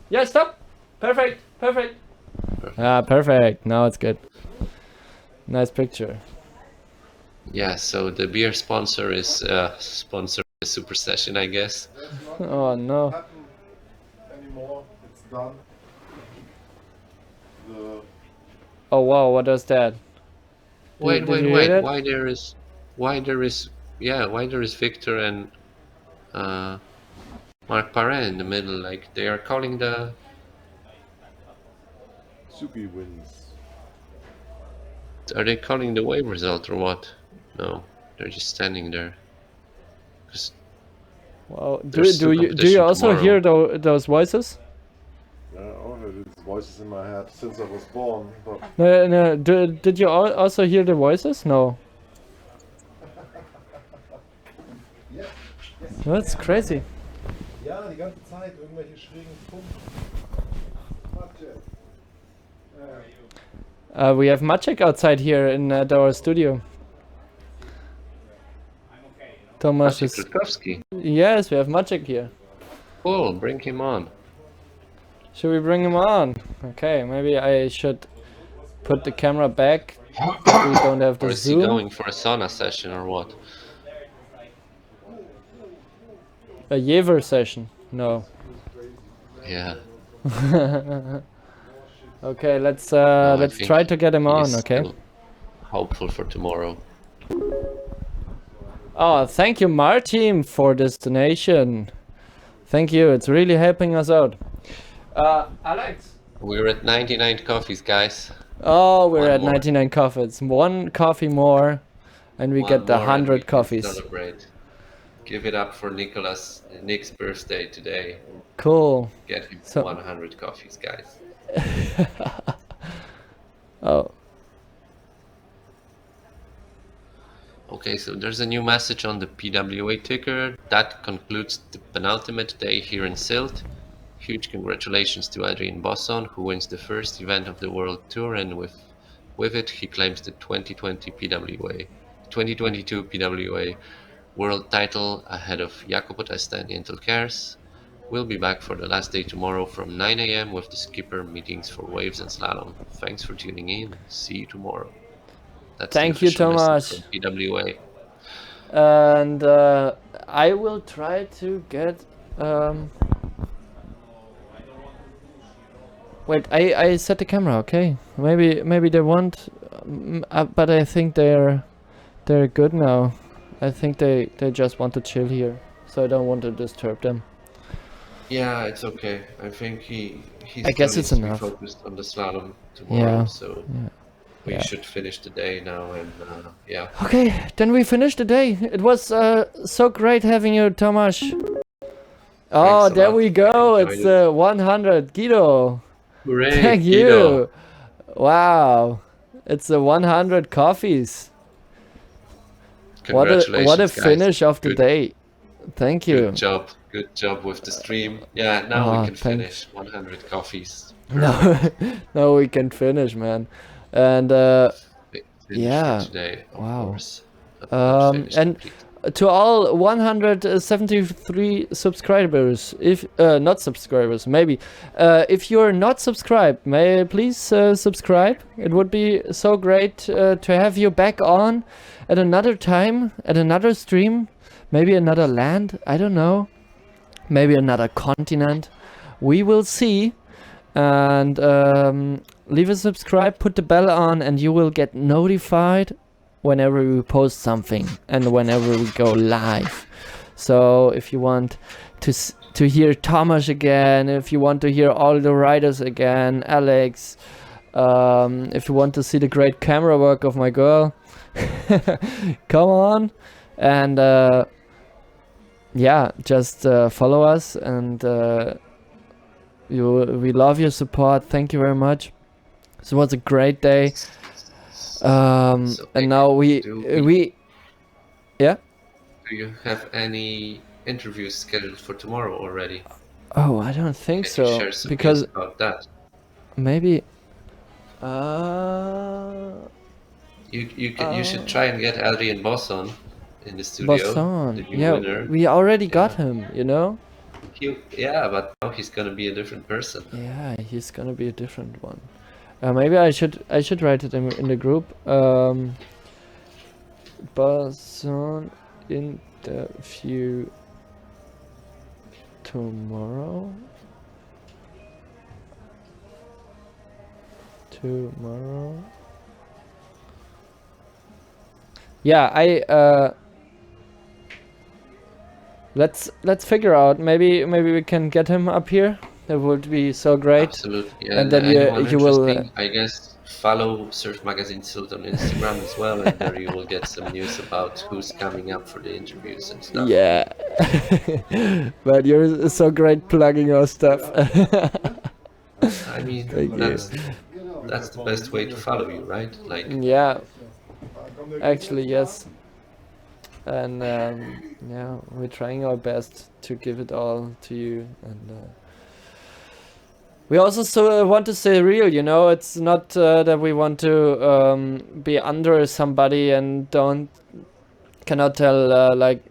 Yeah. Stop. Perfect. Perfect. Ah, perfect. Now it's good. Nice picture. yeah, so the beer sponsor is sponsor the Super Session, I guess. Oh no. Happen anymore. It's done. The Oh wow. What is that? Wait, Did you hear that? Why there is Victor and Marc Parent in the middle? Like they are calling the. Suki wins. Are they calling the wave result or what? No, they're just standing there. 'Cause Wow. there's Do two you competition also tomorrow. hear those voices? Yeah, I heard these voices in my head since I was born. But No. Did you also hear the voices? No. yes. That's crazy. Ja, die ganze Zeit irgendwelche schrägen Funken. Warte. We have Maciek outside here in our studio. Tomasz Maciej is. Krutkowski. Yes, we have Maciek here. Cool, bring him on. Should we bring him on? Okay, maybe I should put the camera back. We don't have Or the is he zoom. going for a sauna session or what? A Jever session? No. Yeah. Okay, let's No, I let's think try to get him on. he's Okay. still hopeful for tomorrow. Oh, thank you, Martin, for this donation. Thank you. It's really helping us out. Alex. We're at 99 coffees, guys. Oh, we're One at more. 99 coffees. One coffee more, and we One get the more and we 100 can coffees. Celebrate. Give it up for Nick's birthday today. Cool. Get him So- 100 coffees, guys. Oh. Okay, so there's a new message on the PWA ticker. That concludes the penultimate day here in Sylt. Huge congratulations to Adrian Bosson, who wins the first event of the World Tour, and with it he claims the 2022 PWA World title ahead of Jacopo Testa and Intel Cares. We'll be back for the last day tomorrow from 9 AM with the skipper meetings for waves and slalom. Thanks for tuning in. See you tomorrow. That's Thank the you, official message Tomasz. from PWA. And I will try to get Wait, I set the camera. Okay, maybe they want, but I think they're good now. I think they just want to chill here, so I don't want to disturb them. Yeah, it's okay. I think he's I guess still it's needs to be enough. focused on the slalom tomorrow, Yeah. so Yeah. we Yeah. should finish the day now. And yeah, Okay, then we finished the day. It was so great having you, Tomasz. Oh, Thanks a there lot. we go. I enjoyed It's it. 100, Guido. Hooray, Thank Guido. you. Wow, it's 100 coffees. What a Congratulations, guys. finish of the Good- day. Thank you. Good job with the stream. Yeah, now we Ah, can thanks. finish 100 coffees. No, no, we can finish, man. And Finish yeah, for today, of wow. course. Of course, finished And complete. to all 173 subscribers, if not subscribers, maybe if you're not subscribed, may please subscribe. It would be so great to have you back on at another time, at another stream, maybe another land, I don't know, maybe another continent. We will see. And leave a subscribe, put the bell on, and you will get notified whenever we post something and whenever we go live. So if you want to hear Tomasz again, if you want to hear all the writers again, Alex, if you want to see the great camera work of my girl, come on. And yeah, just follow us, and we love your support. Thank you very much. This was a great day. And now we yeah. Do you have any interviews scheduled for tomorrow already? Oh, I don't think Can you so, share some because news about that? maybe You should try and get Adrian Bosson in the studio. Bosson. The new Yeah, winner. we already got him, you know. Yeah, but now he's gonna be a different person. Yeah, he's gonna be a different one. Maybe I should write it in the group. Bosson interview tomorrow. Yeah, let's figure out. Maybe we can get him up here. That would be so great. Absolutely. Yeah, And then anyone you will. interesting, I guess follow Surfmagazin Sylt on Instagram as well, and there you will get some news about who's coming up for the interviews and stuff. Yeah. But you're so great plugging your stuff. I mean, Thank you. that's the best way to follow you, right? Like, Yeah. Actually, yes. And yeah, we're trying our best to give it all to you. And we also want to stay real, you know. It's not that we want to be under somebody and cannot tell like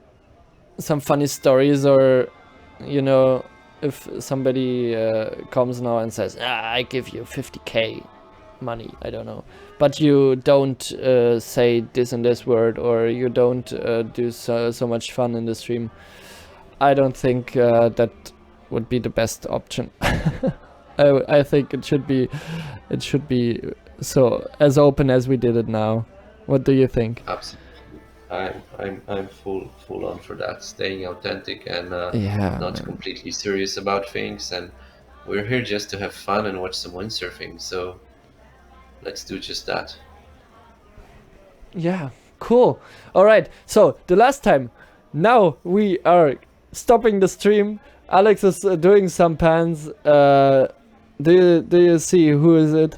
some funny stories, or you know, if somebody comes now and says, I give you 50k money, I don't know, but you don't say this and this word, or you don't do so much fun in the stream, I don't think that would be the best option. I think it should be so as open as we did it now. What do you think? absolutely. I'm full on for that, staying authentic and Yeah, not man. completely serious about things. And we're here just to have fun and watch some windsurfing. So let's do just that. Yeah, cool. All right. So the last time, now we are stopping the stream. Alex is doing some pans. Do you see who is it?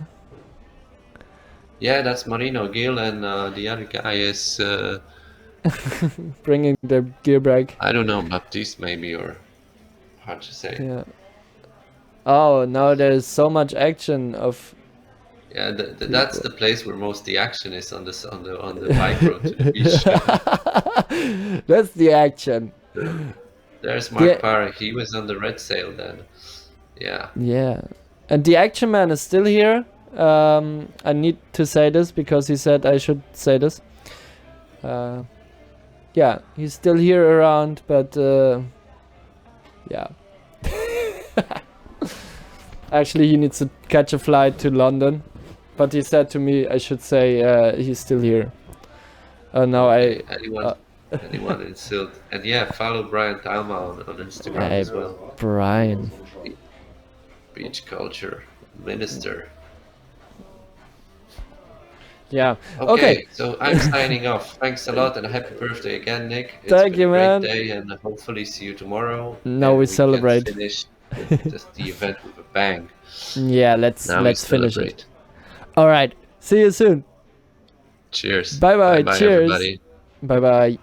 Yeah, that's Marino Gil, and the other guy is Bringing the gear brake. I don't know, Baptiste maybe, or hard to say. Yeah. Oh, now there's so much action of. Yeah, that's the place where most the action is, on the bike road to the beach. That's the action. There's Mark Parra. He was on the red sail then. Yeah. Yeah. And the action man is still here. I need to say this because he said I should say this. Yeah, he's still here around, but Yeah. Actually, he needs to catch a flight to London, but he said to me I should say he's still here. Now Okay, anyone in Sylt. And yeah, follow Brian Talma on Instagram Hey, as well. Brian. Beach culture minister. Yeah. Okay, so I'm signing off. Thanks a lot and happy birthday again, Nick. It's Thank been you, a great man. day and hopefully see you tomorrow. Now and we celebrate. Can finish just the event with a bang. Yeah, let's Now we finish celebrate. it. All right. See you soon. Cheers. Bye bye. Bye-bye, Cheers. everybody. Bye bye.